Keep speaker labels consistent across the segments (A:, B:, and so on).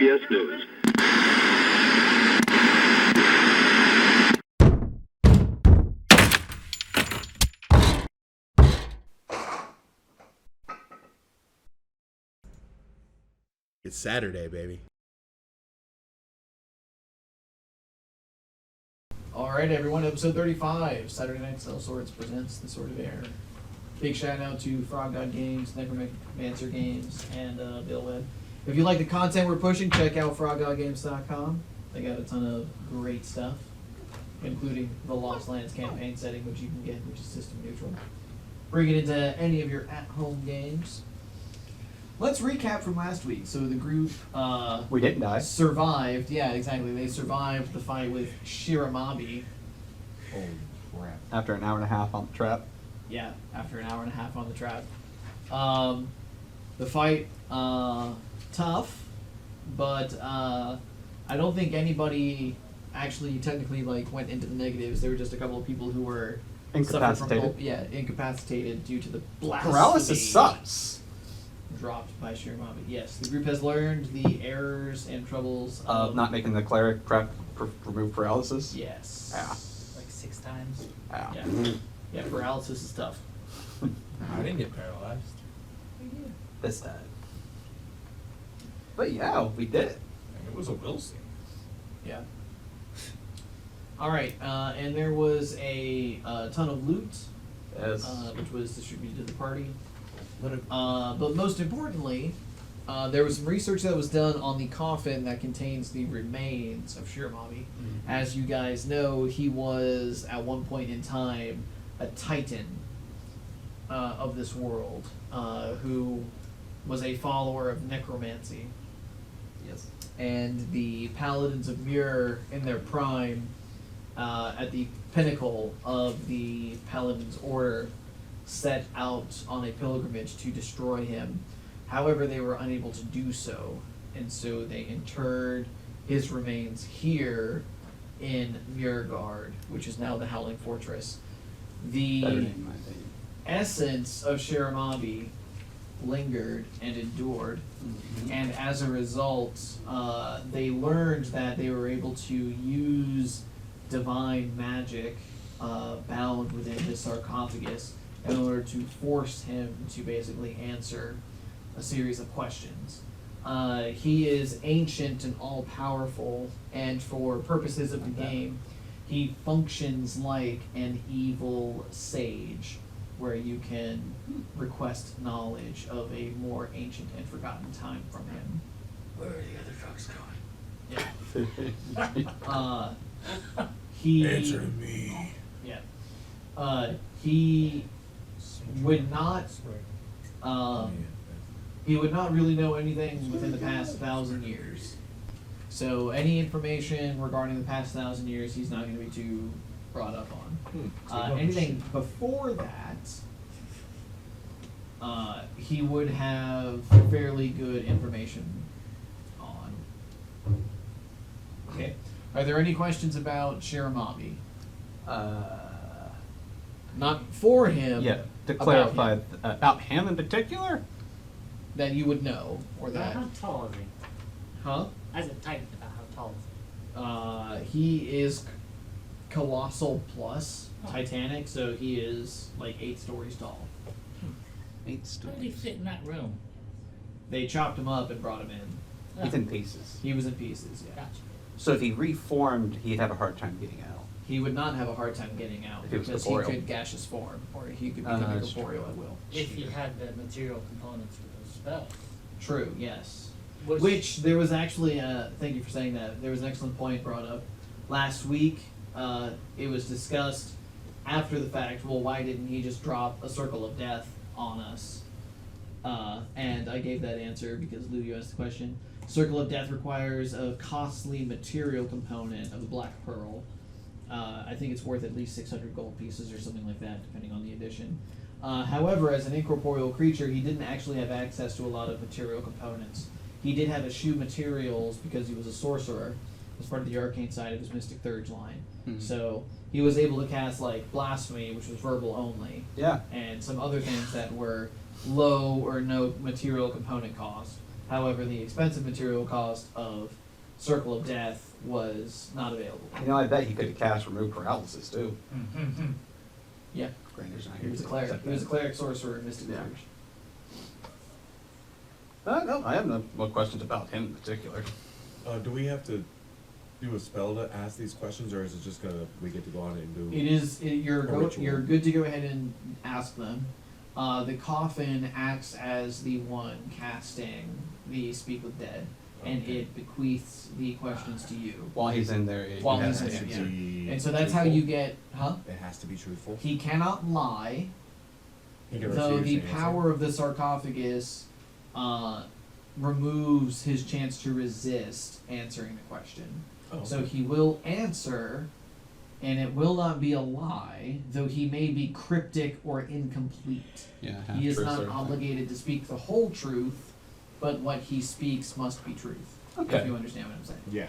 A: CBS News.
B: It's Saturday, baby.
C: Alright, everyone, episode 35, Saturday Night Sell Swords presents The Sword of Air. Big shout out to Frog God Games, Necromancer Games, and Bill Webb. If you like the content we're pushing, check out froggodgames.com. They got a ton of great stuff, including the Lost Lands campaign setting, which you can get, which is system neutral. Bring it into any of your at-home games. Let's recap from last week. So the group
D: we didn't die.
C: Survived. Yeah, exactly. They survived the fight with Shiramabi.
B: Holy crap.
D: After an hour and a half on the trap.
C: Yeah, after an hour and a half on the trap. The fight, tough, but I don't think anybody actually technically went into the negatives. There were just a couple of people who were
D: Incapacitated.
C: incapacitated due to the blasphemy.
D: Paralysis sucks.
C: Dropped by Shiramabi. Yes, the group has learned the errors and troubles
D: Of not making the cleric prep remove paralysis.
C: Yes.
D: Yeah.
E: Like 6 times.
D: Yeah.
C: Yeah, paralysis is tough.
B: I didn't get paralyzed.
D: This time. But yeah, we did it.
B: It was a Wilson.
C: Yeah. All right, and there was a ton of loot,
D: Yes.
C: which was distributed to the party. But most importantly, there was some research that was done on the coffin that contains the remains of Shiramabi.
D: Mm-hmm.
C: As you guys know, he was at one point in time a titan of this world, who was a follower of necromancy.
D: Yes.
C: And the paladins of Muir in their prime, at the pinnacle of the paladins order, set out on a pilgrimage to destroy him. However, they were unable to do so, and so they interred his remains here in Muirgard, which is now the Howling Fortress. The
D: Better name, in my opinion.
C: essence of Shiramabi lingered and endured,
D: Mm-hmm.
C: and as a result, they learned that they were able to use divine magic bound within his sarcophagus in order to force him to basically answer a series of questions. He is ancient and all-powerful, and for purposes of the game, he functions like an evil sage, where you can request knowledge of a more ancient and forgotten time from him.
E: Where are the other trucks going?
C: He
B: Answer me.
C: Yeah. He would not. He would not really know anything within the past 1,000 years. So any information regarding the past 1,000 years, he's not going to be too brought up on. Anything before that, he would have fairly good information on. Okay. Are there any questions about Shiramabi? Not for him.
D: Yeah, to
C: about
D: clarify,
C: him,
D: about him in particular?
C: that you would know, or
E: About
C: that.
E: how tall is he?
C: Huh?
E: As a titan, about how tall is he?
C: He is colossal plus
E: Oh.
C: Titanic, so he is like 8 stories tall.
D: 8
E: How did he fit in that room?
C: They chopped him up and brought him in.
D: He's in pieces.
C: He was in pieces, yeah.
E: Gotcha.
D: So if he reformed, he'd have a hard time getting out.
C: He would not have a hard time getting out
D: If he was
C: because
D: corporeal.
C: he could gaseous form, or he could become
D: That's
C: corporeal at will.
E: If he had the material components for those spells.
C: True, yes.
E: Was-
C: Which there was actually, thank you for saying that, there was an excellent point brought up. Last week, it was discussed after the fact, well, why didn't he just drop a circle of death on us? And I gave that answer because Lou, you asked the question. Circle of Death requires a costly material component of the Black Pearl. I think it's worth at least 600 gold pieces or something like that, depending on the edition. However, as an incorporeal creature, he didn't actually have access to a lot of material components. He did have eschew materials because he was a sorcerer, as part of the arcane side of his Mystic Third line.
D: Mhm.
C: So he was able to cast like Blasphemy, which was verbal only,
D: Yeah.
C: and some other things that were low or no material component cost. However, the expensive material cost of Circle of Death was not available.
D: You know, I bet he could have cast Remove Paralysis too.
C: Yeah,
D: Grander's not
C: he
D: here.
C: was a
D: to
C: cleric.
D: accept
C: He was a
D: that.
C: cleric, sorcerer, and mystic
D: Yeah.
C: mage.
D: No, I have no more questions about him in particular.
A: Do we have to do a spell to ask these questions, or is it just gonna, we get to go on and do?
C: You're
A: A ritual.
C: you're good to go ahead and ask them. The coffin acts as the one casting the Speak with Dead, and
A: Okay.
C: it bequeaths the questions to you.
D: While he's in there, he
C: While
D: has
C: he's
D: to
C: in there,
D: answer.
C: yeah. And so that's how you get, huh?
A: It has to be truthful.
C: He cannot lie,
A: He can
C: though
A: refuse
C: the
A: to answer.
C: power of the sarcophagus removes his chance to resist answering the question.
A: Oh,
C: So
A: okay.
C: he will answer, and it will not be a lie, though he may be cryptic or incomplete.
D: Yeah,
C: He is
D: half-truth
C: not
D: sort of thing.
C: obligated to speak the whole truth, but what he speaks must be truth.
D: Okay.
C: If you understand what I'm saying.
A: Yeah.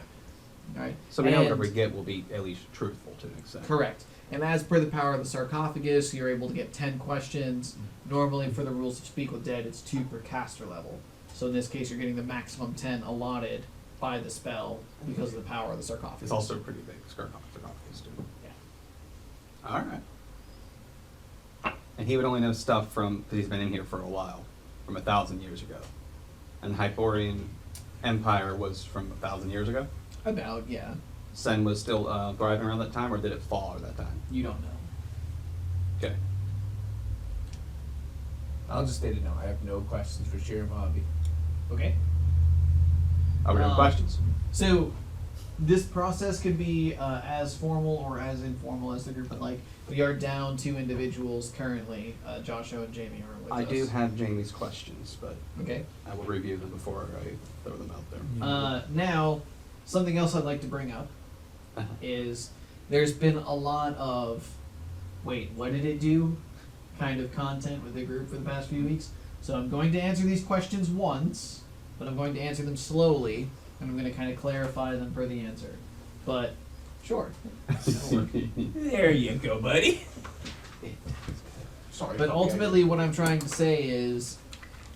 C: All right.
D: So we know
C: And-
D: whatever we get will be at least truthful to an extent.
C: Correct. And as per the power of the sarcophagus, you're able to get 10 questions. Normally, for the rules of Speak with Dead, it's 2 per caster level. So in this case, you're getting the maximum 10 allotted by the spell because of the power of the sarcophagus.
D: It's also pretty big, sarcophagus too.
C: Yeah.
D: Alright. And he would only know stuff from, because he's been in here for a while, from 1,000 years ago. And Hyporian Empire was from 1,000 years ago?
C: About, yeah.
D: Sen was still thriving around that time, or did it fall at that time?
C: You don't know.
D: Okay.
B: I'll just state it now. I have no questions for Sheer Hobby.
C: Okay.
D: Are we doing questions?
C: So, this process could be as formal or as informal as the group would like. We are down 2 individuals currently. Joshua and Jamie are with
D: I
C: us.
D: do have Jamie's questions, but
C: Okay.
D: I will review them before I throw them out there.
C: Now, something else I'd like to bring up is there's been a lot of, wait, what did it do? Kind of content with the group for the past few weeks. So I'm going to answer these questions once, but I'm going to answer them slowly, and I'm going to kind of clarify them per the answer. But, sure.
B: There you go, buddy.
A: Sorry.
C: But
A: puppy,
C: ultimately, what I'm trying to say is,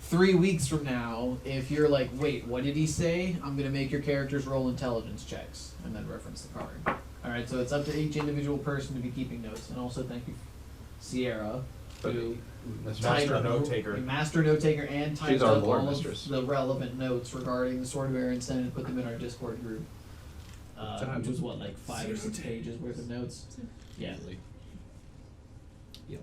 C: 3 weeks from now, if you're like, wait, what did he say? I'm going to make your characters roll intelligence checks, and then reference the card. Alright, so it's up to each individual person to be keeping notes. And also thank you, Sierra, who
D: That's
C: typed
A: Master
C: up-
A: note taker.
C: a master note taker and typed
D: She's our
C: up
D: lore
C: all
D: mistress.
C: of the relevant notes regarding the Sword of Aaron's and put them in our Discord group. Which was what, like 5 or 6 pages worth of notes? Yeah.
D: Yep.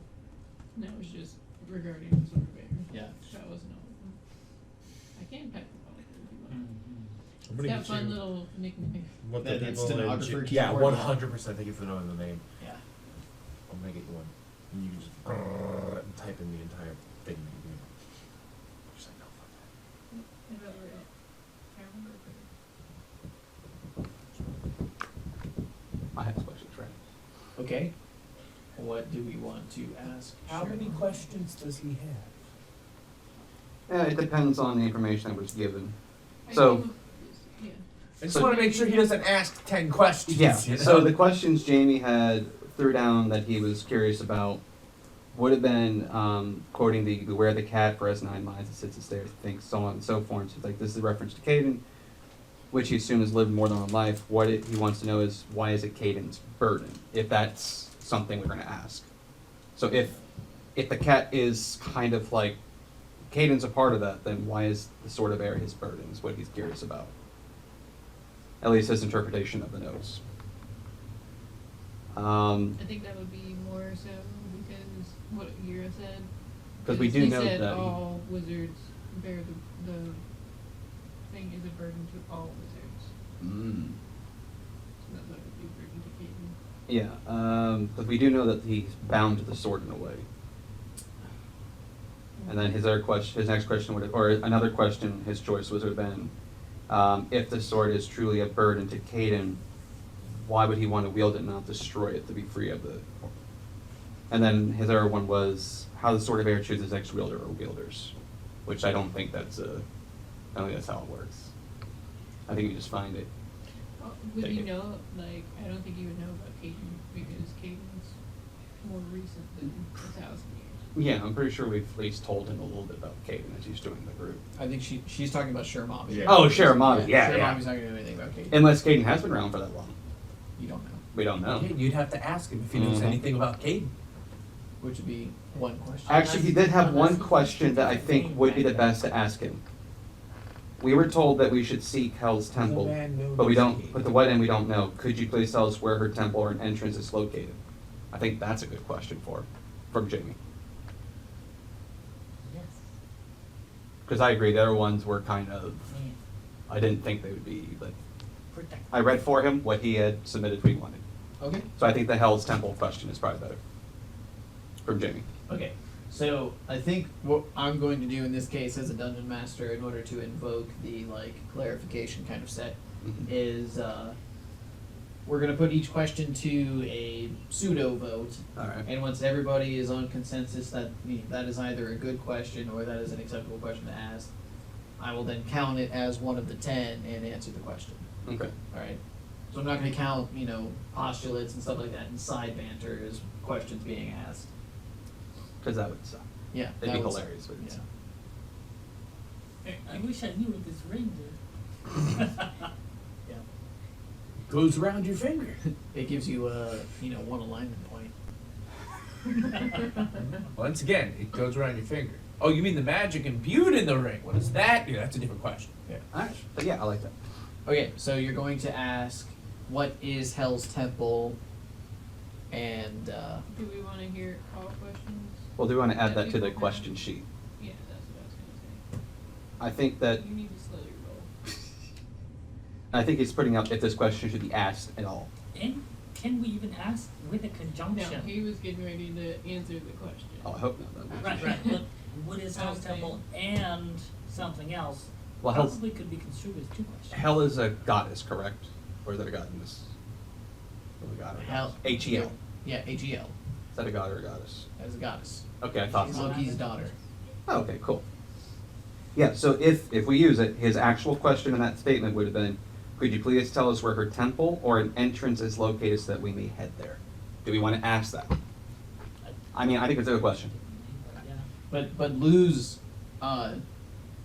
F: That was just regarding the sort of area.
C: Yeah.
F: That wasn't all of them. I can pack them all if you want.
A: I'm
F: It's
A: gonna
F: got
A: get
F: fun
A: you
F: little nickname.
A: what the
C: That
A: people in
C: stenographer
A: yeah,
C: keyboard.
A: 100%. Thank you for knowing the name.
C: Yeah.
A: I'm gonna get you one. And you can just and type in the entire thing. Just like, no, fuck that.
F: Is that right? Can't remember.
D: I have questions, right?
C: Okay. What do we want to ask?
B: How many
C: Sharon?
B: questions does he have?
D: Yeah, it depends on the information that was given.
F: I
D: So-
F: gave him- yeah.
B: I just
D: So-
B: want to make sure he doesn't ask 10 questions.
D: Yeah,
B: you know?
D: so the questions Jamie had threw down that he was curious about would have been quoting the Beware the Cat for as 9 minds, it sits and stares, thinks, so on and so forth. So it's like, this is a reference to Caden, which he assumes has lived more than one life. What he wants to know is, why is it Caden's burden? If that's something we're going to ask. So if the cat is kind of like, Caden's a part of that, then why is the Sword of Air his burden, is what he's curious about. At least his interpretation of the notes.
F: I think that would be more so because what Gira said.
D: 'Cause we do
F: he
D: know
F: said
D: that-
F: all wizards bear the thing is a burden to all wizards. So that would be a burden to Caden.
D: Yeah, but we do know that he's bound to the sword in a way. And then his next question would have, or another question, his choice would have been, if the sword is truly a burden to Caden, why would he want to wield it and not destroy it to be free of the? And then his other one was how the Sword of Air chooses ex wielder or wielders, which I don't think that's I don't think that's how it works. I think you just find it.
F: Would
D: Take
F: you
D: it.
F: know, like, I don't think you would know about Caden because Caden's more recent than 1,000 years.
D: Yeah, I'm pretty sure we've at least told him a little bit about Caden as he's doing the group.
C: I think she's talking about Shiramabi.
A: Yeah.
D: Oh, Shiramabi, yeah.
C: Shiramabi's not gonna know anything about Caden.
D: Unless Caden has been around for that long.
C: You don't know.
D: We don't know.
B: Okay, you'd have to ask him if he knows
D: Mhm.
B: anything about Caden.
C: Which would be one question.
D: Actually, he did have one question that I think would be the best to ask him. We were told that we should seek Hell's Temple, but we don't, but the what and we don't know. Could you please tell us where her temple or an entrance is located? I think that's a good question from Jamie.
E: Yes.
D: Because I agree, the other ones were kind of,
E: Yeah.
D: I didn't think they would be, but
E: Protect.
D: I read for him what he had submitted we wanted.
C: Okay.
D: So I think the Hell's Temple question is probably better. From Jamie.
C: Okay. So I think what I'm going to do in this case as a dungeon master, in order to invoke the like clarification kind of set,
D: Mhm.
C: is we're gonna put each question to a pseudo vote,
D: Alright.
C: and once everybody is on consensus that that is either a good question or that is an acceptable question to ask, I will then count it as one of the 10 and answer the question.
D: Okay.
C: All right. So I'm not going to count, postulates and stuff like that and side banter as questions being asked.
D: Because that would suck.
C: Yeah,
D: It'd
C: that
D: be
C: would
D: hilarious,
C: suck.
D: but it's-
C: Yeah.
E: I wish I knew what this ring did.
C: Yeah.
B: Goes around your finger.
C: It gives you one alignment point.
B: Once again, it goes around your finger. Oh, you mean the magic imbued in the ring? What does that do? That's a different question.
C: Yeah.
D: Alright. But yeah, I like that.
C: Okay, so you're going to ask, what is Hell's Temple? And
F: Do we want to hear all questions?
D: Well, do we want to add
F: That
D: that to the
F: people
D: question
F: have?
D: sheet?
F: Yeah, that's what I was gonna
D: I think that,
F: say. You need to slow your roll.
D: I think he's putting up if this question should be asked at all.
E: And can we even ask with a
F: No,
E: conjunction?
F: he was getting ready to answer the question.
D: Oh, I hope not. Then.
E: Right, right. But what is Hell's
F: Okay.
E: Temple and something else?
D: Well, Hell's-
E: Probably could be construed as two questions.
D: Hell is a goddess, correct? Or is that a god in this? Or a god or a
C: Hell.
D: goddess? H-E-L.
C: Yeah, H-E-L,
D: Is that a god or a goddess?
C: as a goddess.
D: Okay, I thought
C: She's
D: so.
C: Loki's daughter.
D: Oh, okay, cool. Yeah, so if we use it, his actual question in that statement would have been, could you please tell us where her temple or an entrance is located so that we may head there? Do we want to ask that? I mean, I think it's a good question.
E: Yeah.
C: But Lou's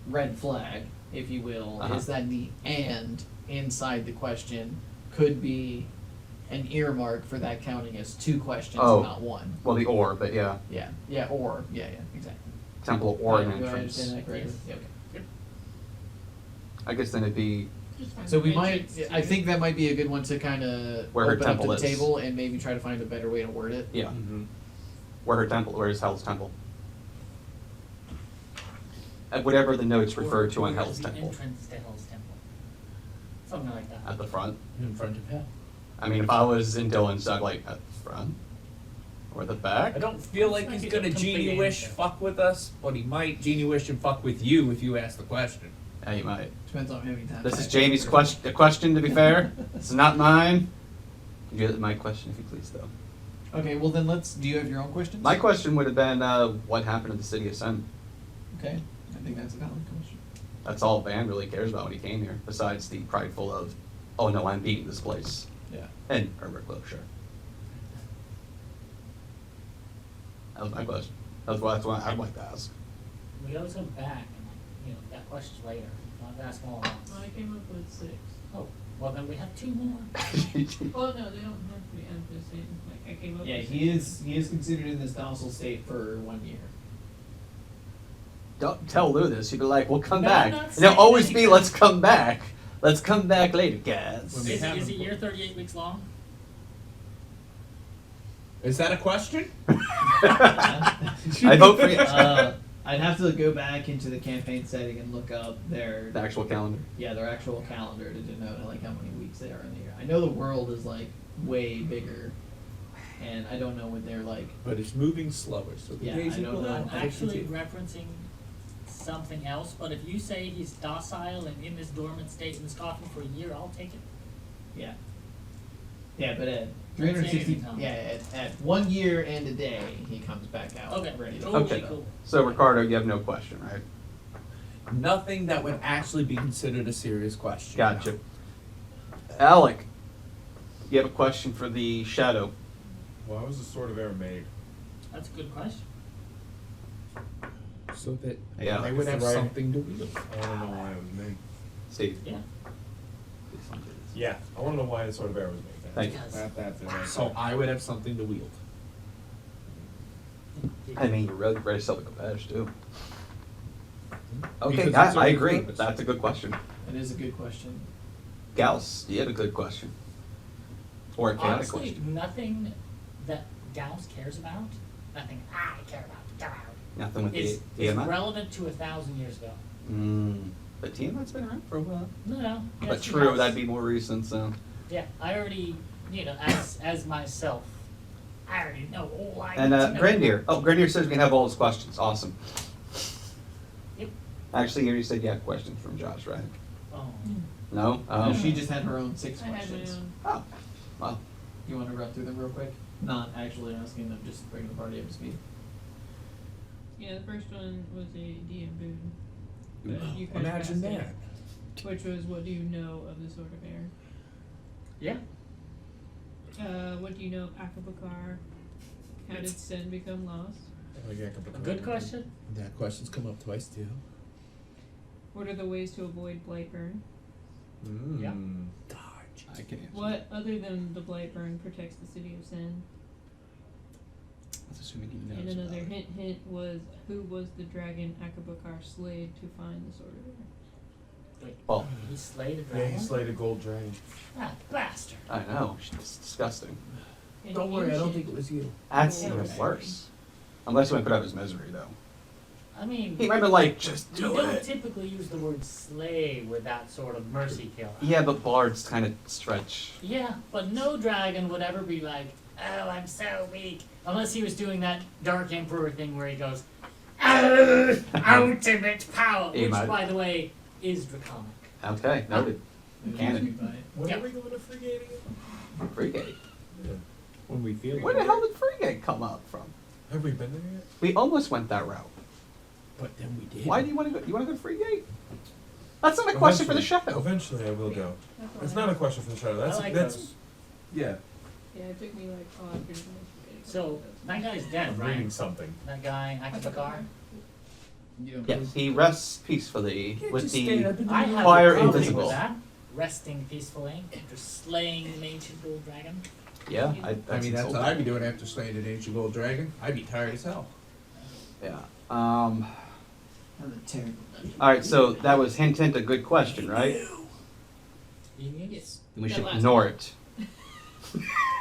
C: red flag, if you will,
D: Uh-huh.
C: is that the "and" inside the question could be an earmark for that counting as two questions,
D: Oh.
C: not one.
D: Well, the or, but yeah,
C: Yeah, exactly.
D: temple or an
C: Do I
D: entrance.
C: understand that correctly?
E: Yes.
C: Yeah, okay.
E: Yep.
D: I guess then it'd be,
F: Just find
C: So we
F: the
C: might,
F: entrance
C: I
F: to-
C: think that might be a good one to kind of
D: Where her
C: open up to
D: temple
C: the
D: is.
C: table and maybe try to find a better way to word it.
D: yeah,
B: Mm-hmm.
D: where her temple, where is Hell's temple? Whatever the notes refer to on
E: Where's
D: Hell's
E: the
D: temple.
E: entrance to Hell's Temple. Something like that.
D: At the front.
B: In front of hell.
D: I mean, if I was in Dylan's, I'd like at the front or the back.
B: I don't feel like
E: It's
B: he's
E: like a
B: gonna
E: complete
B: genie wish
E: answer.
B: fuck with us, but he might genie wish and fuck with you if you ask the question.
D: Yeah, you might.
C: Depends on how many times.
D: This
C: I
D: is Jamie's
C: answer.
D: question. To be fair, this is not mine. You get my question, if you please, though.
C: Okay, well then do you have your own questions?
D: My question would have been, what happened to the city of Sen?
C: Okay, I think that's a valid question.
D: That's all Van really cares about when he came here, besides the prideful of, oh no, I'm beating this place.
C: Yeah.
D: And Urberglow, sure. That was my question. That's what I'd like to ask.
E: We always come back and got questions later. I'll ask them all at once.
F: Well, I came up with 6.
E: Oh, well then we have 2 more.
F: Well, no, they don't have to be. I'm just saying, like, I came up
C: Yeah,
F: with
C: he
F: 6.
C: is considered in this docile state for 1 year.
D: Don't tell Lou this. He'd be like, "We'll come
E: No,
D: back."
E: I'm not
D: And it'll
E: saying
D: always be,
E: anything.
D: "Let's come back. Let's come back later, guys."
B: When we
E: Is
B: have
E: a
B: them-
E: year 38 weeks long?
B: Is that a question?
D: I vote for you.
C: I'd have to go back into the campaign setting and look up their
D: The actual calendar.
C: their actual calendar to denote like how many weeks they are in the year. I know the world is like way bigger, and I don't know what they're like.
B: But it's moving slower, so the
C: Yeah,
B: days
C: I know
B: will
C: that.
B: not
E: I'm actually
B: continue.
E: referencing something else, but if you say he's docile and in this dormant state in this coffin for a year, I'll take it.
C: Yeah. Yeah, but at
E: Don't say
C: 360,
E: anything, Tom.
C: at 1 year and a day, he comes back out
E: Okay,
C: ready to
E: totally
D: Okay.
E: cool.
D: So Ricardo, you have no question, right?
B: Nothing that would actually be considered a serious question.
D: Gotcha. Alec, you have a question for the shadow.
A: Why was the Sword of Air made?
E: That's a good question.
B: So that
D: Yeah.
B: I would have
A: Right.
B: something to wield.
A: I want to know why it was made.
D: Steve.
E: Yeah.
A: Yeah, I want to know why the sword of arrow was made.
D: Thank you.
E: Because
A: That's it.
B: So I would have something to wield.
D: I mean, you're really ready to sell the badge too. Okay,
B: Because that's
D: I
B: our
D: agree.
B: purpose.
D: That's a good question.
C: It is a good question.
D: Gals, you had a good question. Or a chaotic
E: honestly,
D: question.
E: nothing that Gauss cares about, nothing I care about,
D: Nothing with
E: is
D: the Tiamat?
E: relevant to 1,000 years ago.
D: But Tiamat's been around for a while.
E: No. Yeah,
D: But
E: she
D: true,
E: has.
D: that'd be more recent, so.
E: Yeah, I already, as myself, I already know all I
D: And
E: need to know.
D: Grandier. Oh, Grandier says we can have all his questions. Awesome.
E: Yep.
D: Actually, you already said you had questions from Josh, right?
E: Oh.
D: No?
C: No, she just had her own 6
F: I had my
C: questions.
F: own.
D: Oh, well.
C: You want to run through them real quick? Not actually asking them, just bring the party up to speed.
F: Yeah, the first one was a DM boon. But you could
B: Imagine
F: cast it,
B: that.
F: Which was, what do you know of the Sword of Air?
E: Yeah.
F: What do you know of Akabakar? How did Sen become lost?
E: A good question.
B: That question's come up twice too.
F: What are the ways to avoid Blightburn?
E: Yeah.
B: Dodge.
D: I can answer.
F: What, other than the Blightburn, protects the city of Sen?
D: That's assuming he knows.
F: And another
D: about it.
F: hint was, who was the dragon Akabakar slayed to find the Sword of Air?
E: Wait,
D: Well,
E: he slayed a
A: Yeah,
E: dragon?
A: he slayed a gold dragon.
E: Ah, bastard.
D: I know. It's disgusting.
F: An
B: Don't worry, I don't
F: ancient-
B: think it was you.
D: That's
F: Yeah,
D: even
F: okay.
D: worse. Unless he went put out his misery, though.
E: I mean,
D: He might have been like, just
E: you
D: do
E: don't
D: it.
E: typically use the word slay with that sort of mercy kill.
D: Yeah, but bards kind of stretch.
E: Yeah, but no dragon would ever be like, oh, I'm so weak. Unless he was doing that Dark Emperor thing where he goes, oh, ultimate power.
D: He
E: Which,
D: might-
E: by the way, is draconic.
D: Okay, noted. Canon.
A: When
E: Yeah.
A: are we going to frigate again?
D: Frigate.
A: Yeah.
B: When we feel
D: Where the hell did Frigate come up from?
A: Have we been there yet?
D: We almost went that route.
B: But then we did.
D: Why do you want to go? You want to go to Frigate? That's not a question for the show.
A: Eventually I will go.
F: That's all
A: It's
F: I
A: not a
F: have.
A: question for the show.
E: I
A: That's
E: like
A: that's
E: those.
A: yeah.
F: Yeah, it took me like all afternoon.
E: So, that guy's dead,
A: I'm
E: right?
A: reading something.
E: That guy, Akabakar?
D: Yes, he rests peacefully with the.
E: I have
D: Fire
E: a problem
D: invisible.
E: with that. Resting peacefully after slaying an ancient gold dragon.
D: Yeah,
B: I mean, that's
D: insulting.
B: what I'd be doing after slaying an ancient gold dragon. I'd be tired as hell.
D: Yeah.
C: I'm a terrible
D: All right, so that was hint, hint, a good question, right?
E: Yes.
D: We
F: That
D: should
F: last
D: ignore
F: one.
D: it.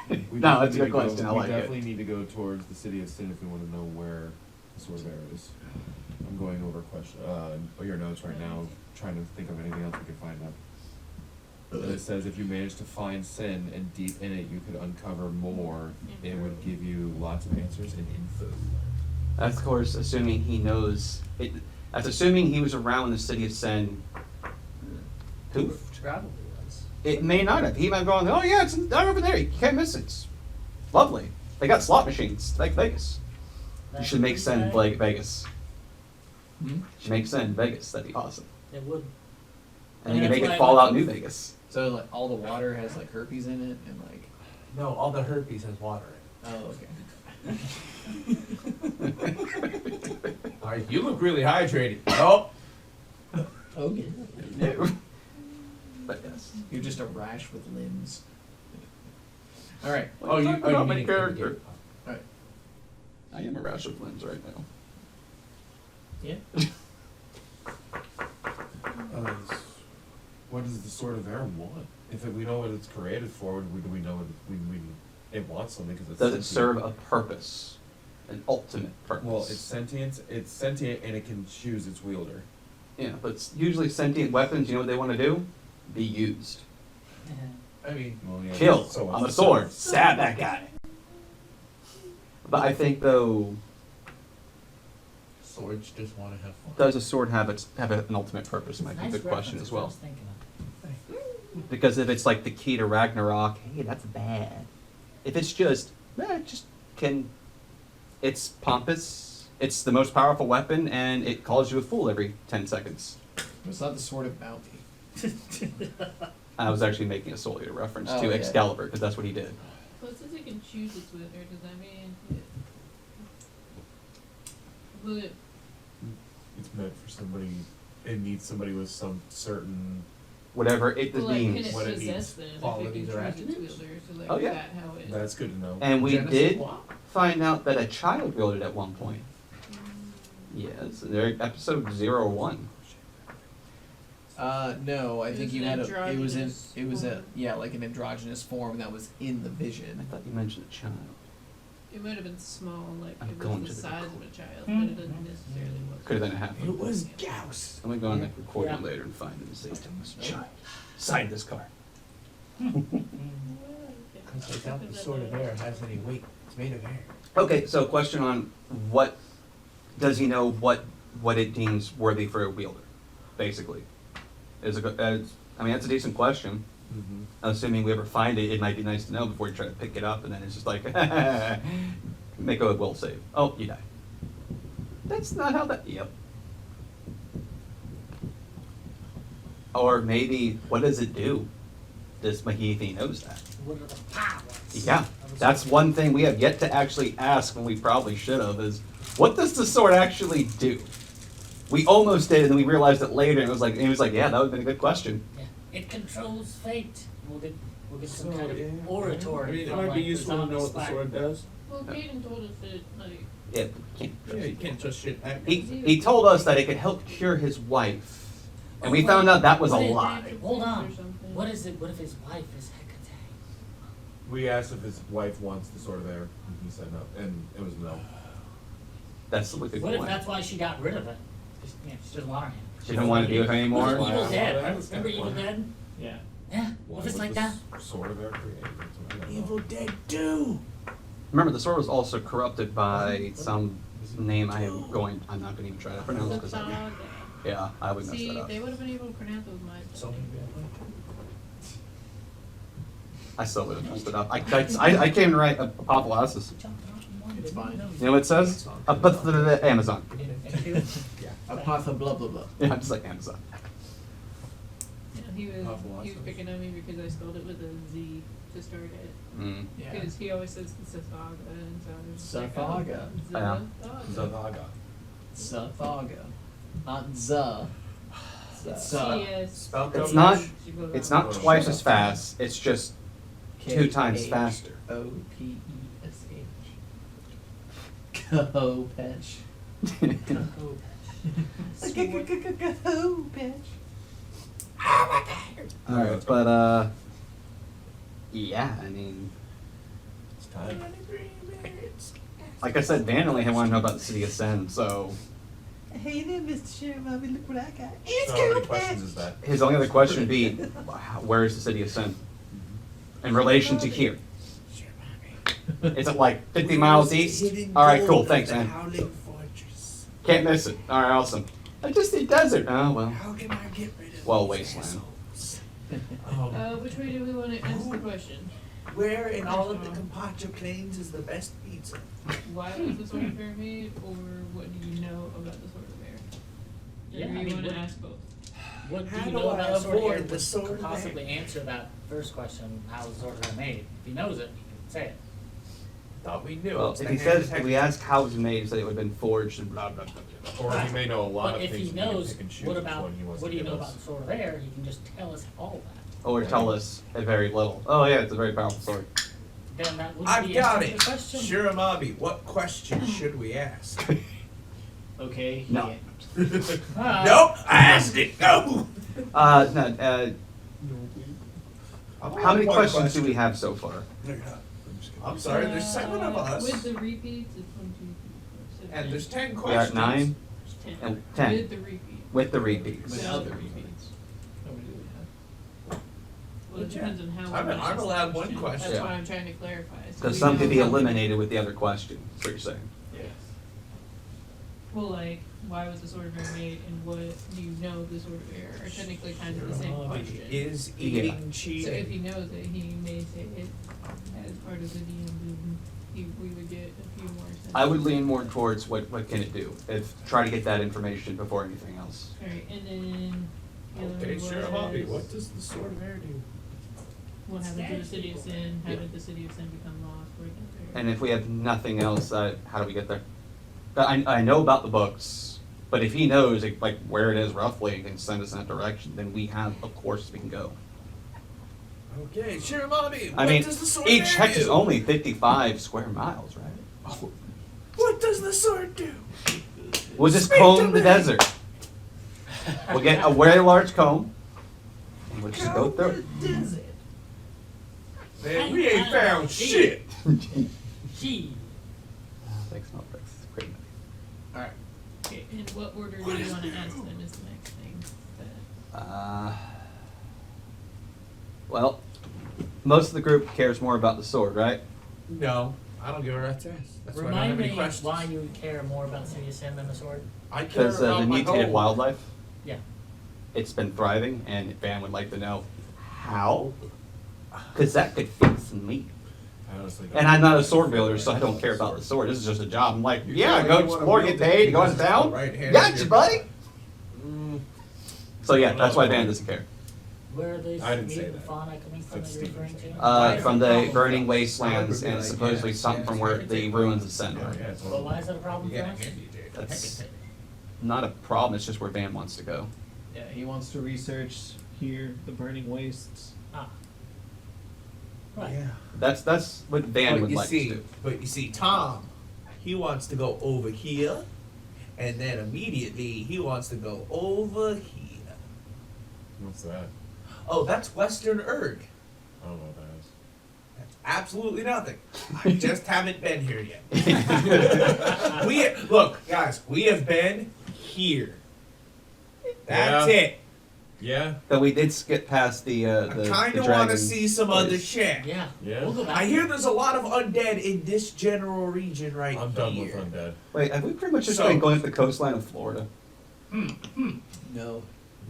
A: We
D: No,
A: definitely
D: it's a good
A: need to go-
D: question, I like it.
A: We definitely need to go towards the city of Sin if we want to know where the sword of arrow is. I'm going over your notes right now, trying to think of anything else we can find out. And it says if you manage to find sin and deep in it, you could uncover more. It would give you lots of answers and info.
D: That's, of course, assuming he knows. That's assuming he was around the city of Sen. Poofed.
E: Probably was.
D: It may not have. He might have gone, oh yeah, it's right over there. You can't miss it. It's lovely. They got slot machines like Vegas. You should make Sen like Vegas.
C: Hmm?
D: You should make Sen Vegas. That'd be awesome.
E: It would.
D: And then you
E: That's
D: make
E: why
D: it
E: I
D: Fallout
E: went-
D: New Vegas.
C: So like all the water has like herpes in it and like.
B: No, all the herpes has water in
C: Oh, okay.
B: it. Alright, you look really hydrated. Oh.
C: Okay.
D: No. But yes.
C: You're just a rash with limbs. All right.
B: Oh, you,
D: Talk
B: oh, you
D: about my
B: mean
D: character.
C: All right.
D: I am a rash of limbs right now.
E: Yeah.
A: What does the sword of arrow want? If we know what it's created for, do we know what it wants something? Because it's
D: Does it
A: sentient.
D: serve a purpose? An ultimate purpose?
A: Well, it's sentient. It's sentient, and it can choose its wielder.
D: Yeah, but it's usually sentient weapons, you know what they want to do? Be used.
B: I mean,
A: Well, yeah,
D: Kill
A: so
D: on the
A: it's-
D: sword. Stab that guy. But I think though,
B: swords just want to have fun.
D: does a sword have an ultimate purpose? Might be a
E: Nice
D: good question
E: reference,
D: as
E: I
D: well.
E: was thinking of.
D: Because if it's like the key to Ragnarok, hey, that's bad. If it's just, it's pompous, it's the most powerful weapon, and it calls you a fool every 10 seconds.
C: It's not the sword of bounty.
F: Oh,
D: I was actually making a Soul Eater reference
C: Oh,
D: to
C: yeah.
D: Excalibur, because that's what he did.
F: Well, it says it can choose its wielder. Does that mean will it
A: it's meant for somebody. It needs somebody with some certain.
D: Whatever it
F: Well, like, can
D: means.
F: it
A: What it
F: possess
A: needs.
F: then? If it
B: Qualities
F: can
B: or
F: choose its
B: attributes?
F: wielder, so like,
D: Oh,
F: is
D: yeah.
F: that how it?
A: That's good to know.
D: And we
B: Genesis
D: did
B: what?
D: find out that a child wielded at one point. Yes, there, episode 01.
G: No, I
F: It
G: think
F: was
G: you
F: an
G: had it was
F: androgynous
G: a
F: form.
G: yeah, like an androgynous form that was in the
D: I
G: vision.
D: thought you mentioned a child.
F: It might have been small, like
D: I'm
F: it
D: going
F: was
D: to
F: the
D: the
F: size
D: record.
F: of a child, but it doesn't necessarily look.
D: Could have been a half.
B: It was Gauss.
D: I'm gonna go on that recording
E: Yeah.
D: later and find it and see if it was a child. Side this car.
B: Because I doubt the sword of air has any weight. It's made of air.
D: Okay, so question on what does he know what it deems worthy for a wielder, basically? I mean, that's a decent question.
A: Mm-hmm.
D: Assuming we ever find it, it might be nice to know before you try to pick it up, and then it's just like, make a will save. Oh, you die. That's not how that. Yep. Or maybe, what does it do? Does Mahithi knows that?
E: What are the powers?
D: Yeah, that's one thing we have yet to actually ask, and we probably should have, is what does the sword actually do? We almost did, and then we realized it later, and it was like, yeah, that would have been a good question.
E: Yeah. It controls fate. We'll get some
B: So,
E: kind of
B: yeah.
E: oratory.
B: I mean, it
E: from,
B: might
E: like,
B: be
E: the
B: useful to know
E: zombie
B: what the
E: spy.
B: sword does.
F: Well, Caden told us that like
D: Yeah, can't.
B: Yeah, you can't trust shit.
D: He told us that it could help cure his wife, and we found out that was a
E: What is
D: lie.
E: Hold on.
F: or something.
E: What is it? What if his wife is Hecate?
A: We asked if his wife wants the sword of air, and he said no, and it was no.
D: That's the wicked
E: What if
D: point.
E: that's why she got rid of it? She doesn't want her.
D: She didn't want to be with him
E: What
D: anymore.
E: if Evil
A: Wow.
E: Dead?
A: That was
E: Remember
A: kinda
E: Evil
A: funny.
E: Dead?
C: Yeah.
E: Yeah.
A: Why
E: What if it's
A: was
E: like
A: the
E: that?
A: Sword of air created? That's what I don't know.
B: Evil Dead 2.
D: Remember, the sword was also corrupted by some name I'm not going to even try to pronounce because
F: Saga.
D: yeah, I would mess
F: See,
D: that up.
F: they would have been able to pronounce those lines.
B: So many bad ones.
D: I still would have messed it up. I came to write Apophylasis.
C: It's fine.
D: You know what it says? Amazon.
B: Yeah.
C: Apotha blah blah blah.
D: Yeah, I'm just like Amazon.
F: Yeah, he was picking on me because I spelled it with a Z to start it.
D: Mm.
C: Yeah.
F: Because he always says Sathaga, and so I was just like,
C: Sathaga.
D: Yeah.
F: Zathaga.
A: Zavaga.
C: Sathaga. Not za.
F: CS.
B: Spell
D: It's
B: code.
D: not.
F: She goes
D: It's
F: on.
D: not twice as fast. It's just 2 times faster.
C: Kopech. Kopech.
D: All right, but yeah, I mean,
A: It's time.
D: like I said, Dan only wanted to know about the city of Sen, so
C: Hey there, Mr. Sheriff Bobby, look what I got.
A: So how many questions is that?
D: his only other question would be, where is the city of Sen in relation to here? Is it like 50 miles east? All right, cool, thanks, man. Can't miss it. All right, awesome. I just need desert. Oh well.
B: How can I get rid of
D: Well,
B: these
D: wasteland.
B: assholes?
F: Which way do we want to answer the question?
B: Where in all of the Compacho Plains is the best pizza?
F: Why was the sword of air made, or what do you know about the sword of air?
E: Yeah,
F: Or
E: I
F: do you
E: mean,
F: want to
E: what-
F: ask both?
E: What do
B: How
E: you
B: do
E: know
B: I
E: about the sword of air?
B: avoid the sword
E: Could
B: of air?
E: possibly answer that first question, how the sword of air made. If he knows it, he can say it.
B: Thought we knew.
D: Well,
B: It's
D: if
B: the
D: he
B: hand
D: says,
B: of
D: if we
B: Hector.
D: ask how it was made, he said it would have been forged and blah blah blah. blah, blah.
A: Or he may know a lot
E: But
A: of
E: if
A: things.
E: he
A: and can
E: knows,
A: pick and choose
E: what
A: which
E: about,
A: one he wants
E: what
A: to
E: do you
A: give
E: know
A: us.
E: about the sword of air? You can just tell us all that.
D: Or tell us a very little. Oh yeah, it's a very powerful sword.
E: Then that would
B: I've
E: be
B: got
E: answering
B: it.
E: the question.
B: Shiramabi, what question should we ask?
C: Okay.
D: No.
C: yeah.
B: Nope, I asked it. No.
D: No.
B: I'm
D: How many
B: one
D: questions do
B: question.
D: we have so far?
B: No, you're not. I'm sorry, there's 7 of us.
F: With the repeats, it's 1, 2, 3, 4, 6.
B: And there's 10
D: We are
B: questions.
D: at 9
F: 10.
D: and 10
F: With the repeat.
D: with the repeats.
C: With other repeats. How many do we have?
F: Well, it depends on how.
B: I'm
F: we ask the
B: allowed one question.
F: That's
D: Yeah.
F: why I'm trying to clarify. So
D: Because
F: we
D: some
F: know
D: could be
F: how many-
D: eliminated with the other question. That's what you're saying.
C: Yes.
F: Well, like, why was the sword of air made, and what do you know of the sword of air are technically kind of the same question.
B: Is
D: Yeah.
B: eating
F: So if
B: cheating?
F: he knows it, he may say it as part of the DM. We would get a few more.
D: I would lean more towards what can it do. If try to get that information before anything else.
F: Alright, and then. the other
B: Okay,
F: one
B: Shiramabi,
F: was
B: what does the sword of air do?
F: What happened to the city of sin? How
D: Yeah.
F: did the city of sin become lost? Where did it
D: And if we have nothing else, how do we get there? I know about the books. But if he knows like where it is roughly and can send us in that direction, then we have a course we can go.
B: Okay, sure, mommy.
D: I
B: What
D: mean,
B: does the sword
D: each
B: bear
D: hex
B: do?
D: is only 55 square miles, right?
B: What does the sword do?
D: We'll just
B: Speak
D: comb
B: to
D: the
B: me.
D: desert. We'll get a very large comb, and we'll just go through it.
B: Man, we ain't found shit.
E: Gee.
D: Thanks, no, thanks. Great.
C: Alright.
F: Okay, and what order do you want to ask them is the next thing.
D: Well, most of the group cares more about the sword, right?
B: No, I don't give a rat's ass. That's why I don't
E: Remind
B: have any
E: me
B: questions.
E: why you care more about City of Sin than the sword.
B: I care
D: Because
B: about
D: the
B: my
D: mutated
B: gold.
D: wildlife,
E: Yeah.
D: it's been thriving, and Van would like to know how. Because that could fix me.
A: I honestly don't
D: And I'm not a
A: know.
D: sword builder, so I don't care about the sword. This is just a job. I'm like,
B: You
D: yeah,
B: care
D: go
B: what you wanna
D: explore,
B: build
D: get
B: it,
D: paid, go
B: because
D: into
B: it's
D: town.
B: the right hand
D: Gotcha,
B: of your-
D: buddy.
B: Mm,
D: So yeah, that's why Van doesn't care.
E: Where are these
A: I didn't say
E: mutant
A: that.
E: fauna coming from
A: That's
E: that you're referring to?
A: Steve.
E: Why is
D: From
E: it a
D: the
E: problem
D: burning
E: for us?
D: wastelands and supposedly something from where the ruins ascend.
A: Yeah, yeah, totally.
E: But why is that a problem for
B: Yeah,
E: us?
D: That's not a problem. It's just where Van wants to go.
C: Yeah, he wants to research here the burning wastes.
E: Ah. Right.
B: Yeah.
D: That's what Van
B: But
D: would
B: you
D: like
B: see,
D: to do.
B: but you see, Tom, he wants to go over here, and then immediately he wants to go over here.
A: What's that?
B: Oh, that's Western Erg.
A: I don't know what that is.
B: That's absolutely nothing. I just haven't been here yet. Look, guys, we have been here. That's
A: Yeah.
B: it.
A: Yeah.
D: But we did skip past the
B: I kind
D: the
B: of want to
D: dragon
B: see some other
D: place.
B: shit.
E: Yeah.
A: Yeah.
E: We'll go back.
B: I hear there's a lot of undead in this general region right
A: I'm done
B: here.
A: with undead.
D: Wait, have we pretty much just
B: So-
D: been going up the coastline of Florida?
G: No.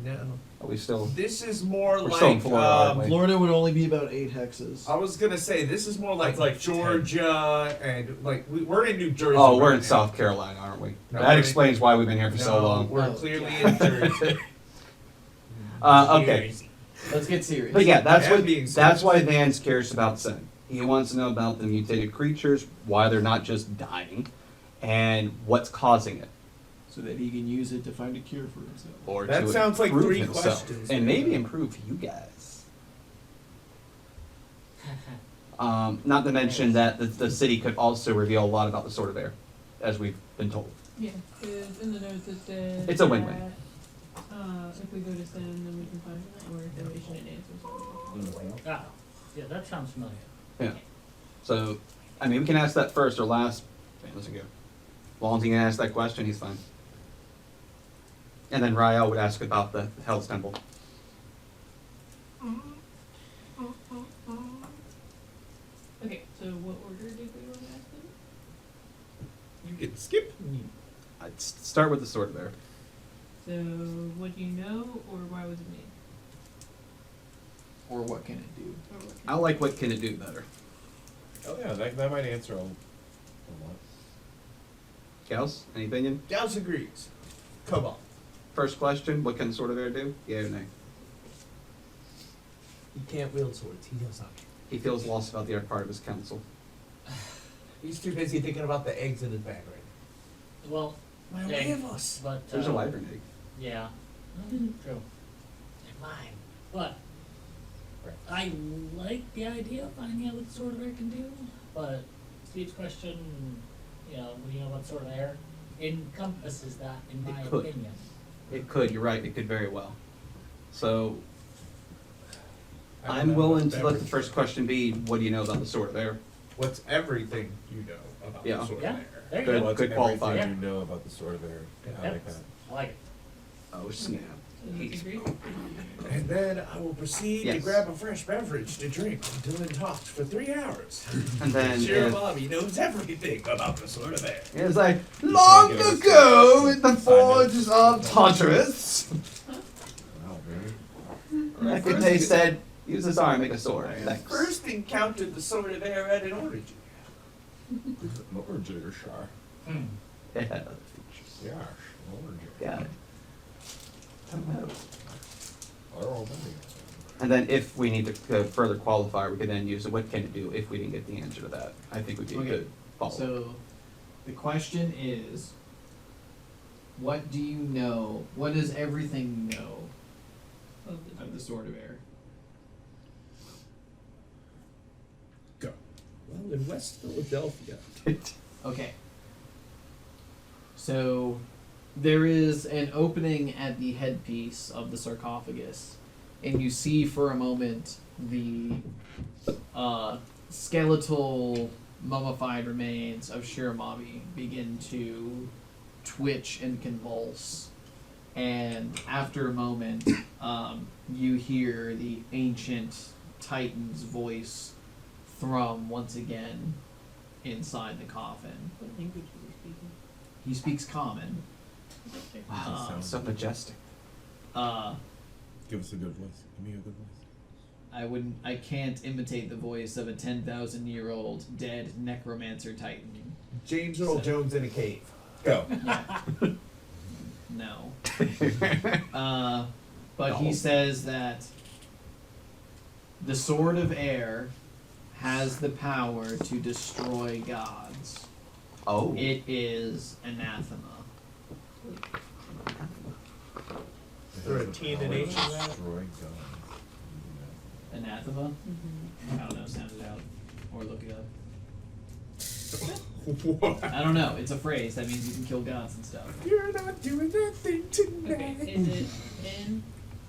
B: No,
D: Are we still?
B: this is more
D: We're
B: like
D: still in Florida, aren't we?
H: Florida would only be about 8 hexes.
B: I was gonna say this is more like
A: It's like
B: Georgia and like we're in New Jersey.
D: Oh, we're
B: right
D: in
B: now.
D: South Carolina, aren't we?
B: No,
D: That
B: we're in-
D: explains why we've been here for so
B: No,
D: long.
B: We're
H: Oh.
B: clearly in Jersey.
D: Okay.
B: Jersey.
C: Let's get serious.
D: But yeah, that's
B: I am
D: what
B: being
D: that's
B: serious.
D: why Van's curious about Sin. He wants to know about the mutated creatures, why they're not just dying, and what's causing it.
H: So that he can use it to find a cure for himself.
D: Or
B: That
D: to
B: sounds like
D: improve
B: 3
D: himself,
B: questions.
D: and maybe improve you guys. Not to mention that the city could also reveal a lot about the Sword of Air, as we've been told.
F: Yeah, because in the notes it said.
D: It's a win-win.
F: that, if we go to Sin, then we can find more information and answers.
E: Ah, yeah, that sounds familiar.
D: Yeah. So, I mean, we can ask that first or last. Van doesn't go. As long as he can ask that question, he's fine. And then Rael would ask about the Hell's Temple.
F: Okay, so what order did we want to ask them?
B: You can skip.
D: I'd start with the Sword of Air.
F: So, what do you know, or why was it made?
G: Or what can it do?
F: Or what
D: I like what can it do better.
A: Oh yeah, that might answer a lot.
D: Gals, any opinion?
B: Gals agrees. Come on.
D: First question, what can the Sword of Air do? Yeah or nay?
B: He can't wield swords. He does not.
D: He feels lost about the other part of his council.
B: He's too busy thinking about the eggs in his bag right
E: Well,
B: now. My
E: Yeah.
B: way of us.
E: but
D: There's a wyvern egg.
E: Yeah, true. They're mine. But I like the idea of finding out what Sword of Air can do. But Steve's question, what do you know about Sword of Air, encompasses that, in my
D: It could.
E: opinion.
D: It could, you're right, it could very well. So,
B: I don't
D: I'm
B: know
D: willing
B: about
D: to let the
B: beverage.
D: first question be, what do you know about the Sword of Air?
B: What's everything you know about
D: Yeah.
B: the sword
E: Yeah.
B: of air?
E: There you
D: Good.
E: go.
A: What's
D: Good
A: everything
D: qualifier.
A: you know about the Sword of Air? I like that.
E: I like it.
D: Oh, snap.
F: So that's agreed?
B: And then I will proceed to
D: Yes.
B: grab a fresh beverage to drink until Dylan talks for 3 hours.
D: And then,
B: Sure,
D: if,
B: Bobby knows everything about the sword of air.
D: it's like,
A: Long
D: long
A: give us
D: ago in the
A: some
D: forges of
A: silence.
D: Tartarus,
A: Wow, really?
D: Hecate said, use this arm, make a sword.
B: I
D: Thanks.
B: first encountered the sword of air at an origin.
A: Origin, sure.
E: Hmm.
D: Yeah.
A: Yeah, origin.
D: Yeah.
A: I don't remember.
D: And then if we need to further qualify, we could then use the what can it do if we didn't get the answer to that. I think would be a
C: Okay.
D: good follow.
C: So, the question is, What do you know? What does everything know
F: Of
C: of the Sword of Air?
G: Well, in West Philadelphia.
C: Okay. So there is an opening at the headpiece of the sarcophagus, and you see for a moment the skeletal mummified remains of Shiramabi begin to twitch and convulse. And after a moment, you hear the ancient Titan's voice thrum once again inside the coffin.
F: What language are we speaking?
C: He speaks common.
D: Wow,
C: Um,
D: so majestic.
A: Give us a good voice. Give me a good voice.
C: I can't imitate the voice of a 10,000-year-old dead necromancer titan.
B: James Earl Jones in a cave. Go.
C: No. But he says that the Sword of Air has the power to destroy gods.
D: Oh.
C: It is anathema.
B: Throw a T in the nation.
A: Destroy God.
C: Anathema?
F: Mm-hmm.
C: I don't know, sound it out. Or look it up.
B: What?
C: I don't know, it's a phrase. That means you can kill gods and stuff.
B: You're not doing that thing
F: Okay,
B: tonight.
F: is it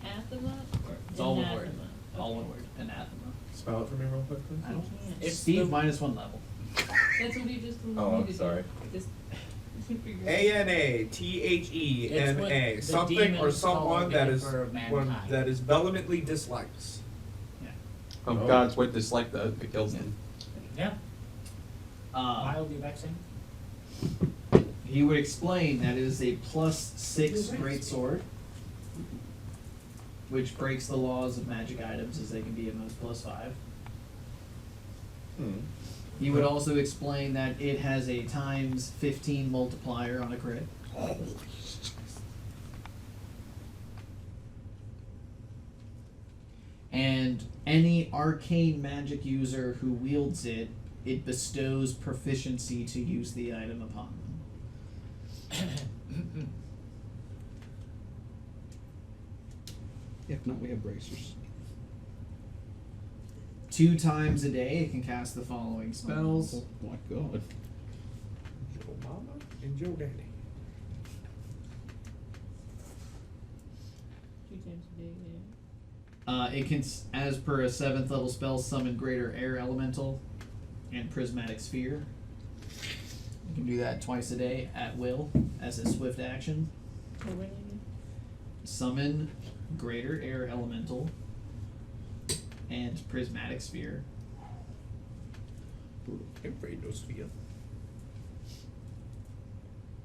F: anathema or
C: It's all one
F: anathema?
C: word. All one word. Anathema.
B: Spell it for me real quick, please.
C: I don't.
F: It's
C: Steve
F: the-
C: minus one level.
F: That's what he just told
A: Oh,
F: me
A: I'm
F: to
A: sorry.
F: do. Just figure it out.
B: ANATHEMA.
E: It's what
B: Something
E: the
B: or
E: demons
B: someone
E: call
B: that
E: the
B: is
E: Emperor of
B: one
E: mankind.
B: that is vehemently dislikes.
D: Oh, God's what dislike the kills them.
E: Yeah,
C: Uh,
E: mildly vexing.
C: he would explain that it is a +6 greatsword, which breaks the laws of magic items as they can be at most +5. He would also explain that it has a times 15 multiplier on a crit. And any arcane magic user who wields it, it bestows proficiency to use the item upon them.
H: If not, we have bracers.
C: 2 times a day, it can cast the following spells.
H: Oh my god.
B: Joe Mama and Joe Daddy.
F: 2 times a day, yeah.
C: It can, as per a 7th level spell, summon Greater Air Elemental and Prismatic Sphere. You can do that twice a day at will as a swift action.
F: Oh, really? Again?
C: Summon Greater Air Elemental and Prismatic Sphere.
B: Afraid no sphere.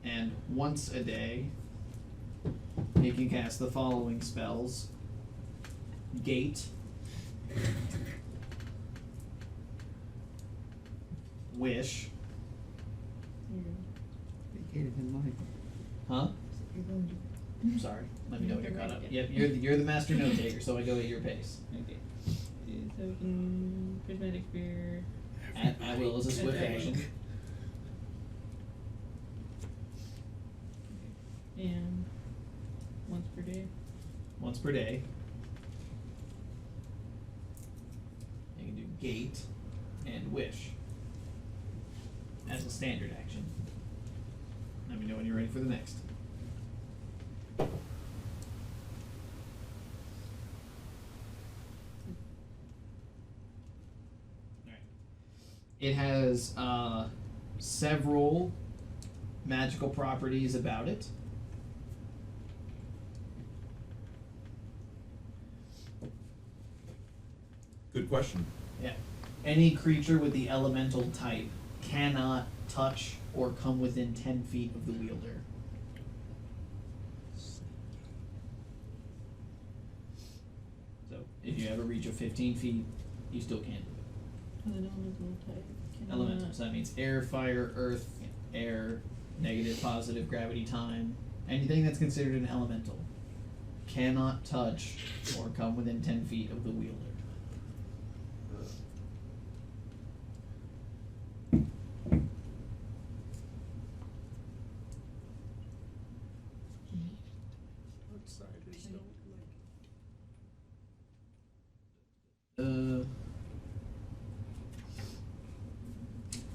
C: And once a day, you can cast the following spells: Gate, Wish,
H: Vacated in life.
C: huh?
F: You're going to.
C: I'm sorry. Let me know when you're caught up.
F: Right,
C: Yep, you're the master note taker, so I go at your pace.
F: Okay. So we can prismatic sphere.
C: At will is a swift action.
F: And once per day.
C: Once per day. You can do Gate and Wish as a standard action. Let me know when you're ready for the next. It has several magical properties about it.
A: Good question.
C: Yeah. Any creature with the elemental type cannot touch or come within 10 feet of the wielder. So if you ever reach a 15 feet, you still can't do it.
F: An elemental type.
C: Elemental, so that means air, fire, earth, air, negative, positive, gravity, time. Anything that's considered an elemental cannot touch or come within 10 feet of the wielder.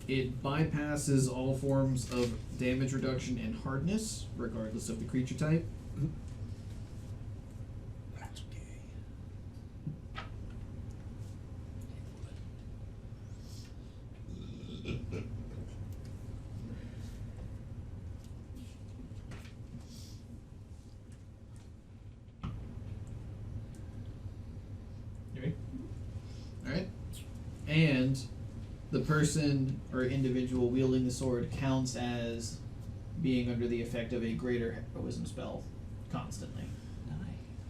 C: It bypasses all forms of damage reduction and hardness, regardless of the creature type.
B: That's gay.
C: You ready? Alright. And the person or individual wielding the sword counts as being under the effect of a greater heroism spell constantly.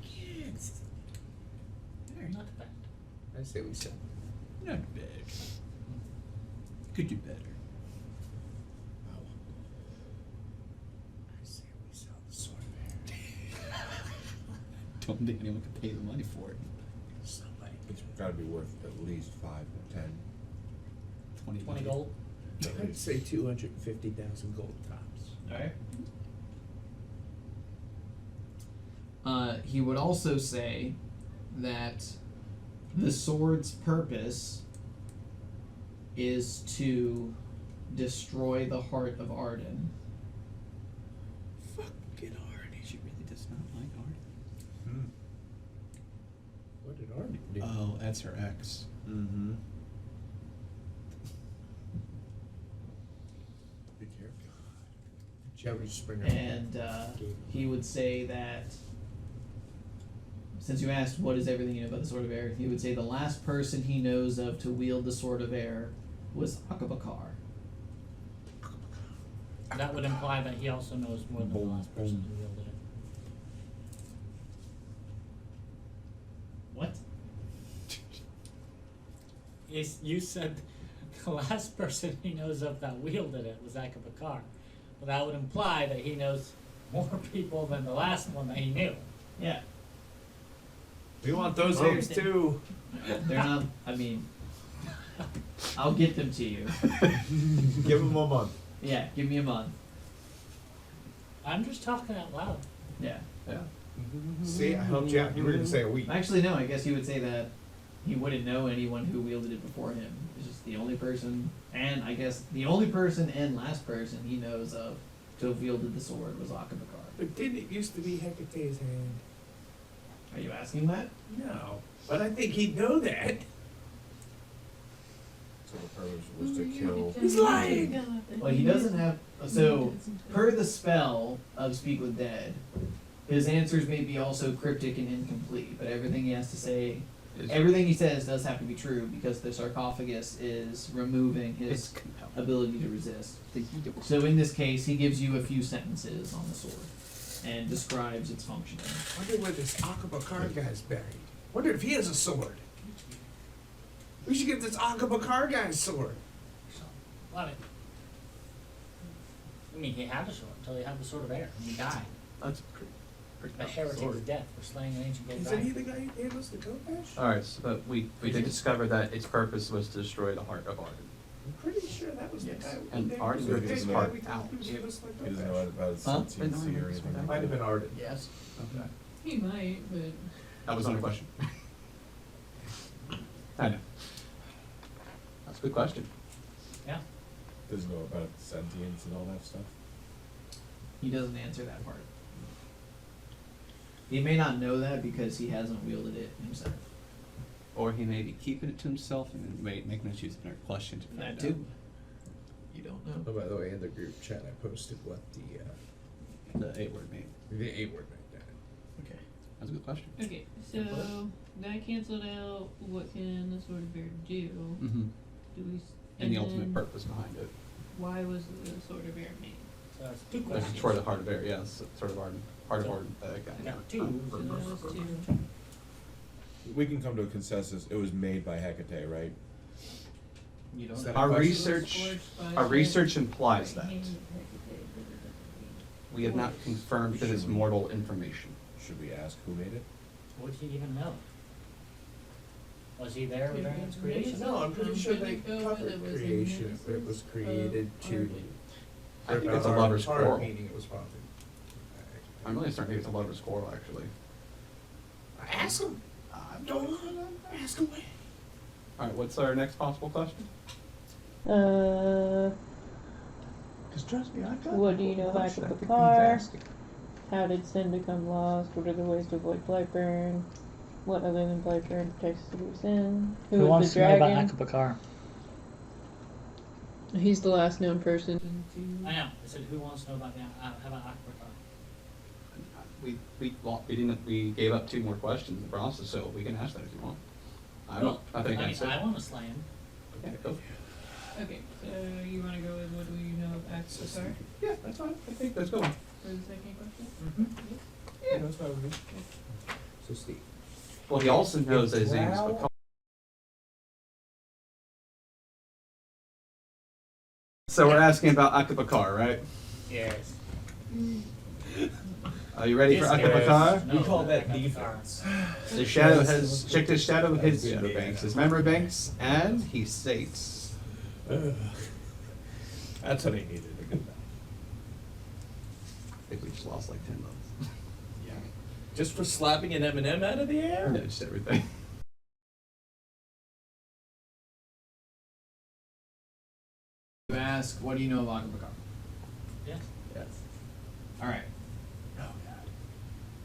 B: Yes.
E: Not bad.
B: I say we sell.
H: Not bad. Could do better.
B: Oh. I say we sell the sword bear.
H: Don't think anyone could pay the money for it.
B: Somebody.
A: It's gotta be worth at least 5 or 10.
E: 20 gold.
B: I'd say 250,000 gold tops.
C: Alright. He would also say that the sword's purpose is to destroy the heart of Arden.
H: Fucking Arnie. She really does not like Arnie.
B: What did Arnie do?
H: Oh, that's her ex.
B: Mm-hmm. Be careful. Jerry Springer.
C: And he would say that, since you asked what is everything you know about the Sword of Air, he would say the last person he knows of to wield the Sword of Air was Akabakar.
E: That would imply that he also knows more than the
A: Boom,
E: last person
A: boom.
E: who wielded it.
C: What?
E: You said the last person he knows of that wielded it was Akabakar. Well, that would imply that he knows more people than the last one that he knew.
C: Yeah.
B: We want those
C: Oh.
B: names too.
C: They're not, I mean, I'll get them to you.
B: Give them a month.
C: Yeah, give me a month.
E: I'm just talking out loud.
C: Yeah.
D: Yeah.
B: See, I helped you out. You were going to say a week.
C: Actually, no, I guess he would say that he wouldn't know anyone who wielded it before him. It's just the only person, and I guess the only person and last person he knows of to have wielded the sword was Akabakar.
B: But didn't it used to be Hecate's hand?
C: Are you asking that?
B: No. But I think he'd know that.
A: So the purpose was to kill.
B: He's lying!
C: Well, he doesn't have. So, per the spell of Speak with Dead, his answers may be also cryptic and incomplete, but everything he has to say, everything he says does have to be true because the sarcophagus is removing his ability to resist. So, in this case, he gives you a few sentences on the sword and describes its functioning.
B: I wonder where this Akabakar guy's buried. Wonder if he has a sword. We should get this Akabakar guy's sword.
E: Love it. I mean, he had a sword until he had the Sword of Air, and he died.
D: That's pretty
E: A heretic's death for slaying an ancient gold
B: Isn't he
E: dragon.
B: the guy who gave us the Kopesh?
D: Alright, so, but we did discover that its purpose was to destroy the heart of Arden.
B: I'm pretty sure that was
C: Yes.
B: the guy.
D: And
B: the
D: Arden
B: guy
A: ripped his heart
B: we
D: out.
B: told who gave us the
A: He doesn't know
B: Kopesh.
A: about its
D: Huh?
A: sentiency or anything
B: That
A: like
B: might have
A: that.
B: been Arden.
C: Yes.
D: Okay.
F: He might, but
D: That was not a question. I know. That's a good question.
E: Yeah.
A: Doesn't know about sentience and all that stuff.
C: He doesn't answer that part. He may not know that because he hasn't wielded it himself.
H: Or he may be keeping it to himself and then making us use another question to find
C: That
H: out.
C: too. You don't know.
B: Oh, by the way, in the group chat, I posted what the
H: The 8-word name.
B: A word meant that.
C: Okay.
H: That's a good question.
F: okay. So that canceled out. What can the Sword of Bear do?
H: Mm-hmm.
F: Do we?
D: And the
F: then
D: ultimate purpose behind it.
F: Why was the Sword of Bear made?
E: So that's two
D: That's
E: questions.
D: destroy the heart of Air, yes, sort of Arden. Heart of Arden.
E: Yeah, two.
F: So that was two.
A: We can come to a consensus. It was made by Hecate, right?
C: You don't
B: Is
C: know.
B: that
D: Our
B: question?
D: research, our research implies that.
F: That.
D: We have not confirmed that it's mortal information.
A: Should we ask who made it?
E: Would he even know? Was he there during its creation?
B: No, I'm pretty
F: I'm
B: sure
F: pretty
B: they
F: sure
B: covered
F: it was in
B: creation. If it was
F: Genesis
B: created
F: of
B: to.
F: Arden.
D: I think it's a lover's quarrel.
B: Meaning it was probably.
D: I'm really starting to think it's a lover's quarrel, actually.
B: Ask him. Don't ask away.
D: Alright, what's our next possible question?
I: Because trust me, I got.
F: What do you know about
I: questions I
F: the
I: think
F: car?
I: he's asking.
F: How did sin become lost? What are the ways to avoid Blightburn? What other than Blightburn protects the city of sin?
E: Who
F: is
E: wants
F: the
E: to know
F: dragon?
E: about Akabakar?
F: He's the last known person.
E: I know. I said, who wants to know about Akabakar?
D: We gave up 2 more questions in the process, so we can ask that if you want. I
E: Well,
D: think
E: I
D: that's
E: mean,
D: it.
E: I want to slay him.
D: Yeah, go.
F: Okay, so you want to go with what do you know of Akabakar
D: Yeah, that's fine. I think that's good.
F: for the second question?
E: Mm-hmm.
B: Yeah, that's fine with me. So Steve.
D: Well, he also knows that his name is
B: Wow.
D: Makai. So we're asking about Akabakar, right?
E: Yes.
D: Are you ready for
E: Yes,
D: Akabakar?
E: No,
B: We call that
E: Akabakar.
B: defense.
D: The shadow has checked his shadow banks, his memory banks, and he states.
B: That's what I needed to do.
D: I think we just lost like 10 votes.
B: Yeah. Just for slapping an M&M out of the air?
D: Yeah, just everything.
C: You ask, what do you know of Akabakar?
E: Yes.
B: Yes.
C: All right.
B: Oh, God.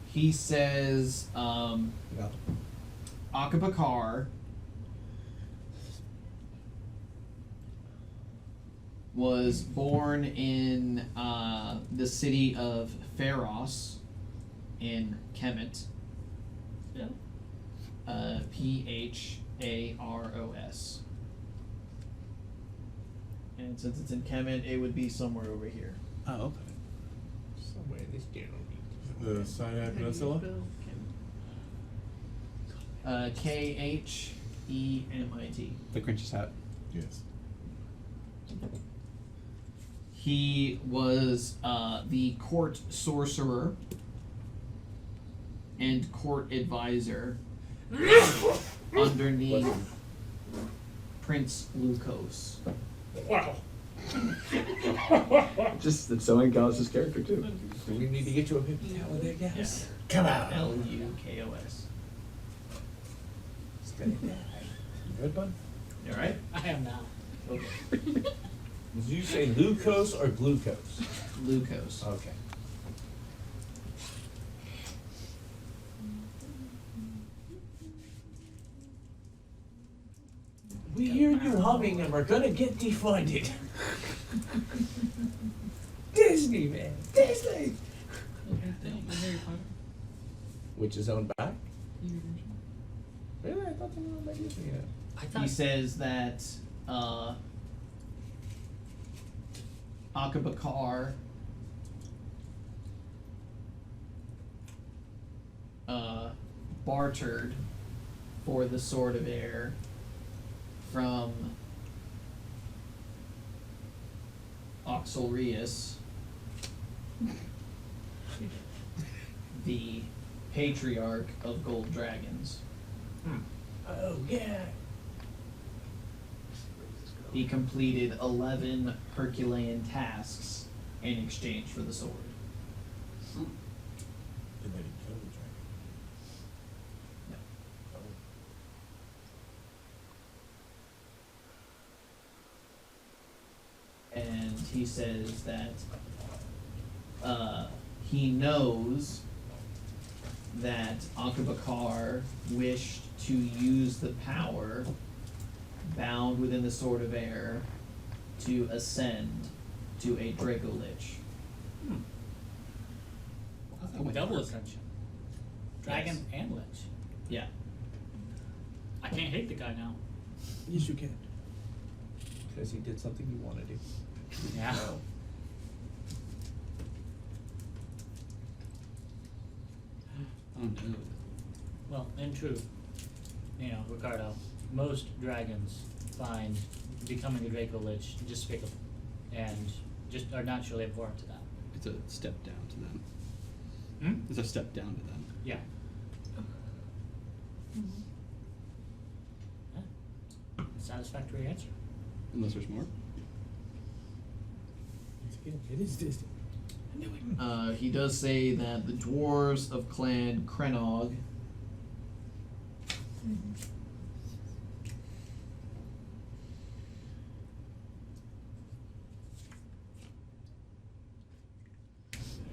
C: He says,
B: No.
C: Akabakar was born in the city of Pharos in Kemet.
E: Yeah.
C: Pharos. And since it's in Kemet, it would be somewhere over here.
H: Oh, okay.
B: Somewhere in this general
A: The Sinai Peninsula?
C: Khemet.
H: The Grinch's hat.
A: Yes.
C: He was the court sorcerer and court advisor underneath Prince Lucos.
B: Wow.
D: Just it's so Gauss's character too.
B: Do we need to get you a paper towel there, guys? Come on.
C: Lukos.
B: It's gonna die. You good, bud?
C: You alright?
E: I am now.
C: Okay.
B: Did you say glucose or glucose?
C: Lucos.
B: Okay. We hear you humming and we're gonna get defunded. Disney, man. Disney! Which is owned by? Really? I thought they were owned by Disney. Yeah.
E: I thought
C: He says that Akabakar bartered for the Sword of Air from Oxylrius, the patriarch of gold dragons.
B: Oh, yeah.
C: He completed 11 Herculean tasks in exchange for the sword.
A: And then he killed the dragon.
C: And he says that he knows that Akabakar wished to use the power bound within the Sword of Air to ascend to a Draco Lich.
E: double ascension. Dragon and Lich.
C: Yeah.
E: I can't hate the guy now.
B: Yes, you can. Because he did something you wanted to.
E: Yeah.
H: Oh no.
E: Well, in truth, Ricardo, most dragons find becoming a Draco Lich despicable and just are naturally abhorrent to that.
H: It's a step down to them.
E: Hmm?
H: It's a step down to them.
E: Yeah. Satisfactory answer.
H: Unless there's more.
B: It is Disney.
C: He does say that the dwarves of Clan Krenog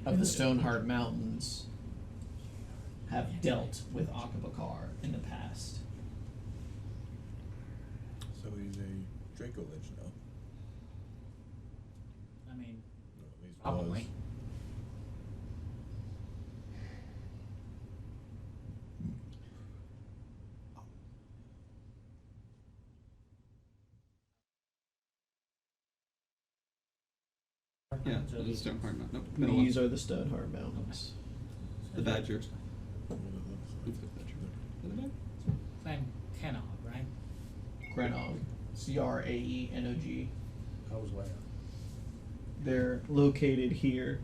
C: of the Stoneheart Mountains have dealt with Akabakar in the past.
J: So he's a Draco Lich now.
E: I mean,
J: Or at least
E: probably.
J: was.
H: Yeah,
E: So
H: the
E: he's-
H: Stoneheart Mountain. Nope, middle one.
C: These are the Stoneheart Mountains.
H: The Badger.
J: What it looks
H: Who's the Badger? The Badger?
E: Same Kenog, right?
C: Grenog. Craenog.
B: How's where?
C: They're located here.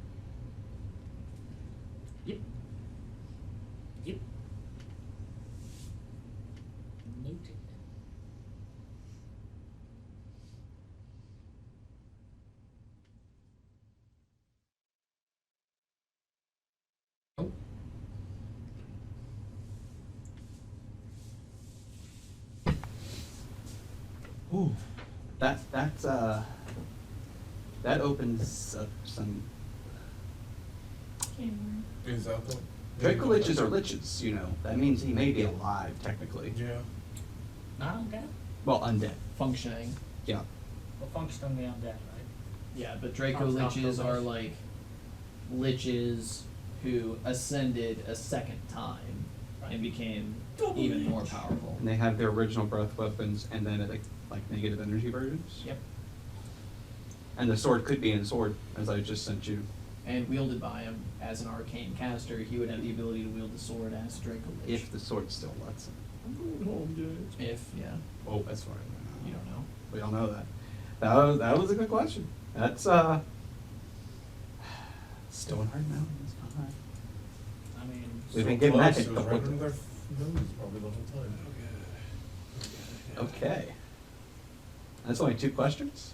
E: Yep. Yep. Noted.
D: Ooh. That opens up some.
J: Is that the
D: Draco liches are liches, you know. That means he may be alive technically.
J: Yeah.
E: Not undead?
D: Well, undead.
C: Functioning.
D: Yeah.
E: Well, functionally undead, right?
C: Yeah, but Draco
E: Sounds not
C: liches are
E: progress.
C: like liches who ascended a second time and became even more powerful.
D: And they have their original breath weapons and then like negative energy versions.
C: Yep.
D: And the sword could be in sword, as I just sent you.
C: And wielded by him as an arcane caster, he would have the ability to wield the sword as Draco Lich.
D: If the sword still lets him.
G: I'm going home, guys.
C: If, yeah,
D: Oh, that's fine.
C: you don't know.
D: We all know that. That was a good question. That's Stoneheart Mountains. Alright.
E: I mean,
D: We've been given that
J: Close,
D: hint.
J: it was right under their nose probably the whole time.
D: Okay. That's only 2 questions?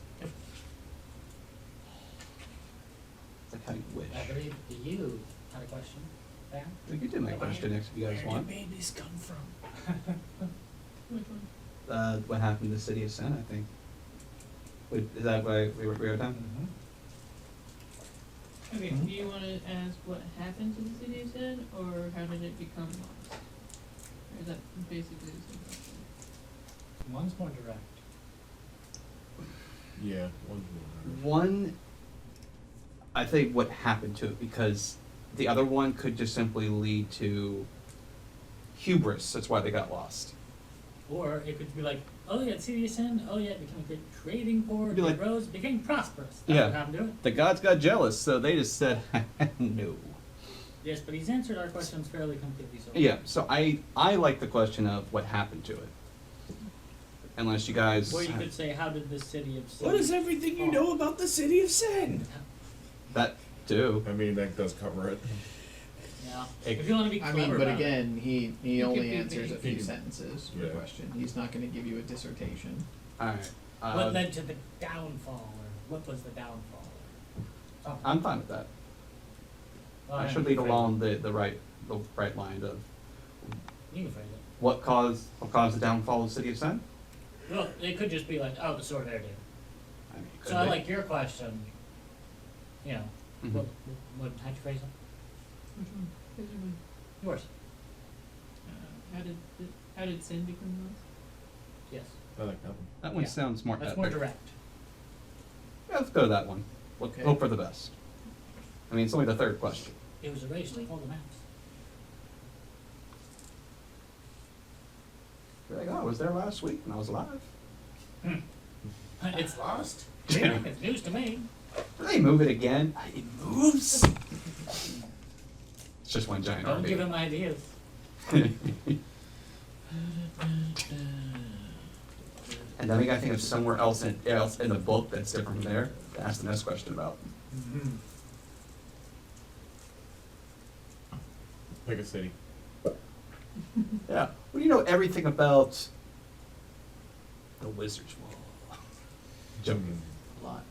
D: It's like how you wish.
E: I believe you had a question, Dan?
D: We could do my question next if you guys want.
E: babies come from?
F: Which one?
D: What happened to the city of Sen, I think. Wait, is that why we were done?
F: Okay,
D: Mhm.
F: do you want to ask what happened to the city of Sen, or how did it become lost? Or is that basically the same question?
E: One's more direct.
J: Yeah, one's more.
D: One, I think what happened to it, because the other one could just simply lead to hubris. That's why they got lost.
E: Or it could be like, oh yeah, City of Sin, oh yeah, it became a great trading port,
D: Be
E: it
D: like-
E: rose, became prosperous. That's
D: Yeah.
E: what happened to it.
D: The gods got jealous, so they just said, no.
E: Yes, but he's answered our questions fairly completely so far.
D: Yeah, so I like the question of what happened to it. Unless you guys.
E: Or you could say, how did the City of Sin...
B: What is everything you know about the city of Sin?
D: That too.
J: I mean, that does cover it.
E: Yeah.
D: It-
E: If you want to be
C: I
E: clever
C: mean, but
E: about it.
C: again, he
F: It
C: only
F: could be
C: answers a
F: vague.
C: few sentences per
J: Yeah.
C: question. He's not going to give you a dissertation.
D: Alright.
E: What led to the downfall, or what was the downfall? Oh,
D: I'm fine with that.
E: well,
D: I
E: don't
D: should
E: know,
D: lead
E: phrase
D: along the right line of
E: it. You can phrase it.
D: what caused the downfall of the city of Sen?
E: Well, it could just be like, oh, the sword hair did.
D: I mean, could
E: So I
D: be.
E: like your question, you know,
D: Mhm.
E: how'd you phrase it?
F: Which one? Which one?
E: Yours.
F: How did Sin become lost?
E: Yes.
J: I like that one.
D: That one
E: Yeah.
D: sounds more
E: That's
D: epic.
E: more direct.
D: Yeah, let's go to that one. Let's
C: Okay.
D: hope for the best. I mean, it's only the 3rd question.
E: It was erased off all the maps.
D: You're like, oh, I was there last week and I was alive.
E: It's lost.
D: Yeah.
E: It's news to me.
D: Did they move it again? It moves. It's just one giant
E: Don't
D: RV.
E: give him ideas.
D: And then we gotta think of somewhere else in the book that's different from there to ask the next question about.
J: Pick a city.
D: Yeah. Well, you know everything about the Wizard's Wall. Joking.
C: A lot.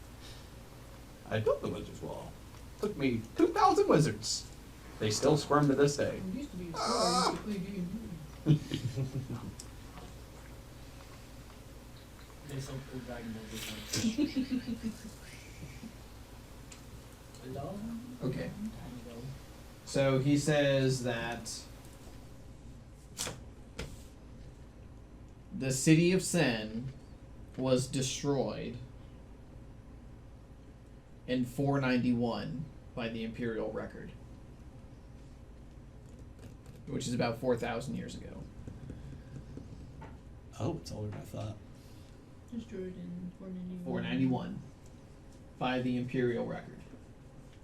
D: I built the Wizard's Wall. Took me 2,000 wizards. They still squirm to this day.
F: It used to be a store. I used to play D&D.
E: They sold cool Dragon Ball. long
C: Okay.
E: time ago.
C: So he says that the city of Sen was destroyed in 491 by the imperial record, which is about 4,000 years ago.
H: Oh, it's older than I thought.
F: Destroyed in 491.
C: 491 by the imperial record.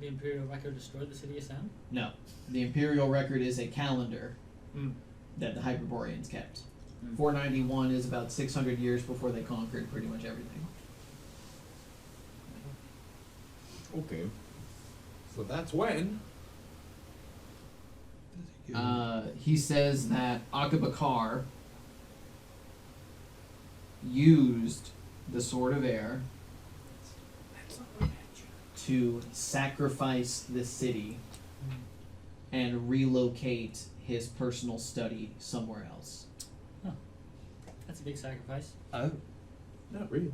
E: The Imperial record destroyed the city of Sam?
C: No, the imperial record is a calendar
E: Mm.
C: that the Hyperboreans kept.
E: Mm.
C: 491 is about 600 years before they conquered pretty much everything.
J: Okay. So that's when.
C: He says that Akabakar used the Sword of Air to sacrifice the city and relocate his personal study somewhere else.
E: That's a big sacrifice.
H: Oh,
J: Not really.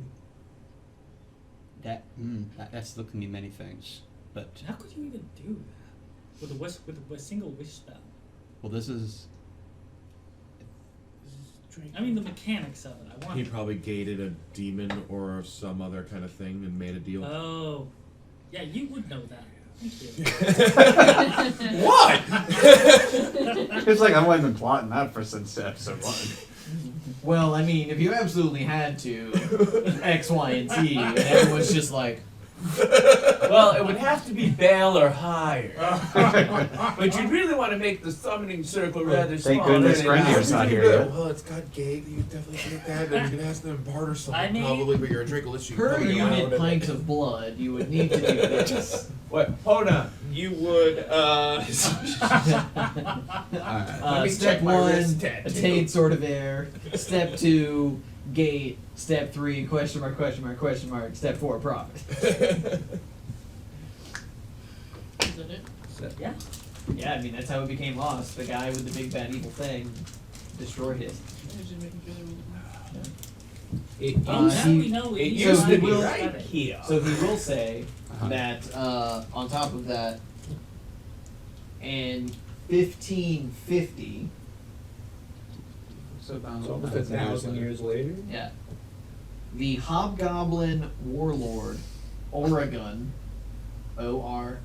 H: that's still can mean many things. But
E: How could you even do that? With a single wish spell?
H: well, this is
E: I mean, the mechanics of it. I want.
J: He probably gated a demon or some other kind of thing and made a deal.
E: Oh. Yeah, you would know that. Thank you.
J: What?
D: It's like I've only been plotting that for since episode 1.
C: Well, I mean, if you absolutely had to, X, Y, and Z, and everyone's just like,
B: Well, it would have to be Baal or higher. But you'd really want to make the summoning circle rather small.
D: Thank goodness
B: than it
D: Grenier's
B: is.
D: not here yet.
J: Well, it's got gate. You definitely should get that. And you can ask them to barter something.
E: I mean-
J: probably, but you're a Dracolist. You
C: per
J: probably allowed
C: unit
J: it.
C: pint of blood, you would need to do this.
B: What? Hold on. You would,
H: alright.
B: Let me
C: Step
B: check my
C: 1,
B: wrist tattoo.
C: attain Sword of Air. Step 2, gate. Step 3, question mark, question mark, question mark. Step 4, profit.
F: Is that it?
E: Yeah.
C: Yeah, I mean, that's how it became lost. The guy with the big bad evil thing destroyed it.
F: I was just making sure there was.
B: It
C: Uh,
B: used,
E: now
C: he-
E: we know
B: it
E: we
B: used
C: so
B: to
C: he
B: be
C: will-
B: right here.
C: So he will say
H: Uh-huh.
C: that on top of that, in 1550,
D: So about
B: Almost 1,000 years later.
C: yeah, the Hobgoblin warlord Oregon, Oragun,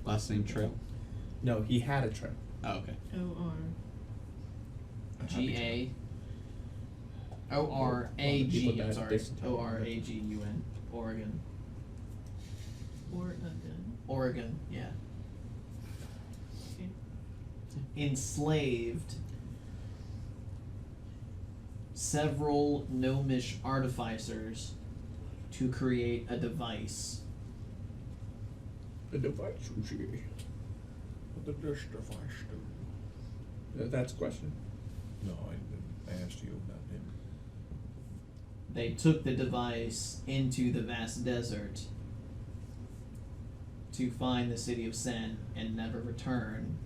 H: Last name Trail.
B: No, he had a trip.
H: Oh, okay.
F: O-R.
C: G-A, O-R-A-G,
J: People
C: I'm
J: that
C: sorry,
J: distance.
C: O-R-A-G-U-N, Oregon,
F: Or a gun.
C: Oregon, yeah,
F: Okay.
C: enslaved several gnomish artificers to create a device.
J: The device was here. What did this device do? That's a question. No, I didn't. I asked you about him.
C: They took the device into the vast desert to find the city of Sen and never return.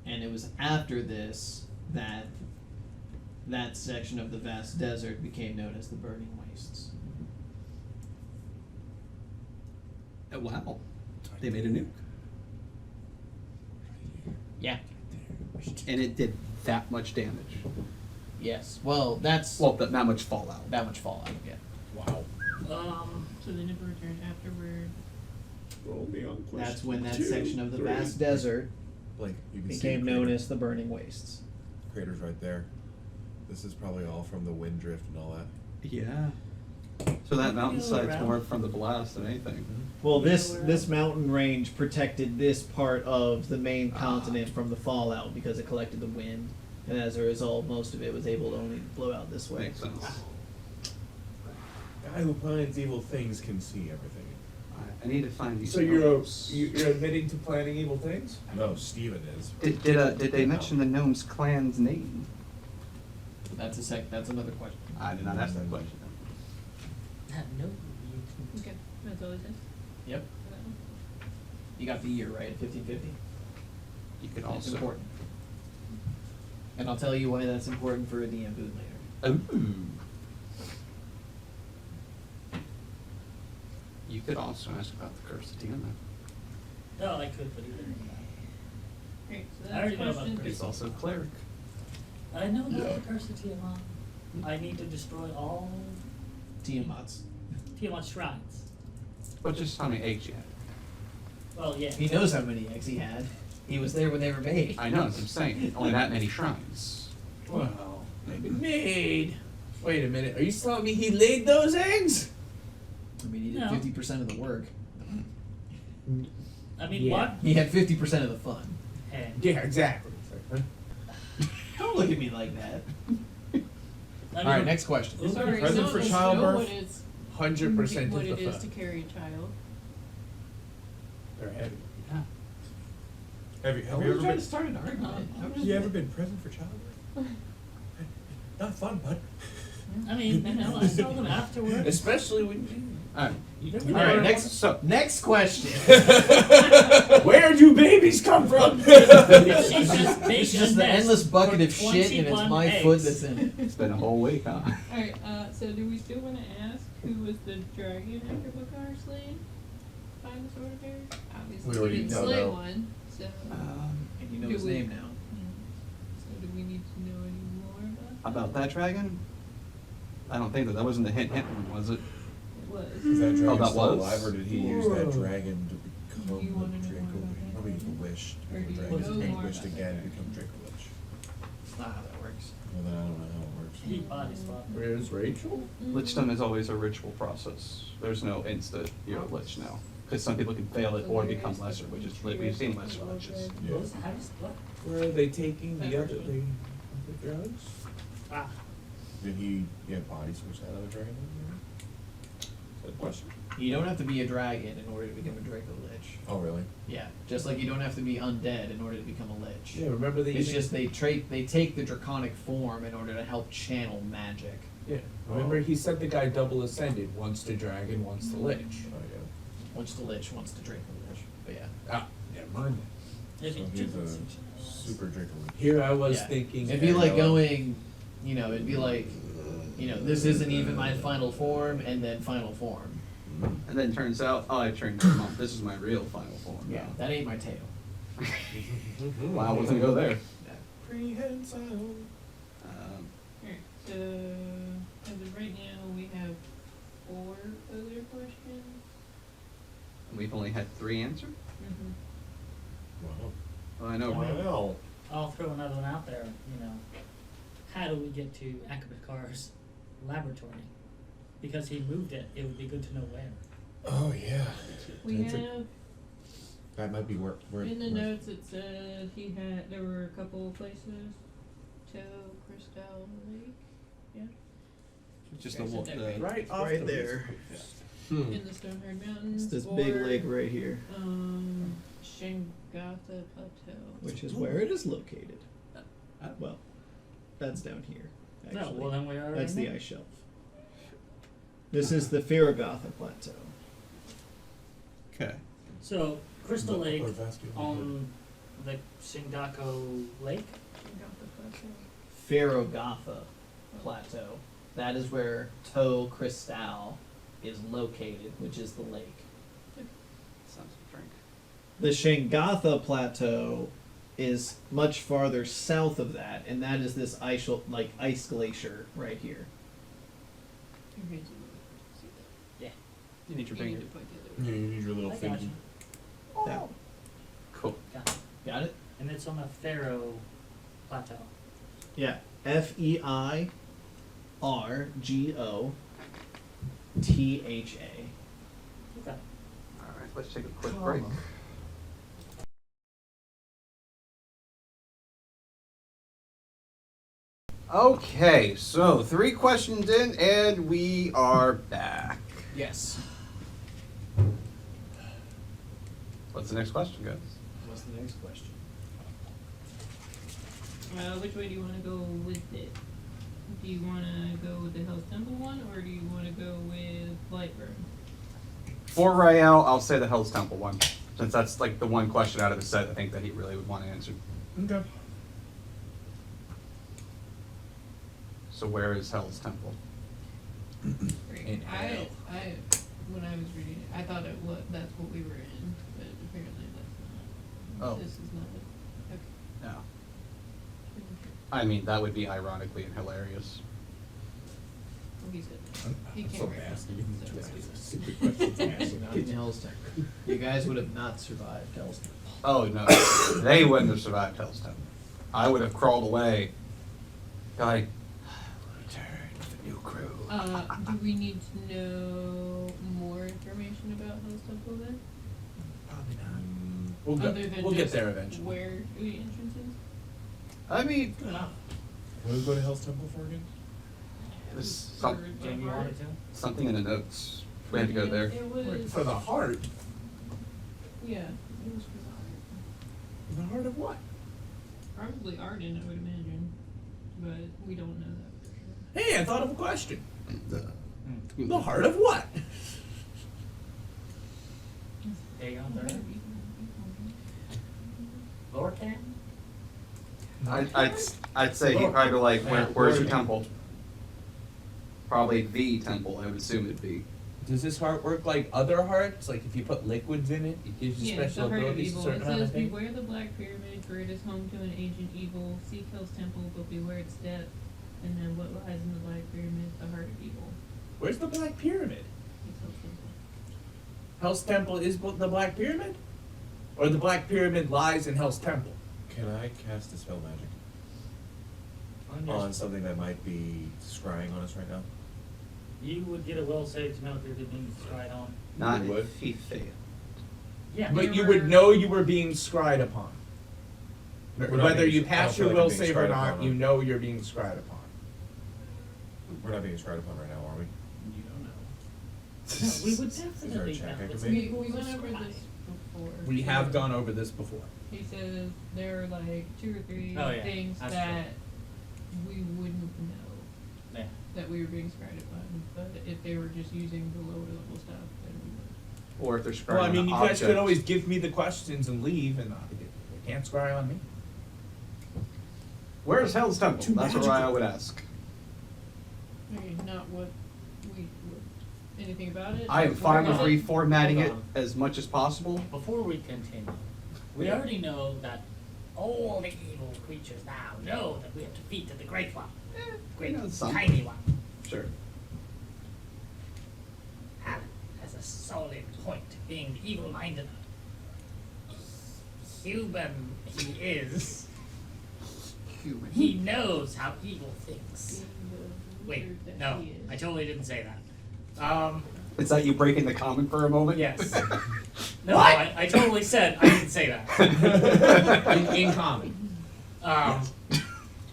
C: And it was after this that that section of the vast desert became known as the Burning Wastes.
H: Oh, wow. They made a nuke.
C: Yeah.
H: And it did that much damage.
C: Yes. Well, that's
H: Well, that much fallout.
C: that much fallout. Yeah.
J: Wow.
E: Um,
F: So they never returned afterward.
J: Roll me on question
C: That's when that
J: 2,
C: section of the
J: 3.
C: vast desert
J: Like you can see
C: became
J: the
C: known
J: crater.
C: as the Burning Wastes.
J: Craters right there. This is probably all from the wind drift and all that.
H: Yeah.
D: So that mountainside's
E: around.
D: more from the blast than anything.
C: Well,
E: You know
C: this
E: where
C: this
E: I'm-
C: mountain range protected this part of the main
D: Ah.
C: continent from the fallout because it collected the wind, and as a result, most of it was able to only blow out this way.
D: Makes sense.
J: Guy who plans evil things can see everything.
D: I need to find these.
B: So you're
D: notes.
B: you're admitting to planning evil things?
J: No, Steven is.
D: Did they mention the gnome's clan's name?
C: That's another question.
D: I did not ask that question.
E: no.
F: Okay, that's all it says
C: Yep.
F: for that one.
C: You got the year right, 1550.
D: You could
C: That's
D: also.
C: important. And I'll tell you why that's important for a DM boot later.
D: Ooh.
H: You could also ask about the curse of Tiamat.
E: No, I could, but he didn't.
F: Great, so
E: I
F: that's
E: already know about
F: question.
E: the
H: He's also a cleric.
E: I know about the curse of Tiamat. I need to destroy all
C: Tiamat's.
E: Tiamat shrines.
H: But just how many eggs you had.
E: Well, yeah.
C: He knows how many eggs he had. He was there when they were made.
H: I know, as I'm saying, only that many shrines.
B: Well, maybe made. Wait a minute. Are you telling me he laid those eggs?
C: I mean, he did
E: No.
C: 50% of the work.
E: I mean,
B: Yeah.
E: what?
C: He had 50% of the fun.
E: Hey.
B: Yeah, exactly.
C: Don't look at me like that.
E: I
C: All right,
E: mean,
C: next question.
E: Ooh.
F: Sorry,
B: Present
F: some
B: for
F: of us
B: childbirth?
F: know what it's
B: 100%
F: what
B: of
F: it
B: the
F: is to
B: fun.
F: carry a child.
B: They're heavy.
E: Yeah.
A: Have you
C: I was trying to start an argument. I'm just-
A: You ever been present for childbirth? Not fun, bud.
E: I mean, you know, I saw them afterwards.
B: Especially when
H: Alright.
B: you never
C: All
B: know.
C: right, next.
H: So,
C: Next question.
B: Where do babies come from?
E: She's just big
C: It's just
E: and
C: the
E: nest
C: endless bucket
E: for
C: of shit, and it's
E: 21
C: my
E: eggs.
C: foot that's in it.
H: it's been a whole week, huh?
F: Alright, so do we still want to ask who was the dragon after Bakar slain by the sword bear? Obviously,
A: We already
F: didn't
A: know
F: slay
A: that.
F: one, so.
C: And you know
F: Do
C: his
F: we-
C: name now.
F: So do we need to know any more about
H: About that dragon? I don't think that wasn't the hint one, was it?
F: It was.
A: Is that dragon
H: that
A: still
H: was?
A: alive, or did he use that dragon to become
F: Do you wanna
A: a
F: know
A: Draco?
F: more about that?
A: I mean, the wish.
F: Or do you
A: Dragon
E: know
A: being
F: more
A: wished
F: about
A: again
F: that
A: to become Draco Lich.
C: That's not how that works.
A: Well, then I don't know how it works.
E: He body swap.
B: Where's Rachel?
H: Lichdom is always a ritual process. There's no instant you're a lich now. Because some people can fail it or become lesser, which is, we've seen lesser liches.
A: Yeah.
E: How does what?
B: Where are they taking the other the drugs?
E: Ah,
A: Did he get body switch that other dragon? Is that a question?
C: You don't have to be a dragon in order to become a Draco Lich.
A: Oh, really?
C: Yeah, just like you don't have to be undead in order to become a Lich.
B: Yeah, remember the
C: It's just they take the draconic form in order to help channel magic.
B: Yeah. Remember he said the guy double ascended, once the dragon, once the lich.
A: Oh, yeah.
C: Once the Lich, once the Draco Lich. But yeah.
B: Ah, never mind.
E: maybe
A: So
E: two
A: he's a
E: things.
A: super Draco Lich.
B: Here I was
C: Yeah.
B: thinking.
C: It'd be like going, it'd be like, this isn't even my final form, and then final form.
H: And then turns out, oh, I turned him off. This is my real final form.
C: Yeah, that ain't my tail.
H: Wow, I wasn't gonna go there.
A: Prehensile.
F: Alright, so as of right now, we have 4 other questions.
H: We've only had 3 answered?
F: Mm-hmm.
A: Wow.
H: Well, I know.
A: Wow.
E: I'll throw another one out there. You know, how do we get to Akabakar's laboratory? Because he moved it, it would be good to know where.
A: Oh, yeah.
F: We
A: That's
F: have,
A: That might be where
F: in the notes, it said there were a couple of places. Crystal Lake, yeah,
H: Just
F: There's a deck
B: right off
C: Right
B: the
C: there.
F: in the Stonehard Mountains.
C: It's this big
F: or,
C: lake right here,
F: Shingatha Plateau.
C: which is where it is located. Well, that's down here,
E: No,
C: actually.
E: well then we already
C: That's the
E: know.
C: ice shelf. This is the Farragatha Plateau.
H: Okay.
E: So Crystal Lake
A: vascular.
E: on the Shingako Lake.
F: Shingatha Plateau.
C: Farragatha Plateau. That is where To Cristal is located, which is the lake.
H: Sounds like a drink.
C: The Shingatha Plateau is much farther south of that, and that is this ice glacier right here.
F: Your hands are see that.
H: You need your
F: You need
H: finger.
F: to point the other
A: Yeah,
F: way.
A: you need your little
E: I got
A: fingy.
E: you.
C: That one.
H: Cool.
C: Got it?
E: And it's on the Faro Plateau.
C: Yeah. FEIRGOTHA.
E: Okay.
H: Alright, let's take a quick break. Okay, so 3 questions in, and we are back.
C: Yes.
H: What's the next question, guys?
C: What's the next question?
F: Which way do you want to go with it? Do you want to go with the Hell's Temple one, or do you want to go with Lightburn?
H: For Rael, I'll say the Hell's Temple one, since that's like the one question out of the set I think that he really would want to answer.
A: Okay.
H: So where is Hell's Temple?
F: Great.
B: In hell.
F: I when I was reading it. I thought that's what we were in, but apparently that's not.
H: Oh.
F: This is not it. Okay.
H: No. I mean, that would be ironically and hilarious.
F: Well, he said
J: I'm
F: he can't
J: so
F: read it,
J: nasty.
F: so it's good.
J: Stupid questions I'm asking.
C: Get to Hell's Temple. You guys would have not survived Hell's Temple.
H: Oh, no. They wouldn't have survived Hell's Temple. I would have crawled away. Like, return to the new crew.
F: Do we need to know more information about Hell's Temple then?
B: Probably not.
J: We'll
F: Other
J: get,
F: than
J: we'll get
F: just
J: there eventually.
F: Where the entrance is?
H: I mean,
E: Good enough.
J: What do we go to Hell's Temple for again?
H: it was
F: For the
E: Jamie
F: heart?
E: wanted to?
H: something in the notes. We had to go there.
F: It was,
J: For the heart.
F: yeah, it was for the heart.
J: The heart of what?
F: Probably Arden, I would imagine, but we don't know that for sure.
J: Hey, I thought of a question. The heart of what?
E: Aegon there. Lower Can?
H: I'd say he'd probably be like, where's your temple? Probably the temple, I would assume it'd be.
B: Does this heart work like other hearts? Like if you put liquids in it, it gives you
F: Yeah,
B: special
F: the heart of
B: abilities, a
F: evil.
B: certain
F: It
B: amount
F: says,
B: of things?
F: beware the Black Pyramid, for it is home to an ancient evil. Seek Hell's Temple, but beware its depth. And then what lies in the Black Pyramid, the heart of evil.
B: Where's the Black Pyramid?
F: It's Hell's Temple.
B: Hell's Temple is the Black Pyramid? Or the Black Pyramid lies in Hell's Temple?
A: Can I cast a spell magic
E: On
A: on something that might be scrying on us right now?
E: You would get a will save to know if you're being scryed on.
H: Not
A: You would?
H: if he failed.
E: Yeah.
B: But you would know you were being scryed upon.
A: We're not
B: Whether
A: being-
B: you
A: I don't
B: pass
A: feel
B: your
A: like
B: will
A: I'm being
B: save or
A: scryed
B: not,
A: upon.
B: you know you're being scryed upon.
A: We're not being scryed upon right now, are we?
C: You don't know.
E: No, we would
A: Is there a
E: definitely
A: check
E: know.
A: I can
E: It's
A: make?
F: We
E: people
F: went
E: who
F: over
E: scry.
F: this before.
B: We have gone over this before.
F: He says there are like 2 or 3
E: Oh, yeah,
F: things
E: that's
F: that we wouldn't know
E: Yeah.
F: that we were being scryed upon, but if they were just using the lower level stuff, then we would.
H: Or if they're scrying
B: Well, I
H: on
B: mean,
H: an
B: you guys could
H: object.
B: always give me the questions and leave, and you can't scry on me.
H: Where's Hell's Temple?
B: Too
H: That's what
B: magical.
H: I would ask.
F: Okay, not what we would, anything about it?
H: I am
F: Just
H: fine
F: what
H: with
F: is it?
H: reformatting it
E: Hold on.
H: as much as possible.
E: Before we continue, we already know that all the evil creatures now know that we have defeated the Great One. Great,
H: know some.
E: tiny one.
H: Sure.
E: Alan has a solid point, being evil-minded. Human he is.
H: Human.
E: He knows how evil thinks.
F: Being the
E: Wait,
F: wizard that
E: no,
F: he is.
E: I totally didn't say that.
H: Is that you breaking the comment for a moment?
E: Yes. No, I totally said I didn't say that.
B: In common.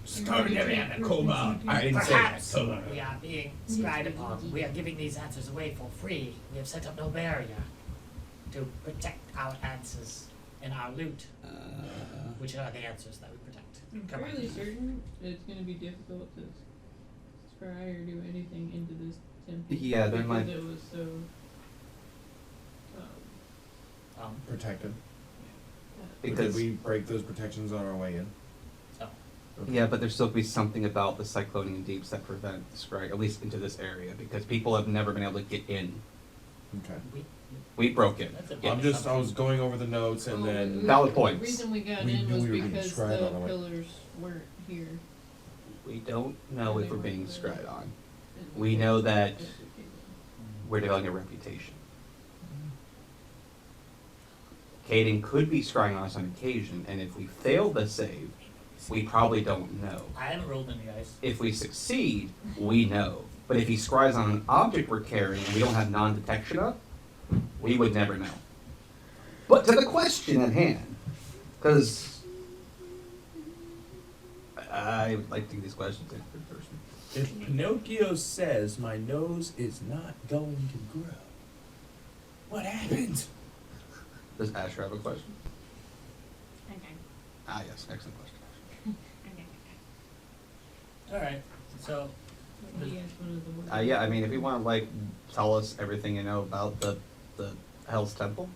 J: Extraordinary Coma. I didn't say that.
E: Perhaps
J: So,
E: we are being scried upon. We are giving these answers away for free. We have set up no barrier to protect our answers and our loot, which are the answers that we protect.
F: I'm
E: Come on.
F: fairly certain it's gonna be difficult to scry or do anything into this temple.
H: Yeah, there might-
F: Because it was so,
A: Protected.
H: Because
A: Did we break those protections on our way in?
E: So,
H: yeah, but there still could be something about the Cyclonian deeps that prevent scry, at least into this area, because people have never been able to get in.
A: Okay.
H: We broke in.
E: that's a big
A: I was
E: assumption.
A: going over the notes and
F: Well,
A: then.
H: Valid
F: The
H: points.
F: reason we got
A: We
F: in
A: knew
F: was
A: we were being
F: because
A: scried
F: the
A: on the way.
F: pillars weren't here.
H: We don't know
F: And
H: if
F: they
H: we're being
F: weren't
H: scried
F: there.
H: on.
F: And
H: We know that
F: that's okay.
H: we're developing a reputation. Caden could be scrying on us on occasion, and if we fail the save, we probably don't know.
E: I haven't rolled any dice.
H: If we succeed, we know. But if he scries on an object we're carrying and we don't have non-detection of, we would never know. But to the question at hand, because I would like to do these questions in third person.
B: If Pinocchio says my nose is not going to grow, what happens?
H: Does Asher have a question?
F: Okay.
H: Ah, yes, excellent question.
E: Alright, so
F: But he asked one of the words.
H: Yeah, I mean, if you want to like tell us everything you know about the Hell's Temple,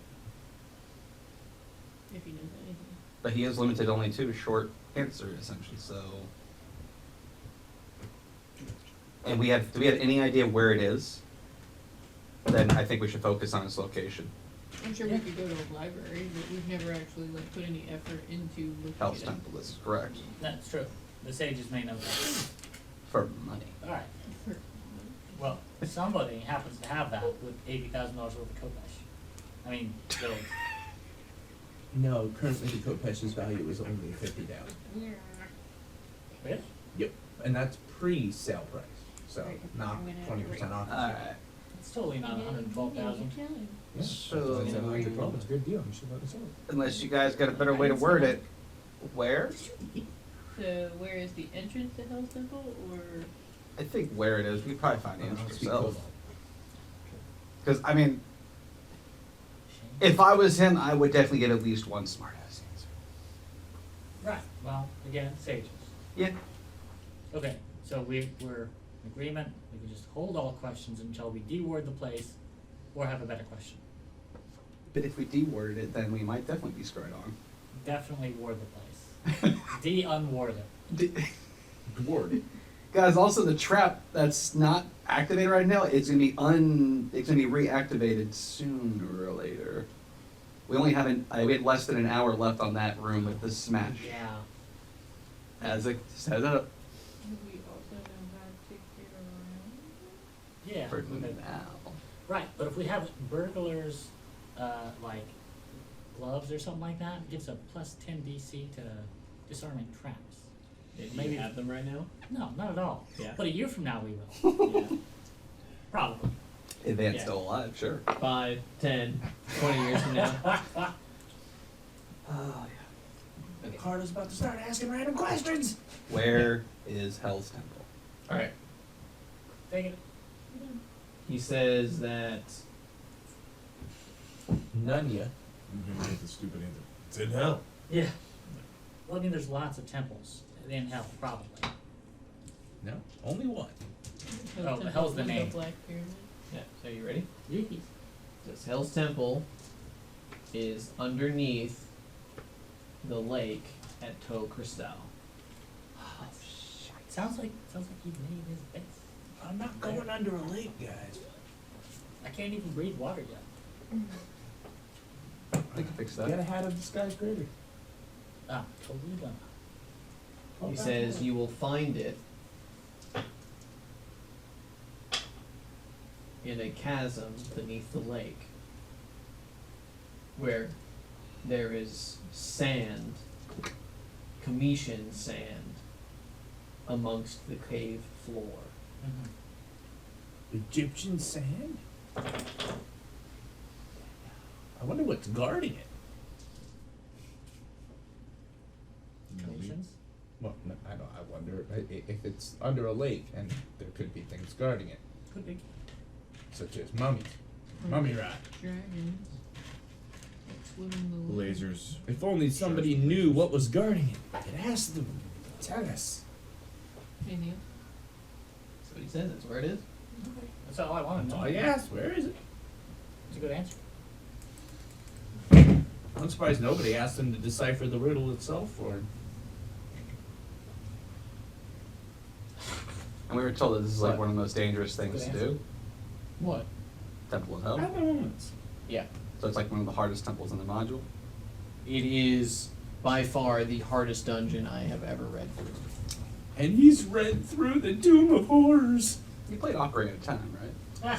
F: If he knows anything.
H: but he is limited only to a short answer essentially. So, and do we have any idea where it is?
D: then I think we should focus on its location.
F: I'm sure we could go to a library, but we've never actually like put any effort into looking
D: Hell's
F: at it.
D: Temple is correct.
E: That's true. The sages may know that.
D: For money.
E: Alright, well, somebody happens to have that with $80,000 worth of Kopesh. I mean, gold.
B: No, currently the Kopesh's value is only 50,000.
E: Really?
B: Yep, and that's pre-sale price, so not 20% off.
D: Alright.
E: It's totally not 112,000.
B: Yeah,
D: So-
B: that's 112. It's a good deal. You should let us know.
D: Unless you guys got a better way to word it. Where?
F: So where is the entrance to Hell's Temple, or
D: I think where it is, we could probably find the answer
B: Speak
D: ourselves.
B: Kobo.
D: Because, I mean, if I was him, I would definitely get at least one smart ass answer.
E: Right, well, again, sages.
D: Yeah.
E: Okay, so we're in agreement, we can just hold all questions until we de-word the place, or have a better question.
D: But if we de-worded it, then we might definitely be screwed on.
E: Definitely ward the place. De-unward it.
B: Dward.
D: Guys, also the trap that's not activated right now, it's gonna be reactivated sooner or later. We only have we had less than an hour left on that room with the smash.
E: Yeah.
D: As it set up
F: we also know how to take care of
E: Yeah.
D: for
E: we could-
D: now.
E: Right, but if we have burglars, like gloves or something like that, it gives a plus 10 DC to disarming traps.
C: Do you
E: Maybe-
C: have them right now?
E: No, not at all.
C: Yeah.
E: But a year from now we will.
C: Yeah.
E: Probably.
D: If Van's
C: Yeah.
D: still alive, sure.
C: 5, 10, 20 years from now.
D: Oh, yeah.
B: Carter's about to start asking random questions.
D: Where is Hell's Temple?
C: Alright.
E: Take it.
C: He says that
B: None yet.
A: I'm gonna get the stupid answer.
B: It's in hell.
E: Yeah. Well, I mean, there's lots of temples in hell, probably.
B: No, only one.
F: Hell's
E: Oh, the
F: Temple
E: hell's the
F: with
E: name.
F: Black Pyramid.
C: yeah, so you ready?
E: Yeekies.
C: This Hell's Temple is underneath the lake at Toe Cristal.
E: Sounds like he made his base.
B: I'm not going under a lake, guys.
E: I can't even breathe water yet.
D: I can fix
B: Get
D: that.
B: ahead of the skyscraper.
E: Ah, totally done.
C: He says you will find it in a chasm beneath the lake where there is sand, Cometian sand, amongst the cave floor.
E: Mm-hmm.
B: Egyptian sand? I wonder what's guarding it.
E: Nations?
J: Well, no, I don't. I wonder if it's under a lake, and there could be things guarding it,
E: Could be.
J: such as mummies, mummy rot.
F: Dragons. Exploding the lake.
A: Lasers.
B: If only somebody knew what was guarding it. It has to tell us.
F: Hey, Neil.
C: That's what he says, that's where it is.
E: Okay. That's all I want to know.
B: Oh yes, where is it?
E: It's a good answer.
B: I'm surprised nobody asked him to decipher the riddle itself for him.
D: And we were told that this is like
E: What?
D: one of the most dangerous things to
E: Good
D: do.
C: What?
D: Temple of Hell.
B: At the moments.
C: Yeah.
D: So it's like one of the hardest temples in the module.
C: It is by far the hardest dungeon I have ever read through.
B: And he's read through the Doom of Horrors.
D: You played Ocarina of Time, right?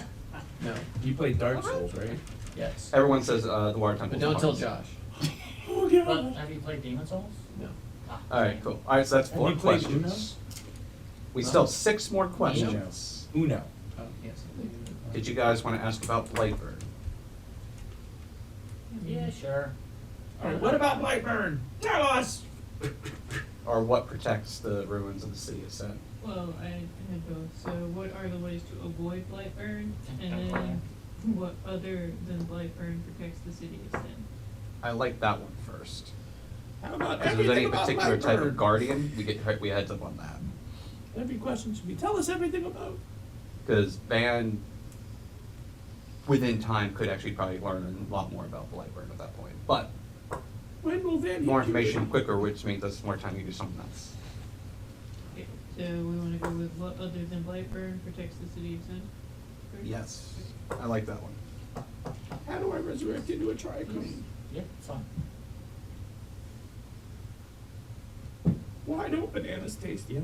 C: No.
B: You played Dark Souls, right?
C: Yes.
D: Everyone says the Water Temple.
C: But don't tell Josh.
B: Oh
E: But
B: god.
E: have you played Demon Souls?
C: No.
E: Ah,
D: Alright, cool. Alright, so that's
B: Have
D: 4
B: you played
D: questions. We still have 6 more questions.
B: Uno.
C: Oh, yes.
D: Did you guys want to ask about Blightburn?
E: Yeah, sure.
B: Alright, what about Blightburn? Tell us!
D: Or what protects the ruins of the city of Sen?
F: Well, I had both. So, what are the ways to avoid Blightburn? And then, what other than Blightburn protects the city of Sin?
D: I like that one first.
B: How about
D: Because if there's any
B: everything about
D: particular type of
B: Blightburn?
D: guardian, we heads up on that.
B: Every question should be, tell us everything about.
D: Because Van, within time, could actually probably learn a lot more about Blightburn at that point. But
B: When will Van
D: more
B: hit you?
D: information quicker, which means that's more time you do something else.
F: Okay. So, we want to go with what other than Blightburn protects the city of Sin? first?
H: Yes. I like that one.
J: How do I resurrect into a trichome?
E: Yeah, it's fine.
J: Why don't bananas taste yellow?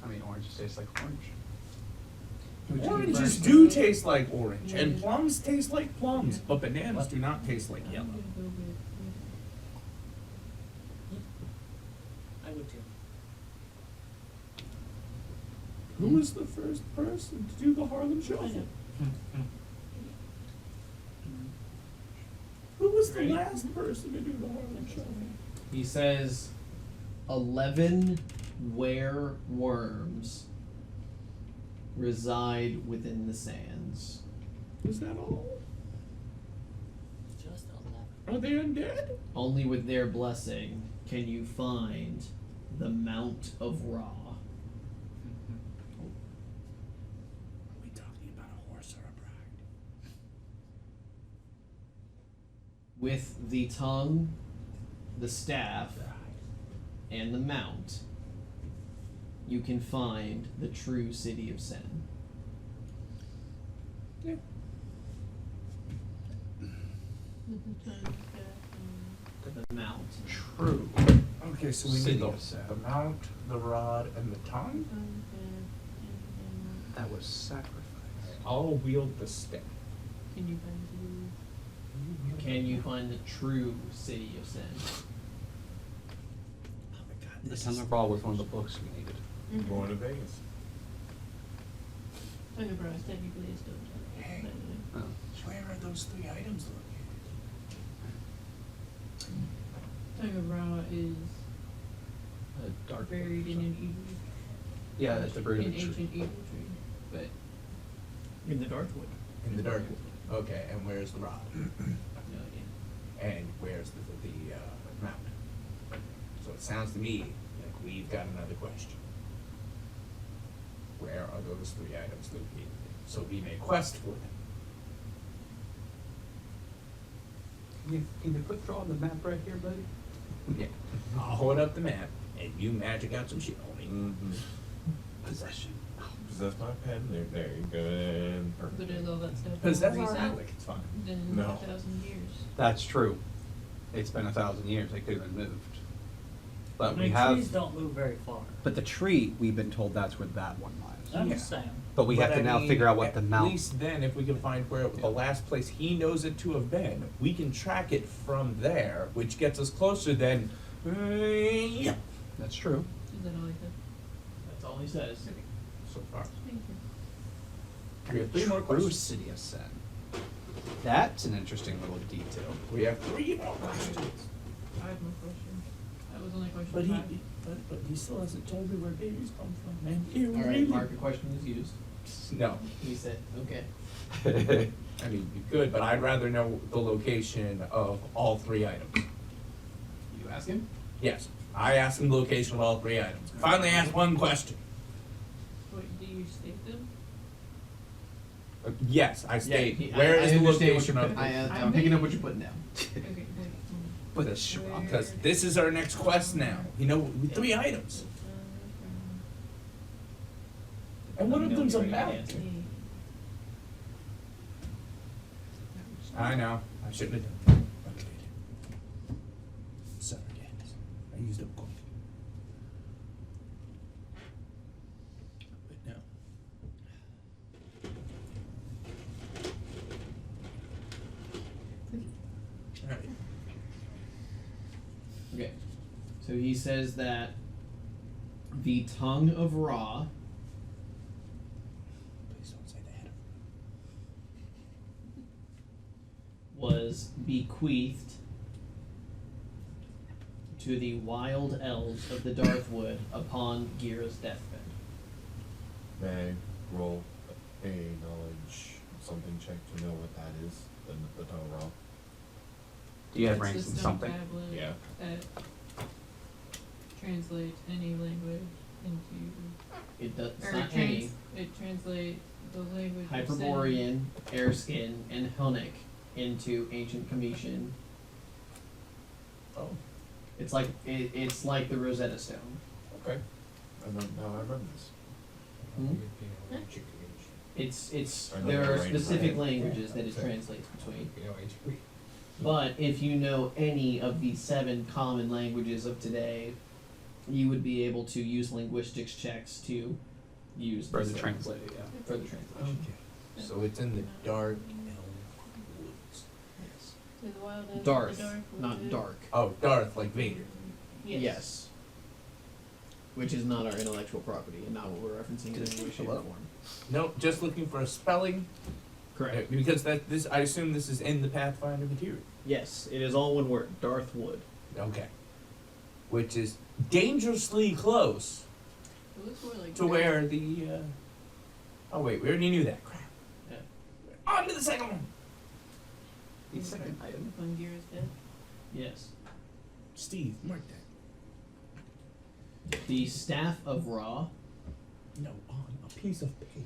H: I mean, oranges taste like orange.
B: Oranges do taste like orange, and plums taste like plums, but bananas do not taste like
F: I'm
B: yellow.
F: gonna go with
E: I would too.
J: Who was the first person to do the Harlem
F: I
J: Shuffle?
F: know.
J: Who was the last person to do the Harlem Shuffle?
C: He says 11 were-worms reside within the sands.
J: Is that all?
E: Just 11.
J: Are they undead?
C: Only with their blessing can you find the Mount of Ra.
B: Are we talking about a horse or a bride?
C: With the tongue, the staff, and the mount, you can find the true city of Sen.
F: With the tongue, staff,
C: The mount.
H: True.
B: Okay, so we
H: City
B: need
H: of Sam.
B: the mount, the rod, and the tongue.
F: and tongue, staff, and
H: That was sacrifice.
B: I'll wield the stick.
F: can you find the
C: Can you find the true city of Sen?
B: Oh my god,
H: The
B: this
H: Tongue
B: is
H: of Ra was one of the books we needed.
F: Mhm.
A: Going to Vegas.
F: Tongue of Ra is technically a stone tongue,
B: Hey.
F: by the way.
H: Oh.
B: where are those 3 items located?
F: Tongue of Ra is
H: Dark
F: buried in an evil,
H: Yeah, that's the root
F: an
H: of the tree.
F: ancient evil tree, but
C: In the Darkwood.
B: In the dark. Okay, and where's the rod?
C: No idea.
B: And where's the mount? So it sounds to me like we've got another question. Where are those 3 items located? So we may quest for them.
H: Can you put draw on the map right here, buddy?
B: Yeah. I'll hold up the map and you magic out some shit, homie.
A: Mm-hmm.
H: Possession.
A: Possess my pen. There you go. And
F: but
A: perfect.
F: is all that stuff
B: Possess
F: more
B: our
F: recent
B: relic, it's fine.
F: than
A: No.
F: 1,000 years?
H: That's true. It's been 1,000 years. It could have been moved. But
E: I
H: we
E: mean,
H: have.
E: trees don't move very far.
H: But the tree, we've been told that's where that one lies.
E: I'm
B: Yeah.
E: just saying.
H: But we have to now figure out what the mount.
B: At least then, if we can find where the last place he knows it to have been, we can track it from there, which gets us closer than. Yeah.
H: That's true.
F: Is that all I said?
C: That's all he says.
B: So far.
F: Thank you.
B: We have 3 more
H: True
B: questions.
H: city of Sen. That's an interesting little detail.
B: We have 3 more questions.
F: I have no question. That was only question
J: But
F: 5.
J: but he still hasn't told me where babies come from, and it
C: All right,
J: really.
C: mark a question is used.
B: No.
C: He said, okay.
B: I mean, you could, but I'd rather know the location of all 3 items.
C: You ask him?
B: Yes, I asked him the location of all 3 items. Finally asked one question.
F: Wait, do you state them?
B: Yes, I state,
C: he-
B: where
C: I
B: is the
C: understand what
B: location
C: you're
B: of?
C: putting- I'm picking up what you're putting down.
F: Okay, wait.
H: With a shrub.
B: Because this is our next quest now. You know, 3 items.
J: And one of
C: No,
J: them's
C: you
J: a
C: already got
J: map.
C: the answer.
B: I know, I shouldn't have done that. Okay. Sorry, guys. I used up coin. But no. Alright.
C: Okay. So he says that the tongue of Ra
B: Please don't say that.
C: was bequeathed to the wild elves of the Darkwood upon Gira's deathbed.
A: May I roll a knowledge something check to know what that is? The tongue of Ra.
H: Do you have
F: It's
H: ranks
F: the
H: in
F: stone
H: something?
F: tablet
A: Yeah.
F: that translates any language into,
C: It does
F: or
C: not any
F: it translates the language of Sen.
C: Hyperborean, Airskin, and Hunnic into ancient Cometian.
B: Oh,
C: It's like it's like the Rosetta Stone.
B: okay.
A: now I remember this.
C: Hmm?
A: I know
C: there
A: they're
C: are
A: right,
C: specific
A: right.
C: languages that it translates between. But if you know any of the 7 common languages of today, you would be able to use linguistics checks to use
D: For
C: this
D: the translator, yeah.
C: for the translation.
B: Okay. So it's in the dark elf woods.
C: Yes.
F: To the wild elves,
C: Darth,
F: the dark
C: not
F: woods.
C: dark.
B: Oh, Darth, like Vader.
F: Yes.
C: Which is not our intellectual property and not what we're referencing in any way, shape, or form.
B: Nope, just looking for a spelling.
C: Correct.
B: Because this, I assume this is in the Pathfinder material.
C: Yes, it is all one word. Darth Wood.
B: Okay. Which is dangerously close
F: It looks more like
B: to where the. Oh wait, we already knew that. Crap.
C: Yeah.
B: On to the second one.
D: The second item.
F: Bungira's dead.
C: Yes.
B: Steve, mark that.
C: The Staff of Ra
B: No, on a piece of paper.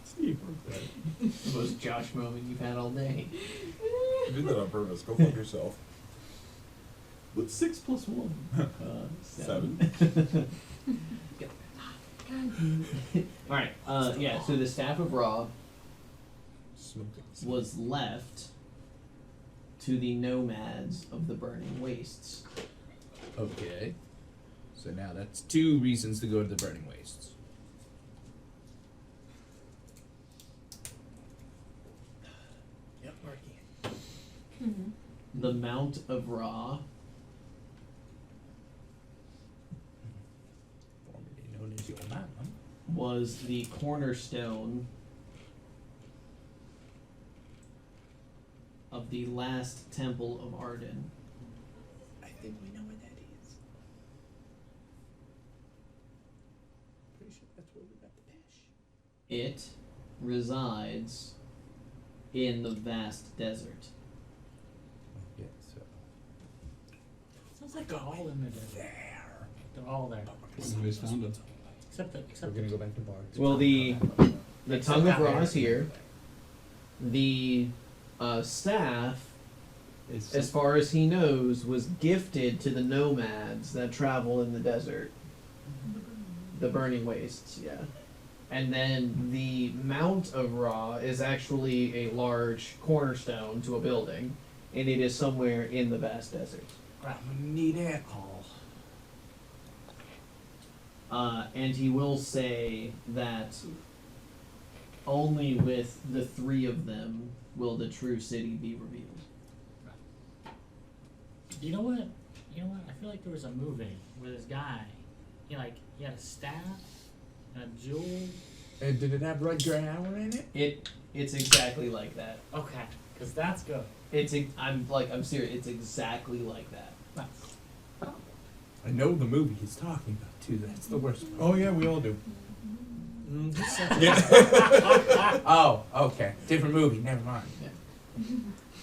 A: Steve, mark that.
C: the most Josh moment you've had all day.
A: You did that on purpose. Go fuck yourself. What's 6 plus 1? 7.
C: Alright, yeah, so the Staff of Ra
A: Smoking.
C: was left to the nomads of the Burning Wastes.
B: Okay. So now that's 2 reasons to go to the Burning Wastes. Yep, Marky.
F: Mm-hmm.
C: The Mount of Ra
B: Formerly known as your mom.
C: was the cornerstone of the last temple of Arden.
B: I think we know what that is. Pretty sure that's where we got the dash.
C: It resides in the vast desert.
B: Yeah, so.
E: Sounds like they're all in the desert.
B: There.
E: They're all there.
D: You guys found it.
E: Except
B: We're gonna go back to bar.
C: Well, the
E: Except
C: tongue of
E: that
C: Ra
E: one.
C: is here. The staff,
D: It's
C: as far as he knows, was gifted to the nomads that travel in the desert. The Burning Wastes, yeah. And then the Mount of Ra is actually a large cornerstone to a building, and it is somewhere in the vast desert.
B: I'm gonna need alcohol.
C: And he will say that only with the 3 of them will the true city be revealed.
E: You know what? You know what? I feel like there was a movie where this guy, he had a staff and a jewel.
B: And did it have Rutger Hauer in it?
C: It's exactly like that.
E: Okay, because that's good.
C: I'm serious. It's exactly like that.
E: Nice.
B: I know the movie he's talking about too. That's the worst part.
A: Oh yeah, we all do.
B: Oh, okay. Different movie. Never mind.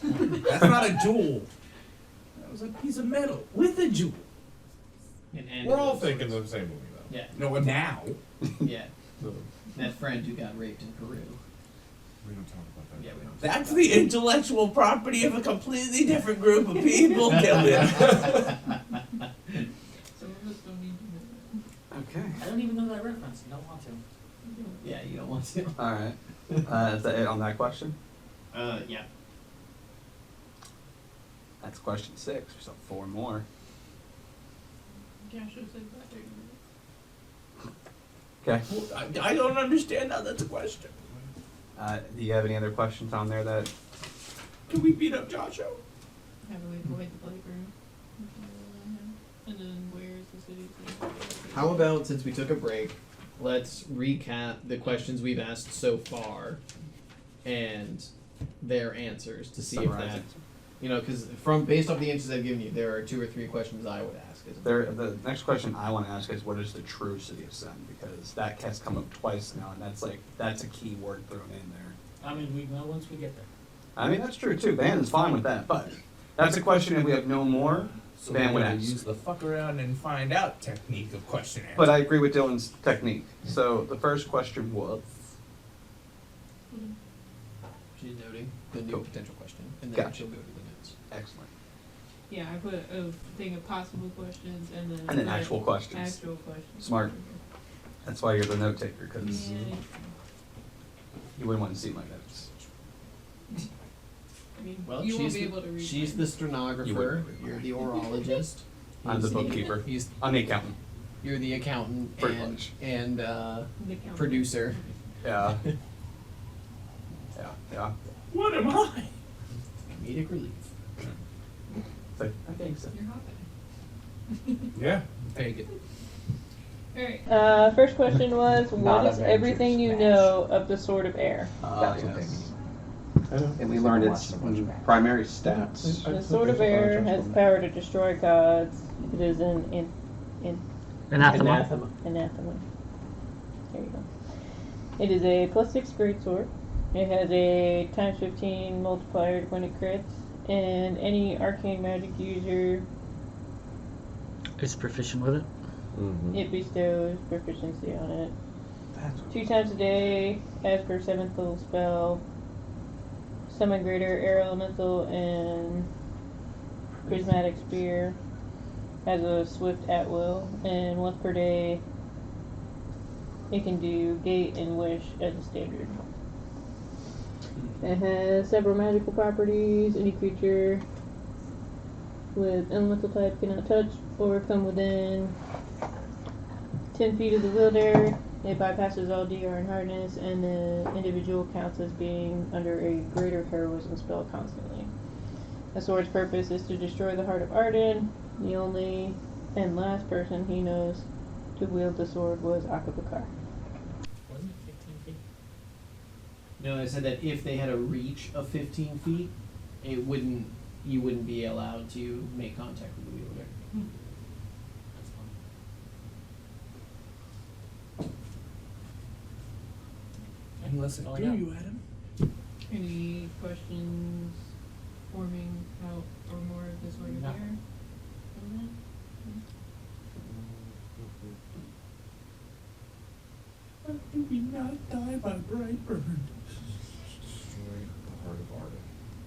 B: That's not a jewel. That was a piece of metal with a jewel.
C: And
A: We're all thinking the same movie though.
C: Yeah,
B: No, but now.
C: yeah. That friend who got raped in Peru.
A: We don't talk about that.
C: Yeah, we don't.
B: That's the intellectual property of a completely different group of people, Dylan.
F: Some of us don't need to know that.
D: Okay.
E: I don't even know that reference. I don't want to.
C: Yeah, you don't want to.
D: All right. Is that it on that question?
C: Yeah.
D: That's question 6. So 4 more.
F: Josh was like about 30 minutes.
D: Okay.
B: I don't understand how that's a question.
D: Do you have any other questions on there that?
B: Can we beat up Joshua?
F: How do we avoid the blight burn? And then where's the city?
C: How about, since we took a break, let's recap the questions we've asked so far and their answers to see if
D: Summarize
C: that,
D: it.
C: because based off the answers I've given you, there are 2 or 3 questions I would ask.
D: The next question I want to ask is, what is the true city of Sen? Because that has come up twice now, and that's a key word thrown in there.
E: I mean, we know once we get there.
D: I mean, that's true too. Van is fine with that, but that's a question. If we have no more,
B: So
D: Van
B: we're
D: would
B: gonna
D: ask.
B: use the fuck around and find out technique of question answer.
D: But I agree with Dylan's technique. So the first question was,
C: She's noting the new
H: Cool.
C: potential question, and then
H: Gotcha.
C: she'll go to the notes.
H: Excellent.
F: Yeah, I put a thing of possible questions and then.
H: And then
F: put
H: actual questions.
F: Actual questions.
H: Smart. That's why you're the note taker, because
F: Yeah.
H: you wouldn't want to see my notes.
F: I mean,
C: Well,
F: you won't
C: she's
F: be
C: the,
F: able to read.
C: she's
F: mine.
C: the stenographer. You're the orologist.
H: I'm the
C: He's
H: bookkeeper.
C: He's
H: I'm the accountant.
C: you're the accountant
H: Pretty
C: and
H: much.
C: and
F: The count.
C: producer.
H: Yeah. Yeah.
J: What am I?
C: Comedic relief.
H: So, I think so.
F: You're hopping.
B: Yeah, take it.
F: Alright.
K: First question was,
H: Not
K: what is
H: Avengers
K: everything you
H: Smash.
K: know of the Sword of Air?
H: That's what
D: Yes.
H: they mean. And we learned its primary stats.
K: The Sword of Air has the power to destroy gods. It is an
E: Anathema.
K: anathema. There you go. It is a +6 greatsword. It has a ×15 multiplier to when it crits, and any arcane magic user,
E: Is proficient with it.
K: it bestows proficiency on it.
H: That's
K: 2 times a day, as per 7th level spell. Summon greater air elemental and prismatic spear. Has a swift at will, and once per day, it can do gate and wish as a standard. It has several magical properties. Any creature with elemental type cannot touch or come within 10 feet of the wielder. It bypasses all DR and hardness, and the individual counts as being under a greater heroism spell constantly. The sword's purpose is to destroy the heart of Arden. The only and last person he knows to wield the sword was Akabakar.
E: Wasn't it 15 feet?
C: No, I said that if they had a reach of 15 feet, you wouldn't be allowed to make contact with the wielder.
E: That's fine.
J: Unless it
E: Oh,
J: do
E: yeah.
J: you, Adam.
F: Any questions forming out or more of the Sword of
E: No.
F: Air?
J: How do we not die by bright burn?
A: Destroy the heart of Arden.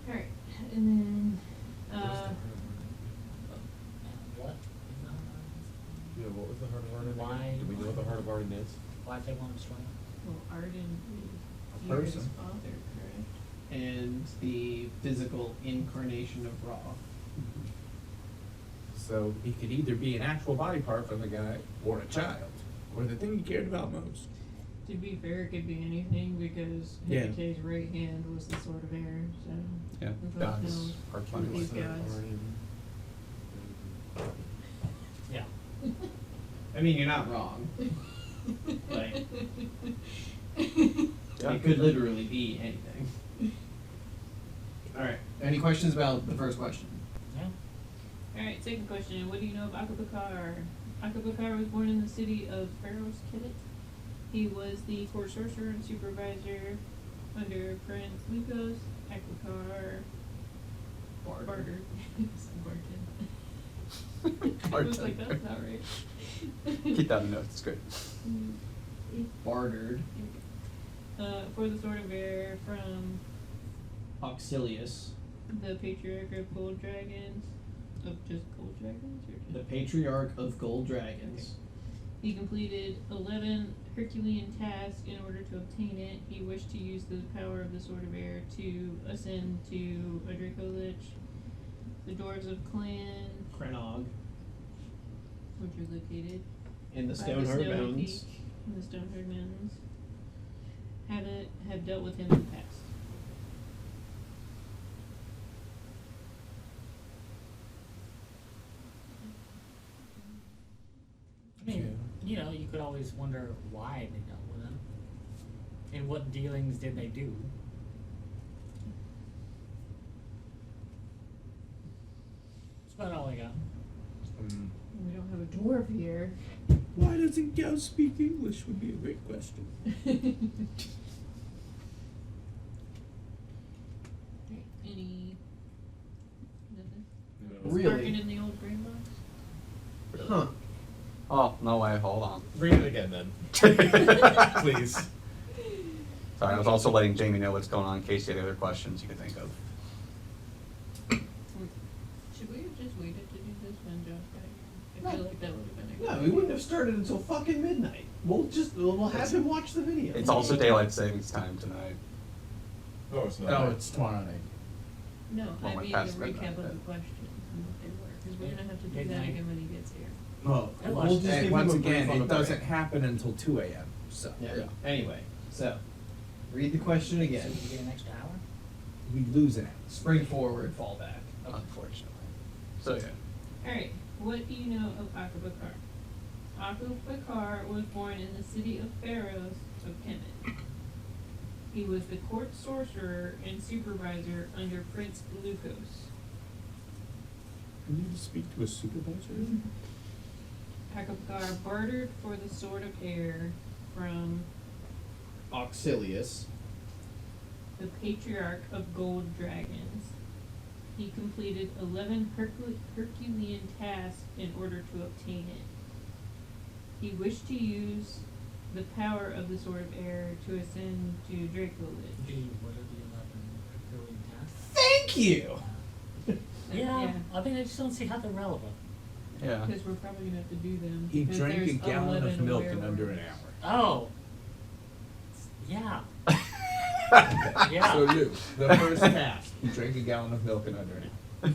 F: Alright, and then,
A: Where's the heart of Arden?
E: What?
A: Yeah, what was the heart of Arden? again?
E: Why-
A: Do we know what the heart of Arden is?
E: Why they want to destroy it?
F: well, Arden is
B: A
F: Yr's
B: person.
F: father, correct?
C: And the physical incarnation of Ra.
B: So he could either be an actual body part from the guy, or a child, or the thing he cared about most.
F: To be fair, it could be anything because
J: Yeah.
F: Hecate's right hand was the Sword of Air, so
D: Yeah.
F: who fuck
H: Gods.
F: knows
H: Arcane
F: these
H: weapon.
F: gods.
E: Yeah.
C: I mean, you're not wrong. Like,
H: Yeah.
C: it could literally be anything. Alright, any questions about the first question?
E: Yeah.
F: Alright, second question. What do you know of Akabakar? Akabakar was born in the city of Pharaoh's Kedet. He was the court sorcerer and supervisor under Prince Lukos. Akabakar bartered. I was like, that's not right.
H: Keep that in notes. It's good.
C: Bartered.
F: For the Sword of Air from
C: Auxilius,
F: the Patriarch of Gold Dragons. Of just Gold Dragons? Or
C: the
F: just...
C: Patriarch of Gold Dragons.
F: He completed 11 Herculean tasks in order to obtain it. He wished to use the power of the Sword of Air to ascend to a Draco Lich. The Dwarves of Clan,
C: Krenog.
F: which are located
C: In the
F: by
C: Stoneheart
F: Snowy
C: Mountains.
F: Peak in the Stoneheart Mountains, have dealt with him in the past.
E: I mean, you know, you could always wonder why they dealt with him. And what dealings did they do? That's about all I got.
F: We don't have a dwarf here.
J: Why doesn't Gal speak English would be a great question.
F: Any nothing?
C: Really?
F: Sparking in the old green box?
C: Huh.
H: Oh, no way. Hold on.
B: Read it again then. Please.
H: Sorry, I was also letting Jamie know what's going on in case you had other questions you could think of.
F: Should we have just waited to do this when Josh got here? I feel like that would have been a good
C: No, we wouldn't have started until fucking midnight. We'll have him watch the video.
H: It's also daylight savings time tonight.
A: No, it's not.
J: No, it's tomorrow night.
F: No,
H: Well,
F: I
H: we're
F: mean
H: past
F: the recap
H: midnight,
F: of the
H: but-
F: questions and what they were, because we're gonna have to do that
E: Midnight.
F: again when he gets here.
J: Well,
C: We'll just give him
J: once
C: a brief
J: again,
C: on
J: it
C: the break.
J: doesn't happen until 2 a.m. So
C: Yeah. Anyway, so read the question
E: So
C: again.
E: you get an extra hour?
J: we lose an hour.
C: Spring forward, fall back.
H: Unfortunately. So yeah.
F: Alright, what do you know of Akabakar? Akabakar was born in the city of Pharaohs of Kemet. He was the court sorcerer and supervisor under Prince Lukos.
J: You need to speak to a supervisor.
F: Akabakar bartered for the Sword of Air from
C: Auxilius.
F: the Patriarch of Gold Dragons. He completed 11 Herculean tasks in order to obtain it. He wished to use the power of the Sword of Air to ascend to Dracolich.
E: Gee, what are the 11 Herculean tasks?
C: Thank you!
E: Yeah, I mean, I just don't see how they're relevant.
H: Yeah.
F: Because we're probably going to have to do them.
J: He
F: because
J: drank a
F: there's
J: gallon of
F: 11
J: milk in under an
F: werewolves.
J: hour.
E: Oh. Yeah.
J: So
E: Yeah.
J: Lou, the first task, he drank a gallon of milk in under an hour.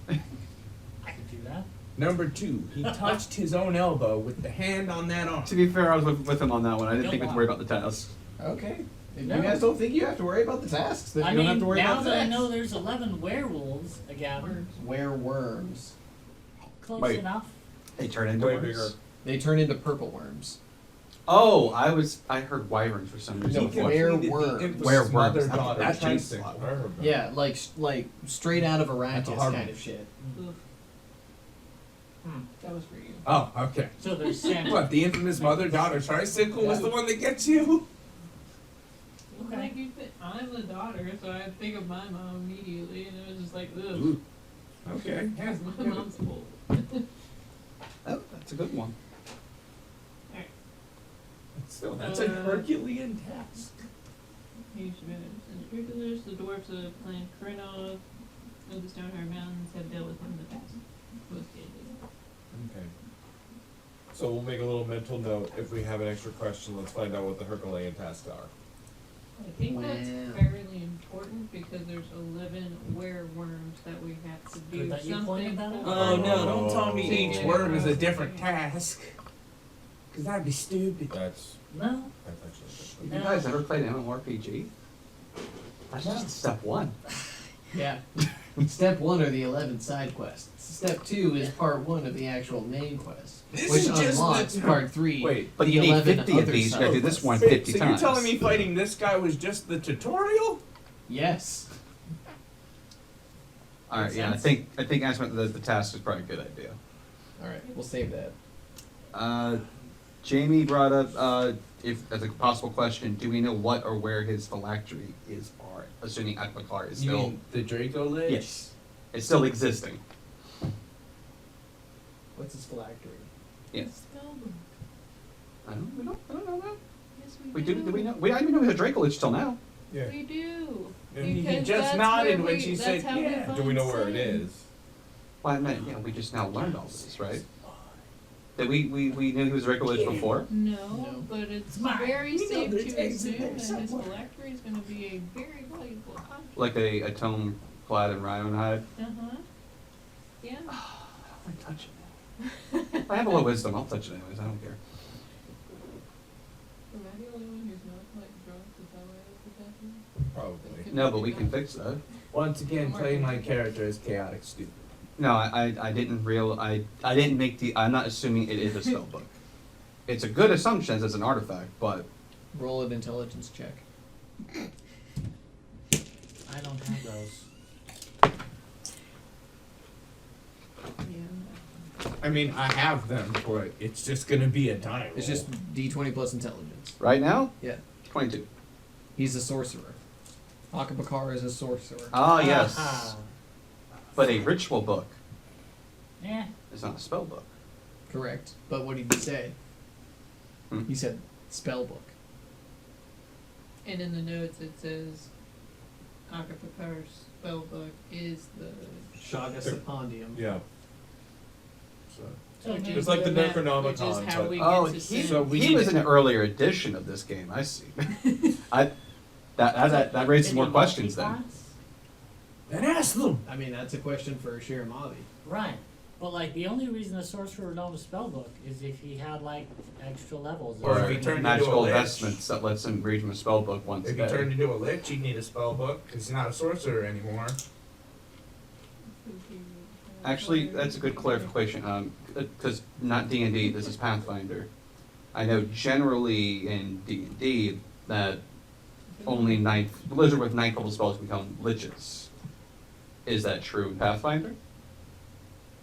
E: I could do that.
J: Number 2, he touched his own elbow with the hand on that arm.
H: To be fair, I was with him on that one. I didn't think we had to worry about the task.
C: Okay. If
E: No.
C: you guys don't think you have to worry about the tasks, then
E: I
C: you don't
E: mean,
C: have to worry
E: now
C: about the
E: that I
C: tasks.
E: know there's 11 werewolves again,
C: Wereworms.
E: close
H: Wait.
E: enough.
H: They turn into
A: Way
H: worms.
A: bigger.
C: They turn into purple worms.
H: Oh, I heard wyverns for some reason.
C: No,
H: before.
C: werewolves.
H: Werewolves.
A: Mother-daughter
J: That changed
A: tricycle.
J: a lot.
A: I heard that.
C: Yeah, like straight out of
J: That's a
C: Arrakis
J: hard
C: kind
J: one.
C: of shit.
F: Oof,
E: Hmm.
F: that was for you.
J: Oh, okay.
E: So there's Santa.
J: What, the infamous mother-daughter tricycle was the one that gets you?
F: Well, like you said, I'm the daughter, so I think of my mom immediately, and it was just like, ugh.
J: Ooh. Okay.
F: Here's my mom's fault.
H: Oh, that's a good one.
J: Still, that's a Herculean task.
F: Huge moves. And the Draculars, the dwarfs of Clan Krenov of the Stoneheart Mountains have dealt with him in the past. Most did.
A: Okay. So we'll make a little mental note. If we have an extra question, let's find out what the Herculean tasks are.
F: I think that's
C: Wow.
F: fairly important because there's 11 wereworms that we have to do
E: Good that you
F: something
E: pointed that out.
F: for.
J: Oh no, don't tell me
F: To
J: each
F: get
J: worm is a
F: across
J: different
F: the-
J: task. Cause that'd be stupid.
A: That's
E: No.
A: actually
H: Have you guys ever played MMORPG? That's just step 1.
C: Yeah. Step 1 are the 11 side quests. Step 2 is part 1 of the actual main quest,
J: This
C: which
J: is just
C: unlocks
J: the-
C: part 3.
A: Wait,
H: But
C: the
H: you need
C: 11
H: 50 of
C: other
H: these. You gotta
C: side
H: do this
C: quests.
H: one
J: Wait,
H: 50
J: so
H: times.
J: you're telling me fighting this guy was just the tutorial?
C: Yes.
H: All right,
E: Makes
H: yeah, I
E: sense.
H: think answering the task is probably a good idea.
C: All right, we'll save that.
H: Jamie brought up, if as a possible question, do we know what or where his phylactery is? Are assuming Akbakar is
J: You
H: still
J: mean the Draco Lich?
H: yes, it's still existing.
C: What's his phylactery?
H: Yes,
F: Spellbook.
H: I don't know that.
F: Yes,
H: We do we know? I didn't know he was a Draco Lich till now.
A: Yeah.
F: We do.
J: And he
F: Because
J: just
F: that's
J: nodded
F: where
J: when
F: we-
J: she
F: that's
J: said,
F: how we
J: yeah.
A: Do we know
F: find
A: where it
F: Satan.
A: is?
H: Well, I meant, yeah, we just now learned all this, right? That we knew he was a Draco Lich before.
F: No, but it's
E: Mine.
F: very
J: We know
F: safe
J: there's
F: to
J: eggs in
F: assume
J: there
F: that his
J: somewhere.
F: phylactery is going to be a very valuable object.
H: Like a tome clad in Ryan hide.
F: Uh-huh. Yeah.
H: I touch it. I have a little wisdom. I'll touch it anyways. I don't care.
F: Am I the only one who's not like drunk to tell me what's happening?
A: Probably.
H: No, but we can fix that.
J: Once again, playing my character as chaotic stupid.
H: No, I didn't I didn't make the. I'm not assuming it is a spell book. It's a good assumption as an artifact, but
C: Roll an intelligence check.
E: I don't have those.
F: Yeah.
J: I mean, I have them, but it's just gonna be a die roll.
C: It's just D20 plus intelligence.
H: right now,
C: Yeah.
H: 22.
C: He's a sorcerer. Akabakar is a sorcerer.
H: Ah, yes,
E: Aha.
H: but a ritual book
E: Eh.
H: is not a spell book.
C: Correct. But what did he say?
H: Hmm.
C: He said spell book.
F: And in the notes it says Akapakar's spellbook is the
C: Shaga Sapondium.
A: Yeah. So.
E: So
F: which
E: just
A: It's like the
F: map, which is
A: Necronomicon,
F: how
A: but-
F: we
D: Oh,
F: get to
D: he,
F: sin.
B: So we
D: he
B: need
D: was
B: to-
D: an earlier edition of this game. I see. That raises more questions then.
B: Then ask them.
C: I mean, that's a question for Shiramabi.
E: Right. But like the only reason a sorcerer would know the spellbook is if he had like extra levels.
B: Or if
D: Or
B: he turned into
D: magical
B: a lich.
D: investments that lets him read from a spell book once a
B: If he
D: day.
B: turned into a lich, he'd need a spell book because he's not a sorcerer anymore.
D: Actually, that's a good clarification. Because not D&D, this is Pathfinder. I know generally in D&D that only wizard with ninth level spells become liches. Is that true in Pathfinder?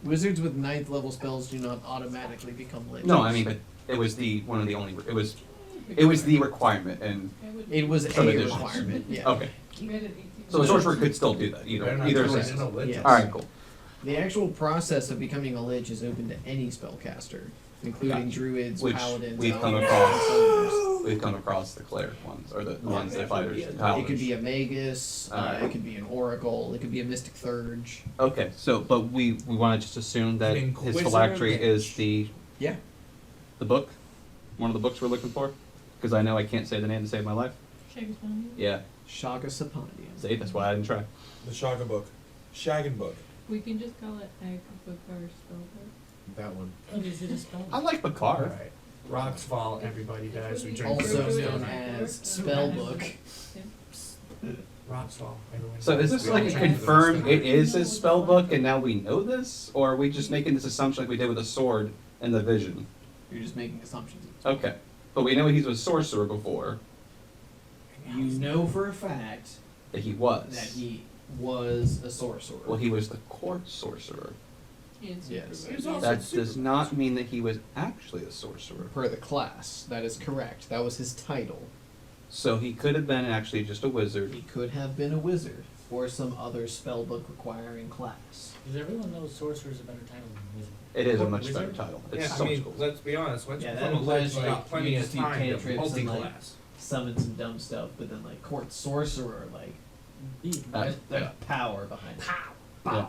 C: Wizards with 9th level spells do not automatically become liches.
D: No, I mean, but it was one of the only. It was the requirement, and
C: It was
D: Some
C: a
D: additions.
C: requirement, yeah.
D: okay. So a sorcerer could still do that.
B: Better not
D: Either
B: turn
D: system.
B: into liches.
C: Yes.
D: All right, cool.
C: The actual process of becoming a lich is open to any spellcaster, including
D: Gotcha.
C: druids,
D: Which
C: paladins,
D: we've come
C: alchemists,
D: across.
C: and summoners.
D: We've come across the cleric ones, or the ones that fighters.
C: It could be a magus,
D: Alright.
C: it could be an oracle, it could be a mystic thurge.
D: Okay, so but we want to just assume that
B: An
D: his
B: Inquisitor
D: phylactery
B: lich.
D: is the
C: Yeah.
D: book, one of the books we're looking for, because I know I can't say the name to save my life. Yeah,
C: Shaga Sapondium.
D: see, that's why I didn't try.
A: The Shaga book. Shaggin book.
F: We can just call it Akapakar's spellbook.
A: That one.
E: What is it a spell?
D: I like Bakar.
B: Alright. Rocks fall, everybody dies. We drink
C: Also
B: roses.
C: known as spellbook.
B: Rocks fall, everyone
D: So is
B: dies.
D: this
B: We
D: like
B: all
D: a
B: drink
D: confirmed
B: roses.
D: it is his spell book and now we know this? Or are we just making this assumption like we did with the sword and the vision?
C: You're just making assumptions.
D: Okay. But we know he was a sorcerer before,
C: You know for a fact
D: that he was.
C: that he was a sorcerer.
D: Well, he was the court sorcerer.
F: And
C: Yes.
F: supervisor.
D: That does not mean that he was actually a sorcerer.
C: Per the class, that is correct. That was his title.
D: So he could have been actually just a wizard.
C: He could have been a wizard or some other spellbook requiring class.
E: Because everyone knows sorcerer's a better title than wizard.
D: It is a
E: Court
D: much
E: wizard?
D: better title. It's
B: Yeah, I
D: so
B: mean,
D: cool.
B: let's be honest. Once
C: Yeah,
B: you
C: that
B: become a lich,
C: implies,
B: you
C: like,
B: got plenty
C: you
B: of
C: just do
B: time to
C: cantrips and, like,
B: multi-class.
C: Summon some dumb stuff, but then like court sorcerer, like
D: Uh,
C: there's power behind it.
D: Yeah.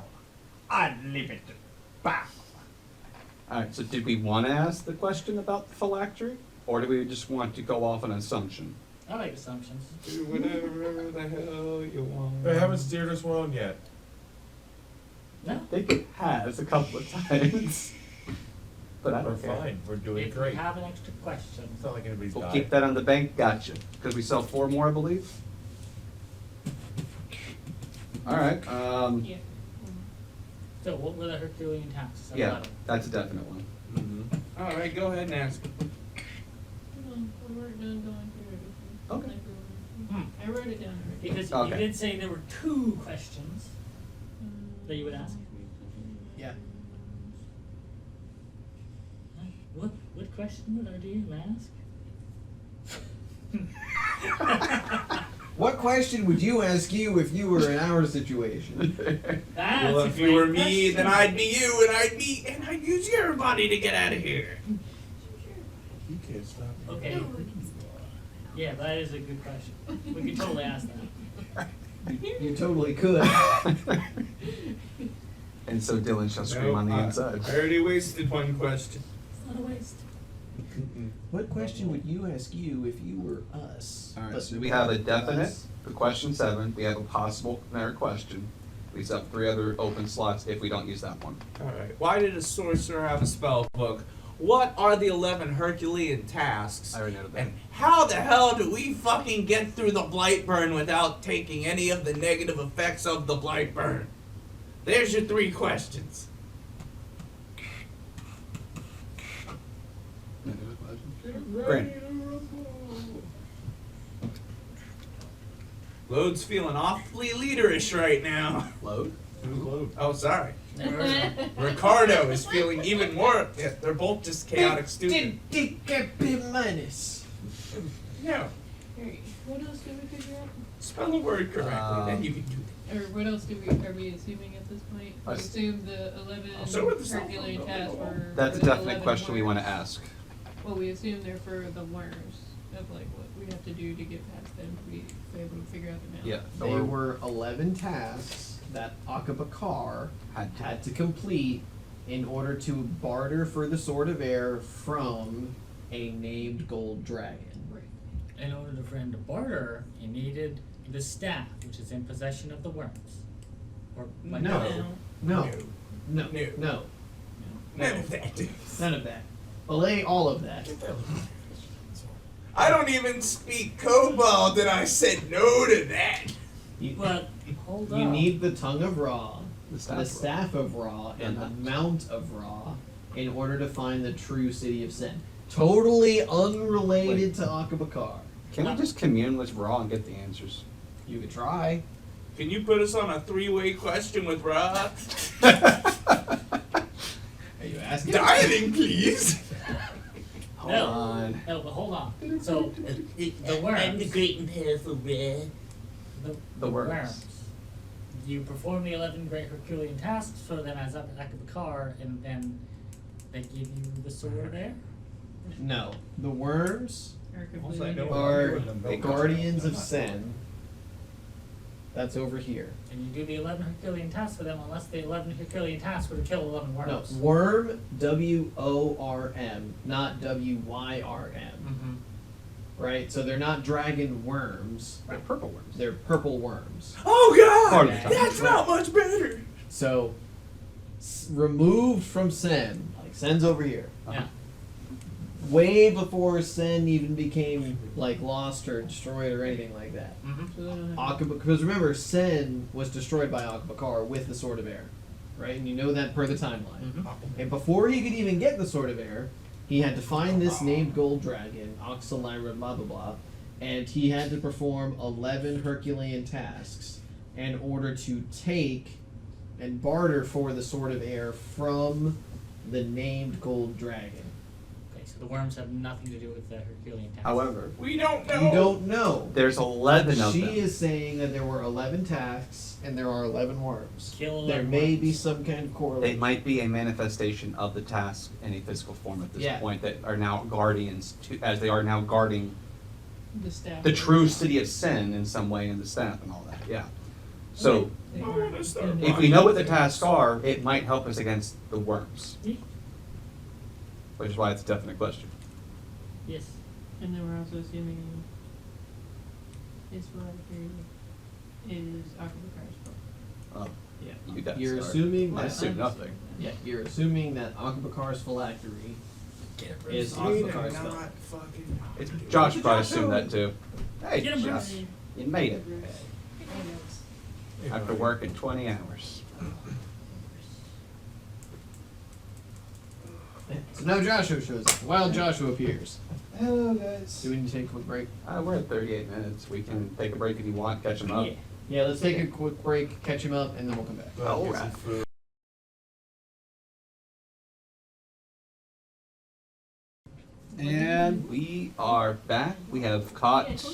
C: Unlimited power.
D: Alright, so did we want to ask the question about the phylactery? Or do we just want to go off an assumption?
E: I like assumptions.
B: Do whatever the hell you want.
A: They haven't steered us wrong yet.
E: No.
D: I think it has a couple of times. But I
A: We're
D: don't care.
A: fine. We're doing
E: If you
A: great.
E: have an extra question,
A: It's not like anybody's
D: We'll
A: died.
D: keep that on the bank, gotcha. Because we sell 4 more, I believe. Alright,
F: Yeah.
E: so what were the Herculean tasks?
D: yeah, that's a definite one.
A: Mm-hmm.
B: Alright, go ahead and ask.
F: We weren't done going through everything.
D: Okay.
F: Like we were- I wrote it down already.
E: Because
D: Okay.
E: you did say there were 2 questions that you would ask.
C: Yeah.
E: What question would our DM ask?
C: What question would you ask you if you were in our situation?
E: That's
B: Well,
E: a
B: if you were
E: great
B: me, then
E: question.
B: I'd be you, and I'd use your body to get out of here.
A: You can't stop me.
E: Okay. Yeah, that is a good question. We could totally ask that.
C: You totally could.
D: And so Dylan shall scream on the inside.
B: I already wasted one question.
E: It's not a waste.
C: What question would you ask you if you were us?
D: Alright,
C: But
D: so we have a
C: not
D: definite
C: us?
D: for question 7. We have a possible generic question. We still have 3 other open slots if we don't use that one.
B: Alright, why did a sorcerer have a spell book? What are the 11 Herculean tasks?
D: I already noted that.
B: And how the hell do we fucking get through the blight burn without taking any of the negative effects of the blight burn? There's your 3 questions.
D: Brandon.
B: Lode's feeling awfully leaderish right now.
D: Load?
A: Who's load?
B: Oh, sorry. Ricardo is feeling even more. Yeah, they're both just chaotic students.
C: minus.
B: No,
F: Alright, what else did we figure out?
B: spell a word correctly, then you can do that.
F: Or what else are we assuming at this point? We
D: I s-
F: assume the 11
B: So with the cell
F: Herculean
B: phone,
F: tasks were
D: That's a
F: for the
D: definite
F: 11
D: question we want to
F: worms.
D: ask.
F: Well, we assume they're for the worms. of like what we have to do to get past them to be able to figure out the map.
D: Yeah.
C: There were 11 tasks that Akabakar had to complete in order to barter for the Sword of Air from a named gold dragon.
E: In order for him to barter, he needed the staff, which is in possession of the worms. Or like
C: No.
B: No.
C: No.
B: No.
C: No.
B: None of that.
C: None of that. Belay all of that.
B: I don't even speak Cobalt, and I said no to that.
C: You,
E: But hold on.
C: you need the Tongue of Ra,
D: The
C: the Staff of Ra, and the Mount of Ra in order to find the true City of Sin. Totally unrelated to Akabakar.
D: Can we just commune with Raw and get the answers?
C: You could try.
B: Can you put us on a three-way question with Rob?
C: Are you asking?
B: Dieting, please.
D: Hold
E: No.
D: on.
E: No, but hold on. So the worms.
L: I'm the great and powerful red.
D: The worms.
E: You perform the 11 great Herculean tasks for them as Akabakar, and then they give you the sword of air?
C: No. The worms
F: Or
J: Also, I
F: completely
J: know
F: new.
J: what
C: are
J: I'm doing with them.
C: Guardians of Sen. That's over here.
E: And you do the 11 Herculean tasks for them unless the 11 Herculean tasks were to kill 11
C: No,
E: worms.
C: worm, WORM, not WYRM.
E: Mm-hmm.
C: Right? So they're not dragon worms,
D: They're purple worms.
C: they're purple worms.
B: Oh God,
D: Part of the time.
B: that's not much better.
C: So, removed from Sen, like Sen's over here.
E: Yeah.
C: Way before Sen even became like lost or destroyed or anything like that.
E: Mm-hmm.
F: So they don't have
C: Because remember, Sen was destroyed by Akabakar with the Sword of Air, right? And you know that per the timeline.
E: Mm-hmm.
C: And before he could even get the Sword of Air, he had to find this named gold dragon, Oxalyra blah blah blah, and he had to perform 11 Herculean tasks in order to take and barter for the Sword of Air from the named gold dragon.
E: Okay, so the worms have nothing to do with the Herculean tasks.
D: However,
B: We don't know.
C: You don't know.
D: there's 11 of
C: She
D: them.
C: is saying that there were 11 tasks and there are 11 worms.
E: Kill
C: There
E: 11
C: may
E: worms.
C: be some kind of
D: They
C: correlation.
D: might be a manifestation of the task in a physical form at this
C: Yeah.
D: point that are now guardians, as they are now guarding
F: the staff.
D: the true city of Sin in some way in the staff and all that. Yeah. So
F: They
B: I
F: are
B: wanna start
F: in
D: if we know what the tasks are, it might help us against the worms.
E: Yeah.
D: Which is why it's a definite question.
E: Yes.
F: And then we're also assuming this right here is Akabakar's book.
D: Oh,
C: Yeah.
D: you got
C: You're
D: start.
C: assuming
D: I
C: that
D: assume nothing.
C: yeah, you're assuming that Akabakar's phylactery is
B: Proceed
C: Akabakar's
B: and
C: spell.
B: not fucking.
D: It's Josh probably assumed that too. Hey,
E: Get him,
D: Josh,
E: Bruce.
D: you made it after working 20 hours.
C: So now Joshua shows up. While Joshua appears.
D: Hello, guys.
C: Do we need to take a quick break?
D: We're at 38 minutes. We can take a break if you want, catch them up.
E: Yeah.
C: Yeah, let's take a quick break, catch him up, and then we'll come back.
D: All
A: Get some
D: right.
A: food.
D: And we are back. We have caught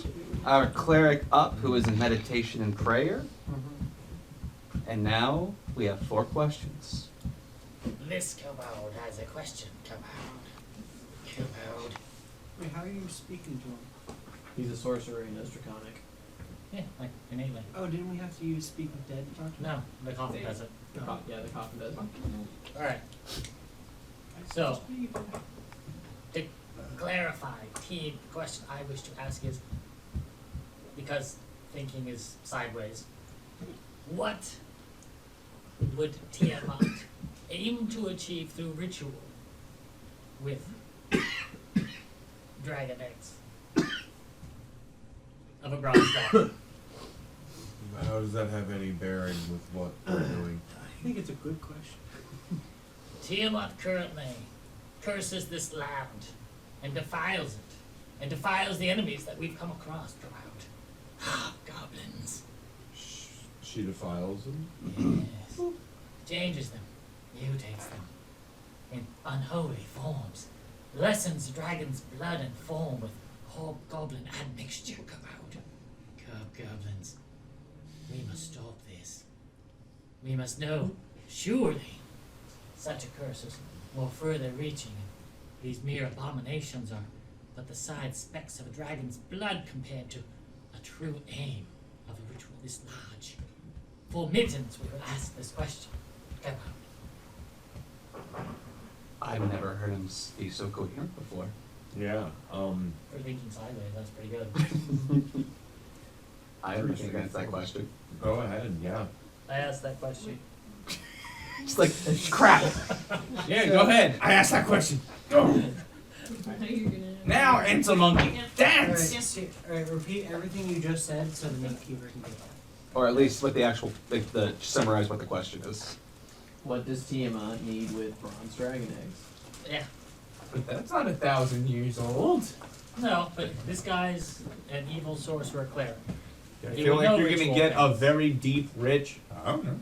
D: our cleric up who is in meditation and prayer. And now we have 4 questions.
L: This kobold has a question, kobold. Kobold.
G: Wait, how are you speaking to him?
C: He's a sorcerer and knows Draconic.
E: Yeah, like innately.
G: Oh, didn't we have to use Speak of Dead to talk to him?
E: No, the coffin does it.
C: Yeah, the coffin does.
E: Alright. So, to clarify, the question I wish to ask is, because thinking is sideways, what would Tiamat aim to achieve through ritual with dragon eggs of a bronze dragon?
A: How does that have any bearing with what we're doing?
G: I think it's a good question.
E: Tiamat currently curses this land and defiles it, and defiles the enemies that we've come across throughout. Goblins.
A: She defiles them?
E: Yes. Changes them, mutates them in unholy forms, lessens the dragon's blood and form with hobgoblin admixture. Come out. Goblins. We must stop this. We must know, surely, such a curse is more further reaching. These mere abominations are
L: but the side specks of a dragon's blood compared to a true aim of a ritual this large. For mittens, we will ask this question. Go on.
H: I've never heard him be so coherent before.
A: Yeah.
L: For thinking sideways, that's pretty good.
H: I have nothing against that question.
A: Go ahead. Yeah.
E: I asked that question.
H: It's like, crap.
B: Yeah, go ahead. I asked that question. Go.
F: Now you're gonna.
B: Now, Enter Monkey,
G: Alright,
B: dance!
G: alright, repeat everything you just said so the gatekeeper can get that.
H: Or at least what the actual, like, summarize what the question is.
C: What does Tiamat need with bronze dragon eggs?
L: Yeah.
B: But that's not 1,000 years old.
L: No, but this guy's an evil sorcerer cleric.
B: I
L: He
B: feel
L: would
B: like
L: know
B: you're gonna
L: ritual
B: get a
L: things.
B: very deep, rich. I don't know.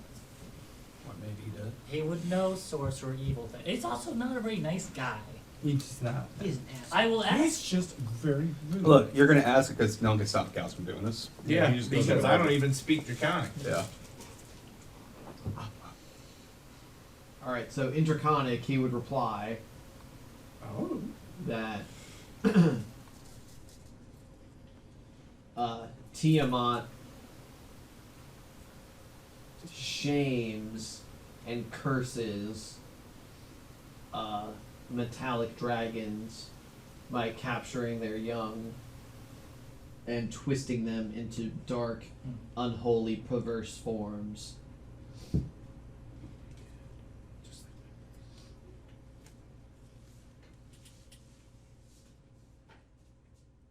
J: What maybe he does.
L: He would know sorcerer evil things. He's also not a very nice guy.
B: He's not.
G: He's an ass.
L: I will
J: He's
L: ask.
J: just very rude.
D: Look, you're gonna ask because no one can stop Gals from doing this.
B: Yeah,
J: he just goes
B: because
J: over
B: I don't
J: it.
B: even speak Draconic.
D: Yeah.
C: Alright, so in Draconic, he would reply
B: Oh.
C: that Tiamat shames and curses metallic dragons by capturing their young and twisting them into dark, unholy, perverse forms.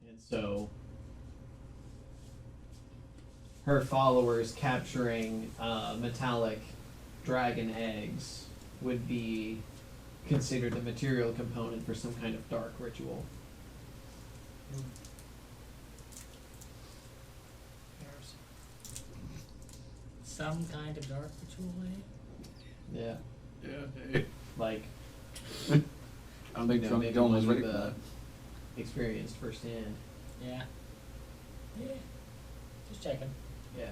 C: And so her followers capturing metallic dragon eggs would be considered a material component for some kind of dark ritual.
L: Some kind of dark ritual, eh?
C: Yeah,
J: Yeah.
C: like
D: I don't think
C: maybe
D: Dylan
C: one
D: was ready
C: you've
D: for that.
C: experienced firsthand.
L: Yeah. Yeah. Just checking.
C: Yeah.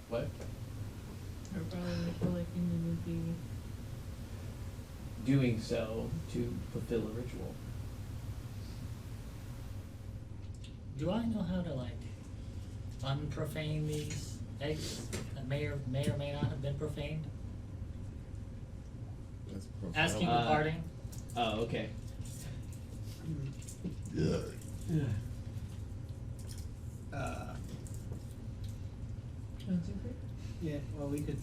C: What?
F: Or probably collecting them would be.
C: Doing so to fulfill a ritual.
L: Do I know how to like unprofane these eggs that may or may not have been profaned?
A: That's
L: Asking
C: Uh,
L: regarding.
C: Oh, okay.
G: Yeah, well, we could.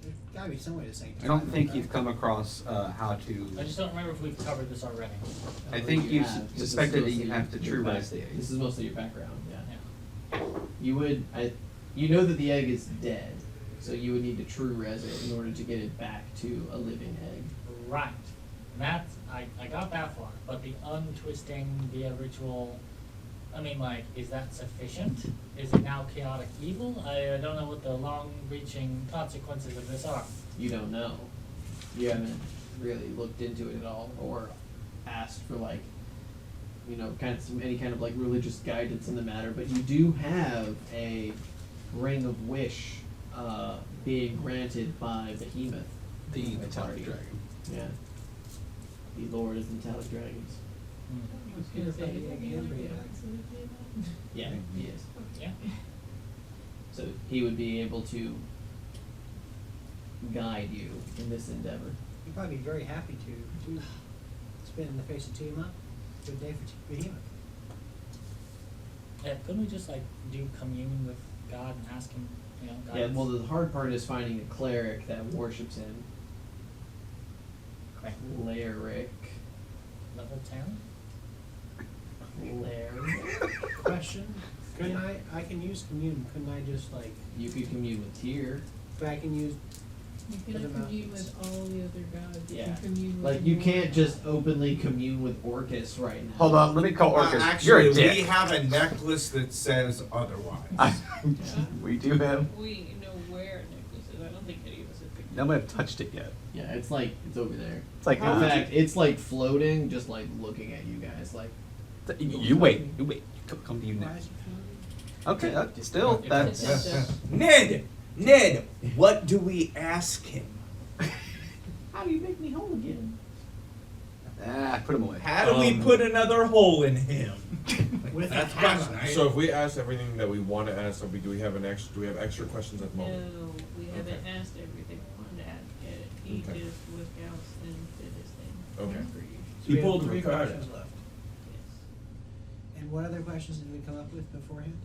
G: There's gotta be some way to say.
D: I don't think you've come across how to.
L: I just don't remember if we've covered this already.
D: I think you
C: have. This is
D: suspected that you
C: mostly
D: have to
C: your
D: true
C: back-
D: res the egg.
C: This is mostly your background, yeah.
L: Yeah.
C: You would, you know that the egg is dead, so you would need to true res it in order to get it back to a living egg.
L: Right. That's I got that far, but the untwisting via ritual. I mean, like, is that sufficient? Is it now chaotic evil? I don't know what the long-reaching consequences of this are.
C: You don't know. You haven't really looked into it at all, or asked for like, you know, kind of any kind of like religious guidance in the matter. But you do have a ring of wish being granted by Behemoth,
D: The
C: By
D: metallic
C: party.
D: dragon.
C: Yeah, the Lord of Metallic Dragons.
F: I was gonna say, is that gonna be
C: Yeah, he is.
L: Yeah.
C: So he would be able to guide you in this endeavor.
G: You'd probably be very happy to spit in the face of Tiamat. Good day for Behemoth.
L: Yeah, couldn't we just like do commune with God and ask him, you know,
C: Yeah,
L: guidance?
C: well, the hard part is finding a cleric that worships him. Cleric.
L: Level 10?
C: Cleric.
G: Question: Couldn't I can use commune? Couldn't I just like?
C: You could commune with Tyr.
G: But I can use.
F: You cannot commune with all the other gods. You
C: Yeah.
F: can commune with
C: Like, you
F: one
C: can't
F: god.
C: just openly commune with Orcus right now.
D: Hold on, let me call Orcus.
B: Actually,
D: You're a
B: we
D: dick.
B: have a necklace that says otherwise.
D: We do have.
F: We know where Nicholas is. I don't think any of us have picked
D: Nobody have touched it yet.
C: Yeah, it's like, it's over there.
D: It's like,
C: In fact, it's like floating, just like looking at you guys. Like,
D: you wait. Come to you
G: Why
D: next.
G: is it commune?
D: Okay, still, that's.
F: It's
B: Ned, what do we ask him?
C: How do you make me whole again?
D: Put him away.
B: How do we put another hole in him?
G: With
B: That's
G: a
B: the
G: hammer.
B: question, right?
A: So if we asked everything that we want to ask, do we have extra questions at the moment?
F: No, we haven't asked everything we wanted to ask yet. He
A: Okay.
F: just was out and did his thing.
A: Okay.
F: For you.
G: So
J: He
G: we have
J: pulled the
G: 3
J: card
G: questions
J: out.
G: left.
F: Yes.
G: And what other questions did we come up with beforehand?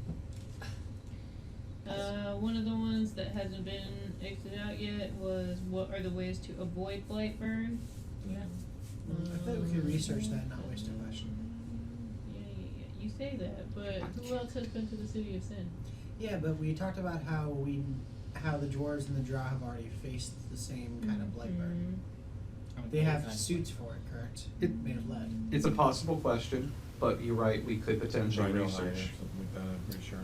F: One of the ones that hasn't been exited out yet was what are the ways to avoid blight burn?
L: Yeah.
G: I thought we could research that and not waste a question.
F: Yeah. You say that, but who else has been to the city of Sin?
G: Yeah, but we talked about how the dwarves and the drow have already faced the same kind of blight burn. They have suits for it, correct? Made of lead.
D: It's a possible question, but you're right. We could potentially
A: Rhino hide or
D: research.
A: something like that, I'm pretty sure.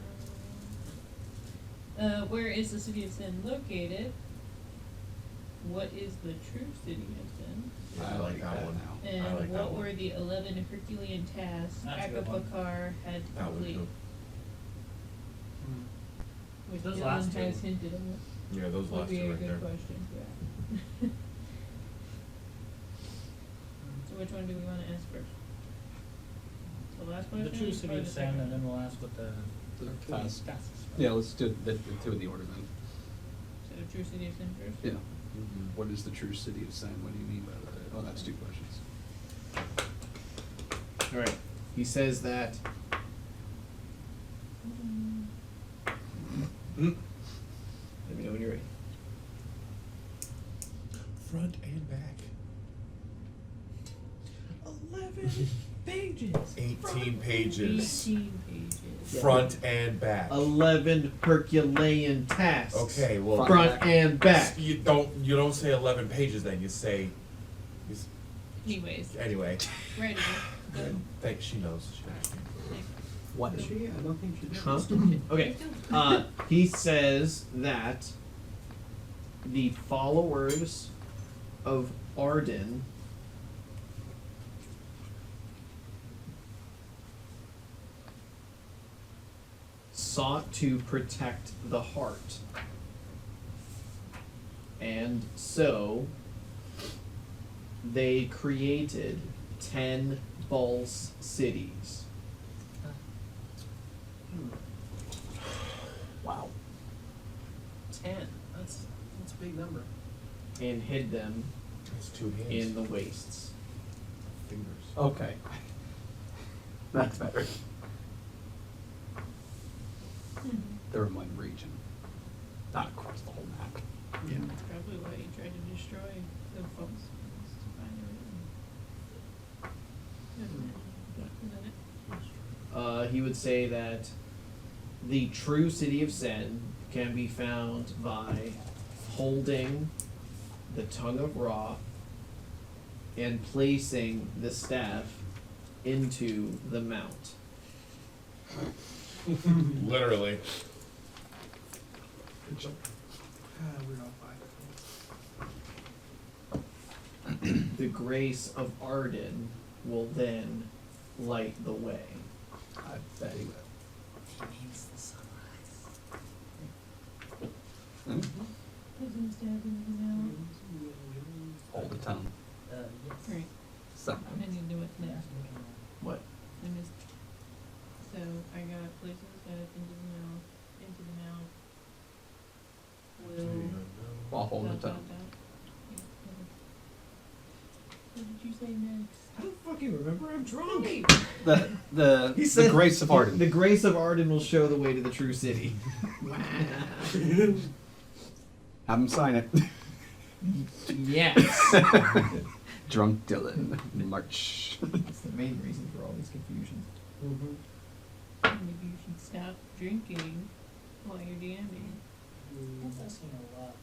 F: Where is the city of Sin located? What is the true city of Sin?
A: Yeah, I like that one.
D: now.
F: And
A: I like that
F: what
A: one.
F: were the 11 Herculean tasks
L: That's a good one.
F: Akapakar had to
A: That would
F: complete?
A: do.
F: Which
L: Those
F: Dylan
L: last two.
F: has hinted at.
A: Yeah, those
F: Would
A: last
F: be
A: two
F: a
A: right
F: good
A: there.
F: question, yeah. So which one do we want to ask first? The last question?
L: The true city
F: or
L: of
F: the
L: Sin,
F: second?
L: and then we'll ask what the
D: Tasks.
L: tasks.
D: Yeah, let's do the two in the order then.
F: So the true city of Sin first?
D: Yeah.
A: Mhm.
D: What is the true city of Sin? What do you mean by that? Oh, that's 2 questions.
C: All right. He says that. Let me know when you're ready.
J: Front and back.
C: 11 pages.
A: 18 pages,
F: 18 pages.
A: front and back.
C: 11 Herculean tasks.
A: Okay, well,
C: Front and back.
A: You don't say 11 pages then. You say,
F: Anyways,
A: anyway.
F: ready. Go.
A: Thanks. She knows. She knows.
D: What? She? I don't think she
C: Huh? Okay. He says that the followers of Arden sought to protect the heart. And so they created 10 false cities.
D: Wow.
G: 10. That's a big number.
C: And hid them
A: It's 2 hands.
C: in the wastes.
A: Fingers.
D: Okay. That's better. They're in one region, not across the whole map.
C: Yeah.
F: That's probably why he tried to destroy the false ones to find everything. Isn't it?
C: He would say that the true city of Sen can be found by holding the tongue of Ra and placing the staff into the mount.
A: Literally.
G: We're on 5.
C: The grace of Arden will then light the way.
D: I bet he will.
G: Means the sunrise.
F: Isn't it stabbed into the mouth?
D: Hold the tongue.
L: Yes.
F: Right.
D: So,
F: I need to do what's next.
C: What?
F: I missed. So I got places that into the mouth, Will.
D: while holding the
F: dot,
D: tongue.
F: dot, dot. Yeah, what did you say next?
C: I don't fucking remember. I'm drunk.
D: The
C: He said
D: grace of Arden.
C: The grace of Arden will show the way to the true city.
D: Have him sign it.
C: Yes.
D: Drunk Dylan. March.
C: That's the main reason for all these confusions.
F: Maybe you should stop drinking while you're DMing.
L: That's asking a lot.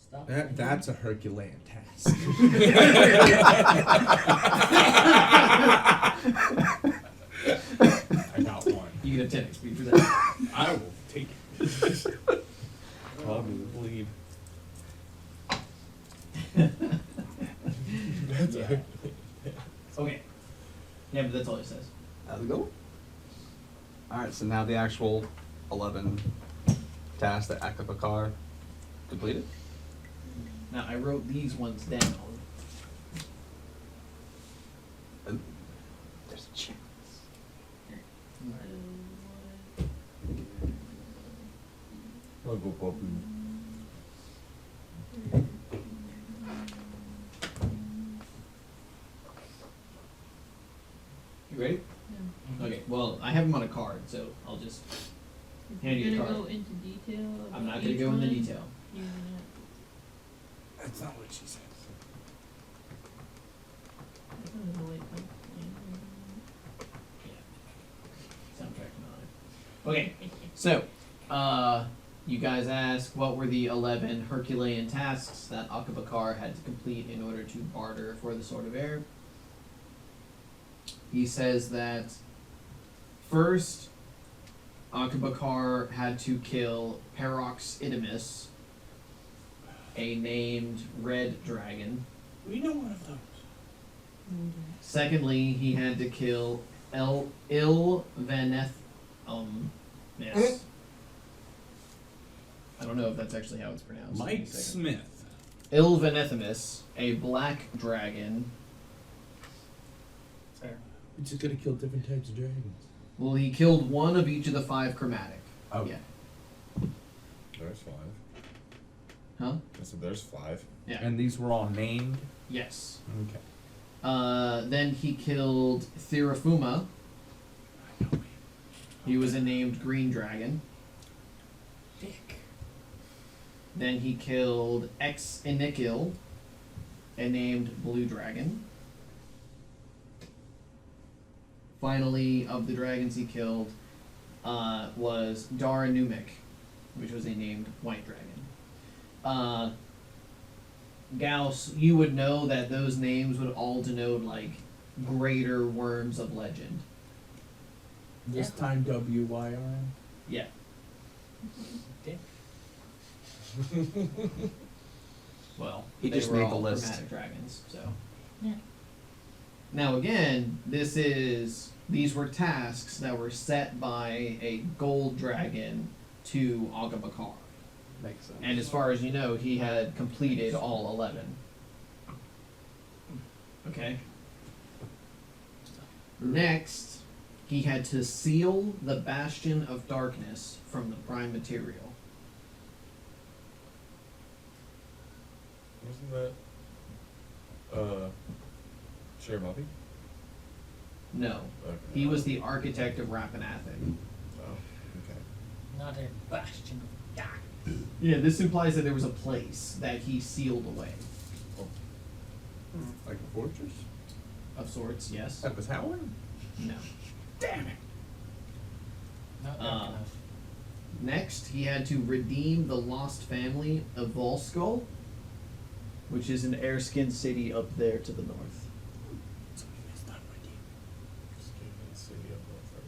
L: Stop.
J: That's a Herculean task.
A: I got one.
C: You get a 10 XP for that.
A: I will take it. Probably. That's
C: Yeah. Okay. Yeah, but that's all he says.
D: How's it go? Alright, so now the actual 11 tasks that Akapakar completed.
C: Now I wrote these ones down.
H: There's a chance.
A: I'll go puppy.
C: You ready? Okay. Well, I have them on a card, so I'll just hand you the
F: You're
C: card.
F: gonna go into detail.
C: I'm
F: about
C: not gonna
F: each
C: go into
F: one?
C: detail.
F: You're gonna-
J: That's not what she said.
F: I don't know what I'm
C: Soundtrack nine. Okay, so you guys asked what were the 11 Herculean tasks that Akabakar had to complete in order to barter for the Sword of Air. He says that first, Akabakar had to kill Peroxidimus, a named red dragon.
J: We know one of those.
C: Secondly, he had to kill Ilvaneth. Yes. I don't know if that's actually how it's pronounced. Give me a
J: Mike
C: second.
J: Smith.
C: Ilvanethimus, a black dragon.
L: Fair.
J: We just gotta kill different types of dragons.
C: Well, he killed one of each of the 5 chromatic.
J: Oh.
C: Yeah.
A: There's 5.
C: Huh?
A: I said there's 5.
C: Yeah.
J: And these were all named?
C: Yes.
J: Okay.
C: Then he killed Thirafuma. He was a named green dragon.
L: Dick.
C: Then he killed Ex Inikil, a named blue dragon. Finally, of the dragons he killed, was Daranumik, which was a named white dragon. Gauss, you would know that those names would all denote like greater worms of legend.
J: This time W-Y-R-N?
C: Yeah.
L: Dick.
C: Well,
H: He
C: they
H: just
C: were
H: made the
C: all
H: list.
C: chromatic dragons, so.
L: Yeah.
C: Now again, these were tasks that were set by a gold dragon to Agabakar.
D: Makes sense.
C: And as far as you know, he had completed all 11. Okay. Next, he had to seal the Bastion of Darkness from the prime material.
A: Wasn't that Shiramabi?
C: No.
A: Okay.
C: He was the architect of Rapanathik.
A: Oh, okay.
L: Not a bastion of darkness.
C: Yeah, this implies that there was a place that he sealed away.
J: Like a fortress?
C: Of sorts, yes.
J: That was Howard?
C: No.
J: Damn it!
L: Not dark enough.
C: Next, he had to redeem the lost family of Volskull, which is an air-skinned city up there to the north.
J: So he missed on my team.
A: City of Norfolk.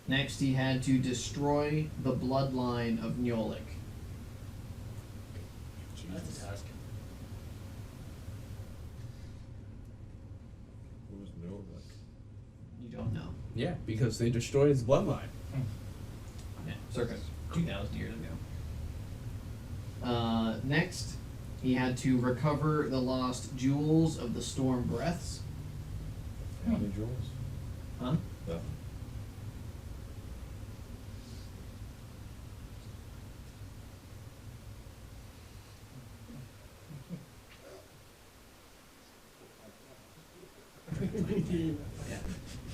C: Next, he had to destroy the bloodline of Nyolik.
L: That's a task.
A: Who was Norfolk?
C: You don't know.
J: Yeah, because they destroyed his bloodline.
C: Yeah, circa 2,000 years ago. Next, he had to recover the lost jewels of the Storm Breaths.
A: How many jewels?
C: Huh?
A: No.
C: Yeah.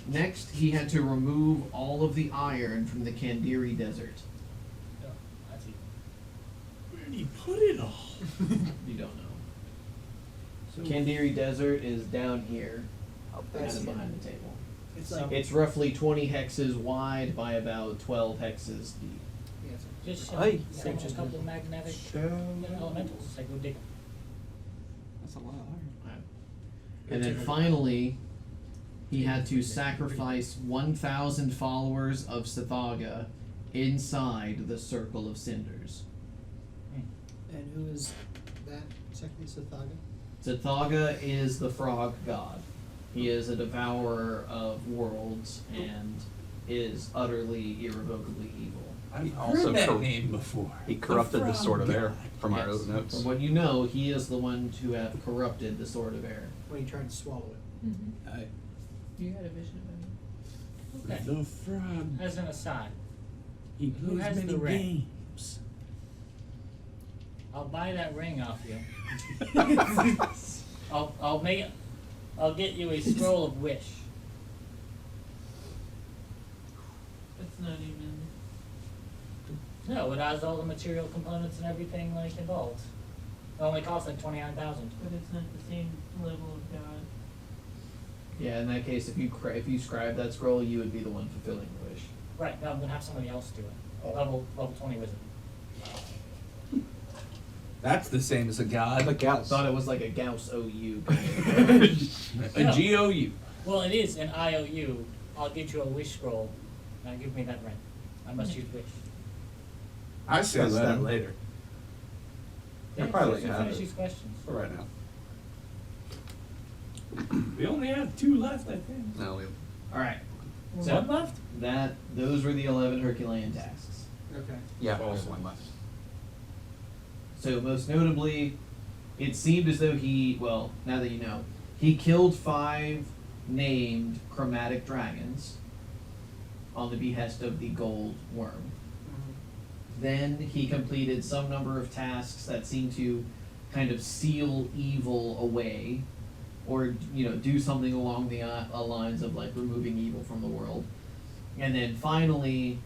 C: Next, he had to remove all of the iron from the Kandiri Desert.
L: Oh, that's easy.
J: Where did he put it all?
C: You don't know. So Kandiri Desert is down here, kind
G: That's
C: of behind the table.
G: It's like
C: It's roughly 20 hexes wide by about 12 hexes deep.
G: yeah, it's
L: Just
H: Hey.
L: a couple magnetic elementals. Like go dig 'em.
D: That's a lot of iron.
C: And then finally, he had to sacrifice 1,000 followers of Sithaga inside the Circle of Cinders.
G: and who is that? Secondly, Sithaga.
C: Sithaga is the frog god. He is a devourer of worlds and is utterly, irrevocably evil.
H: He
J: I've
H: also
J: heard that
H: cor-
J: name before.
H: He corrupted the Sword of Air from our
C: Yes.
H: notes.
C: From what you know, he is the one to have corrupted the Sword of Air.
G: When he tried to swallow it.
F: Mm-hmm. You had a vision of him.
L: Okay.
J: The frog.
L: As an aside,
J: He
L: Who
J: plays
L: has
J: many
L: the ring?
J: games.
L: I'll buy that ring off you. I'll get you a scroll of wish.
F: That's not even.
L: No, it has all the material components and everything like involved. It only costs like 29,000.
F: But it's not the same level of God.
C: Yeah, in that case, if you scribe that scroll, you would be the one fulfilling the wish.
L: Right, no, I'm gonna have somebody else do it. Level 20 wizard.
J: That's the same as a
D: I
J: god.
D: have a
C: I
D: Gauss.
C: thought it was like a Gauss OU.
J: A
L: No.
J: GOU.
L: Well, it is an IOU. I'll get you a wish scroll. Now give me that ring. I must use wish.
J: I
D: Discuss
J: said
D: that
J: that.
D: later.
L: Yeah,
D: I'll probably
L: so
D: have
L: finish
D: it.
L: these questions.
D: For right now.
J: We only have 2 left, I think.
D: No, we
C: All right.
L: One
C: So
L: left?
C: those were the 11 Herculean tasks.
G: Okay.
D: yeah, there's one left.
C: So most notably, it seemed as though now that you know, he killed 5 named chromatic dragons on the behest of the gold worm. Then he completed some number of tasks that seemed to kind of seal evil away, or do something along the lines of like removing evil from the world. And then finally,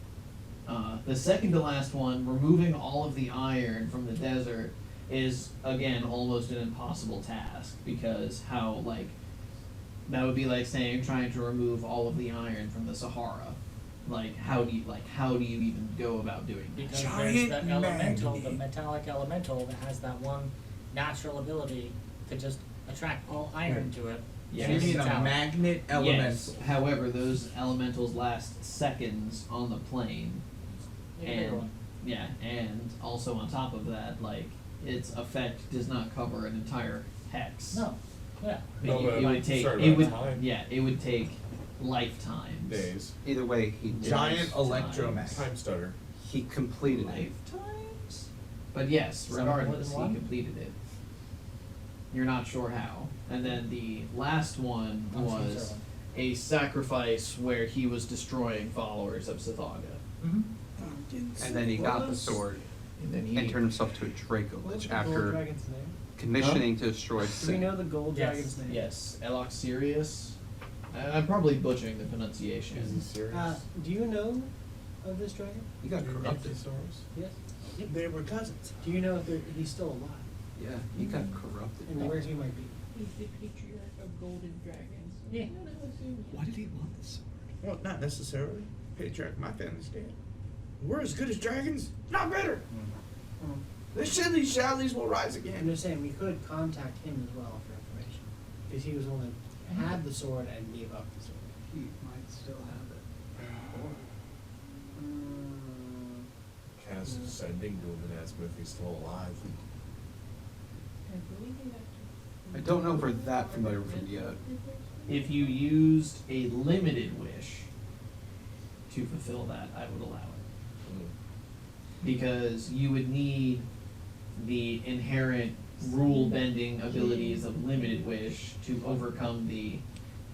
C: the second to last one, removing all of the iron from the desert, is again almost an impossible task, because that would be like saying trying to remove all of the iron from the Sahara. How do you even go about doing that?
L: Because
J: Giant
L: there's the elemental,
J: magnet.
L: the metallic elemental that has that one natural ability to just attract all iron to it.
C: Yes.
J: You mean a
L: Metallic.
J: magnet elemental?
C: Yes. However, those elementals last seconds on the plane,
L: Make a bigger
C: and
L: one.
C: yeah, and also on top of that, its effect does not cover an entire hex.
L: No. Yeah.
C: It would take it would take lifetimes.
A: Days.
D: Either way, he did.
J: Giant electromagnet.
A: Time stutter.
D: He completed it.
C: Lifetimes. But yes,
L: Some more
C: regardless,
L: than
C: he
L: one?
C: completed it. You're not sure how. And then the last one
L: I'm sure
C: was
L: so.
C: a sacrifice where he was destroying followers of Sithaga.
D: And then he got the sword
C: And then he
D: and turned himself to a Draco
G: What was
D: Lich
G: the gold
D: after
G: dragon's name?
D: commissioning to destroy
G: Do we
D: sin.
G: know the gold
L: Yes.
G: dragon's name?
C: yes, Eloxirius. I'm probably butchering the
A: Is he
C: pronunciation.
A: serious?
G: Do you know of this dragon?
D: He got corrupted.
G: Yes.
J: They were cousins.
G: Do you know if he's still alive
D: Yeah, he got corrupted.
G: and where he might be?
F: He's the patriarch of golden dragons. So
L: Yeah.
F: I'm gonna assume
D: Why did he want the sword?
J: Well, not necessarily. Patriarch, my family's dead. We're as good as dragons, not better. The shilly shallies will rise
G: I'm
J: again.
G: just saying we could contact him as well for information, because he was the one that had the sword and gave up the sword.
D: He might still have it.
A: Cast sending to him and ask him if he's still alive.
F: I believe he actually-
D: I don't know if we're that familiar with him yet.
C: If you used a limited wish to fulfill that, I would allow it. Because you would need the inherent rule bending abilities of limited wish to overcome the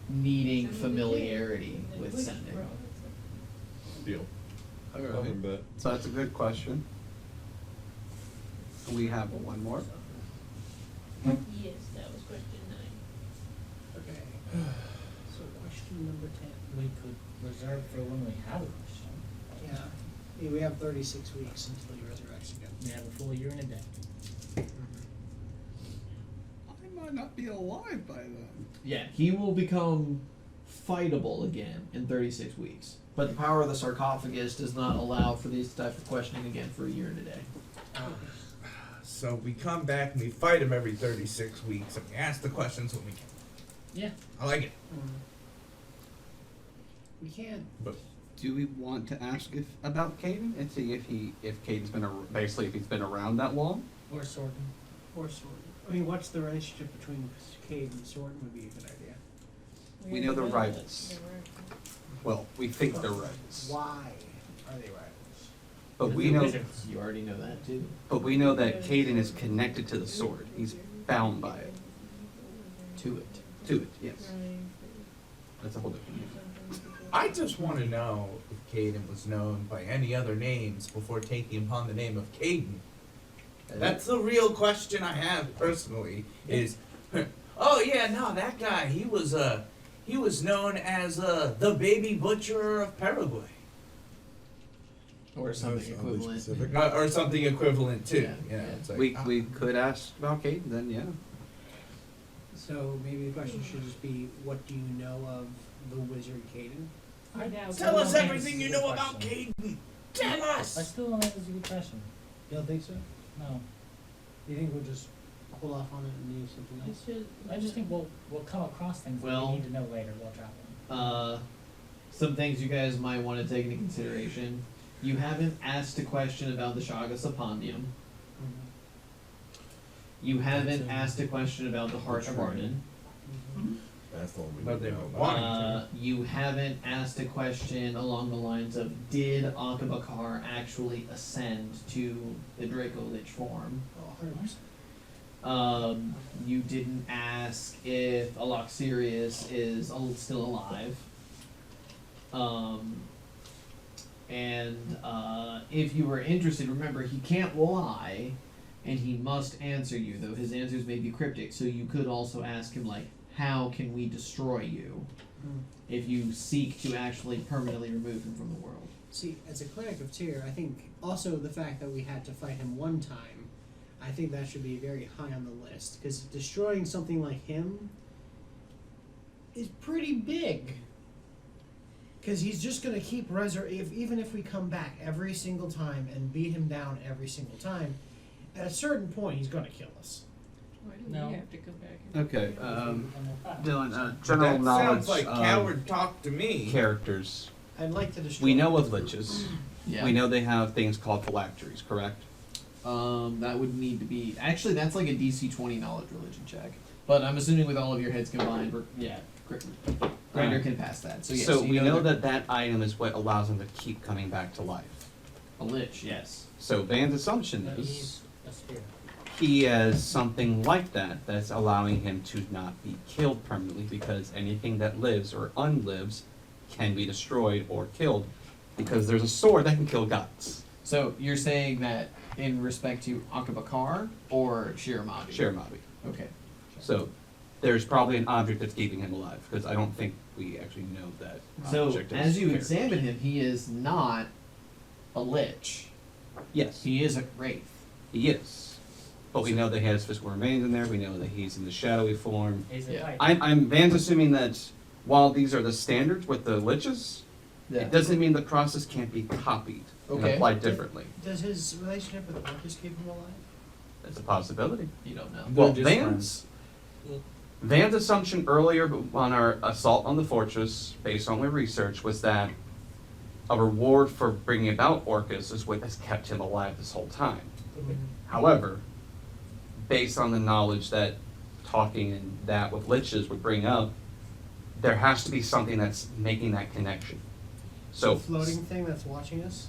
C: needing familiarity with sending.
A: Deal.
D: Alright.
A: Nothing but.
D: So that's a good question. We have one more.
F: Yes, that was question 9.
G: Okay. So question number 10.
L: We could reserve for when we have a question.
G: Yeah. We have 36 weeks until he resurrects again.
L: We have a full year and a day.
D: I might not be alive by then.
C: Yeah, he will become fightable again in 36 weeks. But the power of the sarcophagus does not allow for these type of questioning again for a year and a day.
J: So we come back and we fight him every 36 weeks and we ask the questions when we can.
L: Yeah.
J: I like it.
G: We can't.
D: Do we want to ask about Caden and see if Caden's been basically if he's been around that long?
L: Or Sorkin.
G: Or Sword. I mean, what's the relationship between Cade and Sword would be a good idea.
D: We know they're rivals. Well, we think they're rivals.
G: Why are they rivals?
D: But we
L: The
D: know,
L: wizards.
C: You already know that too.
D: but we know that Caden is connected to the sword. He's bound by it.
C: To it.
D: To it, yes. That's a whole different thing.
B: I just want to know if Caden was known by any other names before taking upon the name of Caden. That's the real question I have personally. Is, oh yeah, no, that guy. He was known as the baby butcher of Paraguay,
C: Or something equivalent.
B: or something equivalent too.
C: Yeah,
B: You know,
C: yeah.
B: it's like,
D: We could ask about Caden then, yeah.
G: So maybe the question should just be, what do you know of the wizard Caden?
B: tell us
L: don't think
B: everything
L: this
B: you
L: is a
B: know
L: good
B: about
L: question.
B: Caden. Tell
L: I
B: us.
L: still don't think this is a good question.
G: You don't think so?
L: No.
G: You think we'll just hold off on it and use something else?
F: It's just,
L: I just think we'll come across things that
C: Well-
L: we need to know later while traveling.
C: Some things you guys might want to take into consideration. You haven't asked a question about the Shaga Sapandium. You haven't asked a question about the Heart of Arden.
A: That's the one we
B: But
A: need
B: they
A: to know
B: were
A: about.
B: wanting
C: You haven't asked a question along the lines of, did Akabakar actually ascend to the Draco Lich form?
G: Oh, 100%.
C: You didn't ask if Aloxirius is still alive. If you were interested, remember, he can't lie, and he must answer you, though his answers may be cryptic, so you could also ask him, like, how can we destroy you? If you seek to actually permanently remove him from the world.
G: See, as a cleric of Tyr, I think also the fact that we had to fight him one time, I think that should be very high on the list. Because destroying something like him is pretty big. Because he's just going to keep even if we come back every single time and beat him down every single time, at a certain point he's going to kill us.
F: why do
L: No.
F: we have to come back? and-
D: Okay,
L: And we'll pass.
D: Dylan, general
B: that
D: knowledge
B: sounds like
D: of
B: coward talk to me.
D: characters.
G: I'd like to destroy
D: We know of liches.
C: Yeah.
D: We know they have things called phylacteries, correct?
C: That would need to be actually that's like a DC 20 knowledge religion check. But I'm assuming with all of your heads combined, Grinder can pass that. So yes,
D: So
C: you
D: we know
C: that
D: that item is what allows them to keep coming back to life.
C: a lich, yes.
D: So Van's assumption
L: But
D: is
L: he's a spear.
D: he has something like that that's allowing him to not be killed permanently, because anything that lives or unlives can be destroyed or killed, because there's a sword that can kill gods.
C: So you're saying that in respect to Akabakar or Shiramabi?
D: Shiramabi.
C: Okay.
D: So there's probably an object that's keeping him alive, because I don't think we actually know that
C: So
D: object. is
C: as you
D: fair.
C: examine him, he is not a lich.
D: Yes,
C: He is a wraith.
D: he is. But we know that he has physical remains in there. We know that he's in the shadowy form.
L: He's a
C: Yeah.
L: titan.
D: Van's assuming that while these are the standards with the liches, it doesn't mean the process can't be copied and
C: Okay.
D: applied differently.
G: Does his relationship with Orcus keep him alive?
D: That's a possibility.
C: You don't know.
D: Well,
B: just
D: Van's assumption earlier on our assault on the fortress, based on my research, was that a reward for bringing about Orcus is what has kept him alive this whole time. However, based on the knowledge that talking and that with liches would bring up, there has to be something that's making that connection. So
G: The floating thing that's watching us?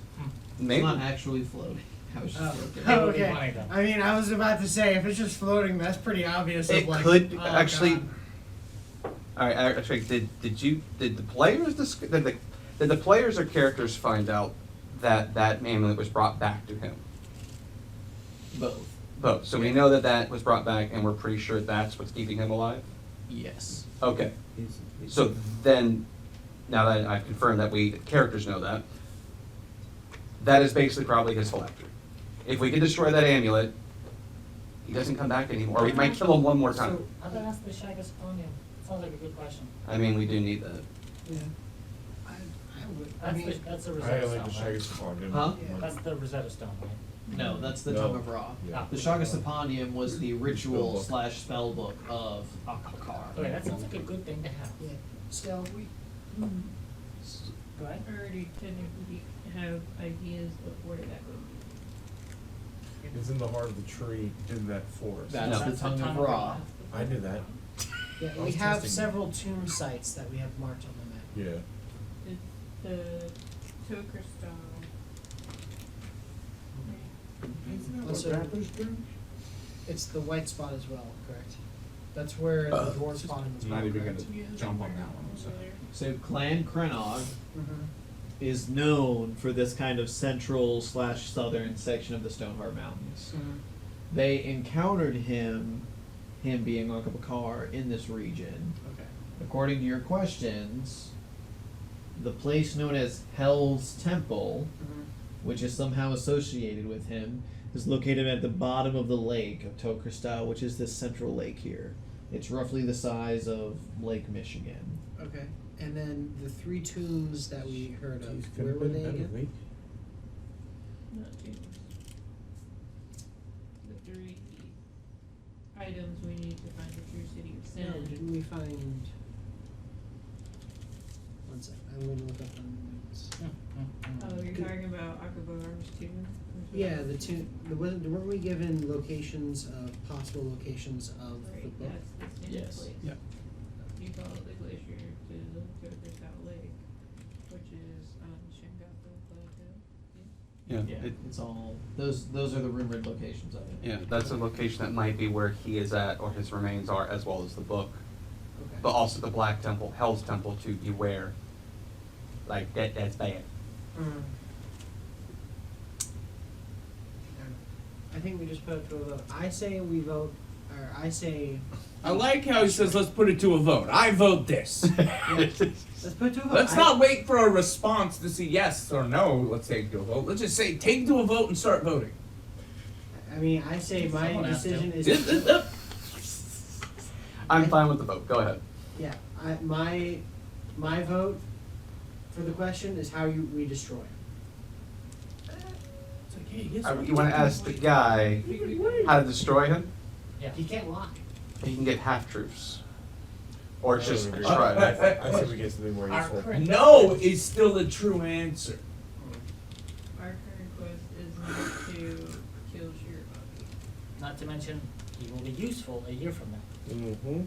D: maybe
C: It's not actually floating. I was just
G: Oh.
C: joking.
L: It would be
G: Okay.
L: funny, though.
G: I mean, I was about to say, if it's just floating, that's pretty obvious.
D: it
G: of like,
D: could
G: oh,
D: actually.
G: God.
D: All right, actually, did the players did the players or characters find out that that amulet was brought back to him?
C: Both.
D: Both. So we know that that was brought back, and we're pretty sure that's what's keeping him alive.
C: Yes.
D: Okay. So then, now that I've confirmed that we characters know that, that is basically probably his phylactery. If we can destroy that amulet, he doesn't come back anymore. Or we might kill him one more time.
G: So,
L: How about ask the Shagas Ponium? Sounds like a good question.
D: I mean, we do need that.
G: yeah. I would. I mean,
L: That's the
A: I
L: Rosetta
A: like the
L: Stone, right?
A: Shaggy Sapandium.
C: Huh?
G: Yeah.
L: That's the Rosetta Stone, right?
C: No, that's the
A: No.
C: Tongue of Ra.
A: Yeah.
C: The Shaga Sapandium was the ritual
A: Spellbook.
C: slash spell book of Akabakar.
L: Okay, that sounds like a good thing to have.
G: yeah. Still, we.
L: Go ahead.
F: I already technically have ideas of where that would
A: It's in the heart of the tree in that forest.
C: That's
D: No.
C: the Tongue of Ra.
A: I knew that.
G: Yeah,
A: I
G: we
A: was
G: have
A: testing.
G: several tomb sites that we have marked on the map.
A: Yeah.
F: be. The Tokar style.
G: Also, it's the white spot as well, correct? That's where the dwarf spawning was.
J: Not even
G: correct?
J: gonna jump on that one. So.
C: So Clan Krenog
G: Mhm.
C: is known for this kind of central / southern section of the Stoneheart Mountains. They encountered him being Akabakar, in this region.
G: Okay.
C: According to your questions, the place known as Hell's Temple, which is somehow associated with him, is located at the bottom of the lake of Tokristal, which is this central lake here. It's roughly the size of Lake Michigan.
G: Okay. And then the 3 tombs that we heard of, where were they again?
F: Not two. The 3 items we need to find the true city of
G: No,
F: Sin.
G: didn't we find? One sec. I'm going to look up on notes.
F: Oh, you're talking about Akabar's tomb?
G: Yeah, the two. Weren't we given locations of possible locations of the
F: Right,
G: book?
F: that's the Sin
C: Yes.
F: place.
J: Yeah.
F: You follow the glacier to the Tokristal Lake, which is on Shingaku Plateau.
H: Yeah.
C: It's all those are the rumored locations of it.
H: Yeah, that's a location that might be where he is at, or his remains are, as well as the book.
G: Okay.
H: But also the Black Temple, Hell's Temple, to beware. Like, that's bad.
G: Mm. I think we just put it to a vote. I say we vote, or I say.
J: I like how he says, let's put it to a vote. I vote this.
G: Let's put it to a vote.
J: Let's not wait for a response to see yes or no. Let's take it to a vote. Let's just say, take it to a vote and start voting.
G: I mean, I say my
L: Someone has to.
G: decision is.
H: I'm fine with the vote. Go ahead.
G: Yeah, my vote for the question is how we destroy it.
J: It's like, hey, yes,
H: You want to ask the guy how to destroy him?
L: Yeah.
G: You can't lie.
H: He can get half truths, or it's just
A: I
H: try.
A: I think we get something more
L: Our
A: useful.
L: current
J: no is still the true answer.
F: Our current quest is not to kill Shirobaki.
L: Not to mention, he will be useful a year from now.
A: Mm-hmm.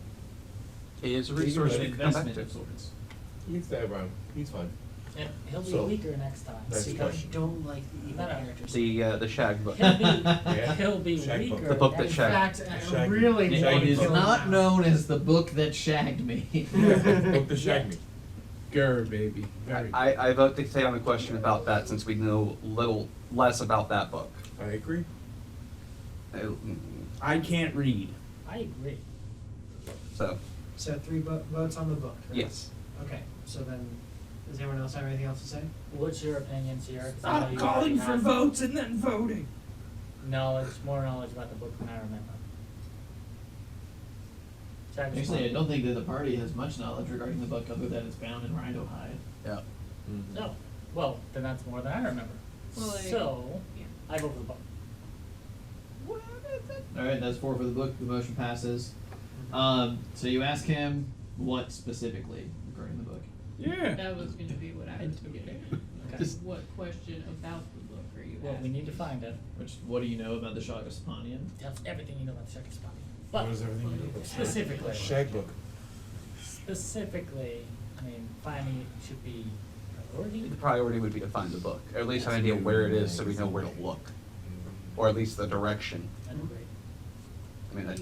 H: He is a resource
C: An
H: we can come back
C: investment
H: to.
C: of sorts.
A: He's there, Brown. He's fine.
L: And he'll be
A: So,
L: weaker next time.
A: next
G: See,
L: because
G: I don't like the evil
L: No, no.
G: characters.
H: The Shag book.
L: he'll be,
A: Yeah.
L: he'll be
A: Shag book.
L: weaker.
H: The book
L: and
H: that
L: in
H: shagged.
L: fact,
G: I
A: Shaggy.
G: really
C: It
G: want
C: is
G: to kill
C: not
G: him now.
C: known as the book that shagged me.
A: Book the shag me.
J: Grr, baby. Very.
H: I vote to stay on the question about that since we know little less about that book.
A: I agree.
J: I can't read.
L: I agree.
H: So,
G: So 3 votes on the book. Right?
H: yes.
G: Okay. So then, does anyone else have anything else to say?
L: What's your opinion, Sierra? 'Cause I know
J: Stop
L: you
J: calling
L: already
J: for
L: have
J: votes and then voting.
L: Knowledge, more knowledge about the book than I remember. Chad,
C: Actually, I don't think that the party has much knowledge regarding the book other than it's bound in rhino hide.
H: Yeah.
L: No. Well, then that's more than I remember.
F: Well,
L: So,
F: yeah.
L: I vote for the book.
C: Alright, that's 4 for the book. The motion passes. So you ask him what specifically regarding the book.
J: Yeah.
F: That was gonna be what I was getting.
L: Okay.
F: What question about the book are you
L: Well, we
F: asking?
L: need to find it.
C: What do you know about the Shagasapanian?
L: That's everything you know about the Shaka Spotty.
A: What
L: But
A: does everything you know about
L: specifically,
A: Shag book.
L: I mean, finding it should be priority.
H: The priority would be to find the book, or at least have an idea where it is so we know where to look, or at least the direction.
L: I agree.
H: I mean, that,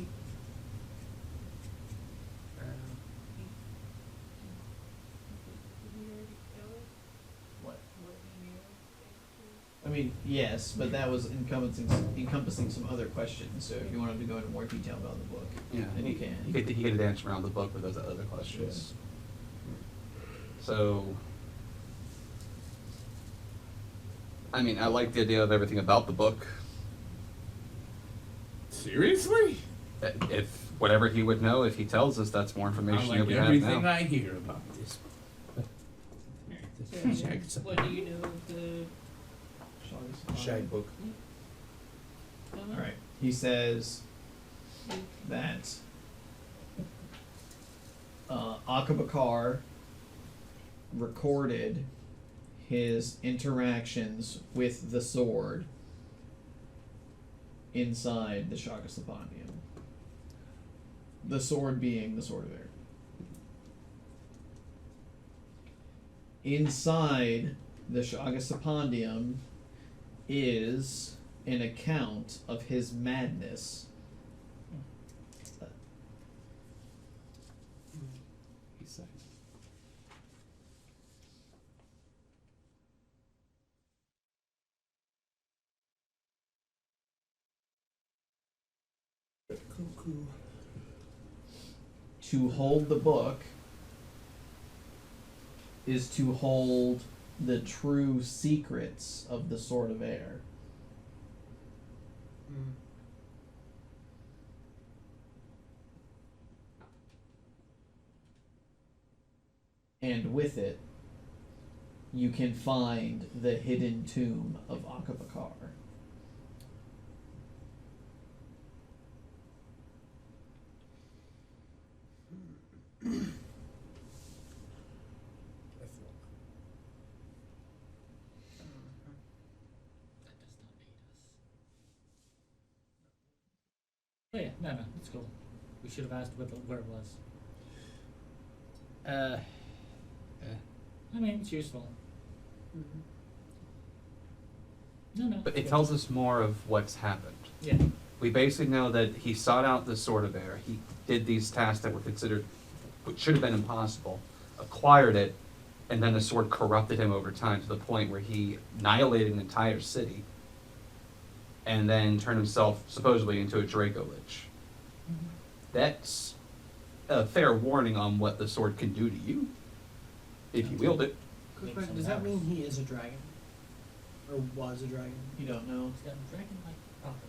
C: I mean, yes, but that was encompassing some other questions. So if you wanted to go into more detail about the book,
H: yeah,
C: then you can.
H: he could dance around the book with those other questions. So, I mean, I like the idea of everything about the book.
J: Seriously?
H: If whatever he would know, if he tells us, that's more
J: I
H: information
J: like
H: that we have
J: everything
H: now.
J: I hear about this.
F: So, what do you know of the?
A: Shag book.
C: All right. He says that Akabakar recorded his interactions with the sword inside the Shagasapanium. The sword being the Sword of Air. Inside the Shagasapanium is an account of his madness.
D: He said.
J: Cuckoo.
C: To hold the book is to hold the true secrets of the Sword of Air.
G: Mm.
C: And with it, you can find the hidden tomb of Akabakar.
L: That does not aid us. Oh yeah, no, it's cool. We should have asked where it was. I mean, it's useful. No.
D: But it tells us more of what's happened.
L: Yeah.
D: We basically know that he sought out the Sword of Air. He did these tasks that were considered, which should have been impossible, acquired it, and then the sword corrupted him over time to the point where he annihilated an entire city, and then turned himself supposedly into a Draco Lich. That's a fair warning on what the sword can do to you, if you wield it.
G: Quick question, does that mean he is a dragon? Or was a dragon?
C: You don't know.
L: He's got dragon-like properties.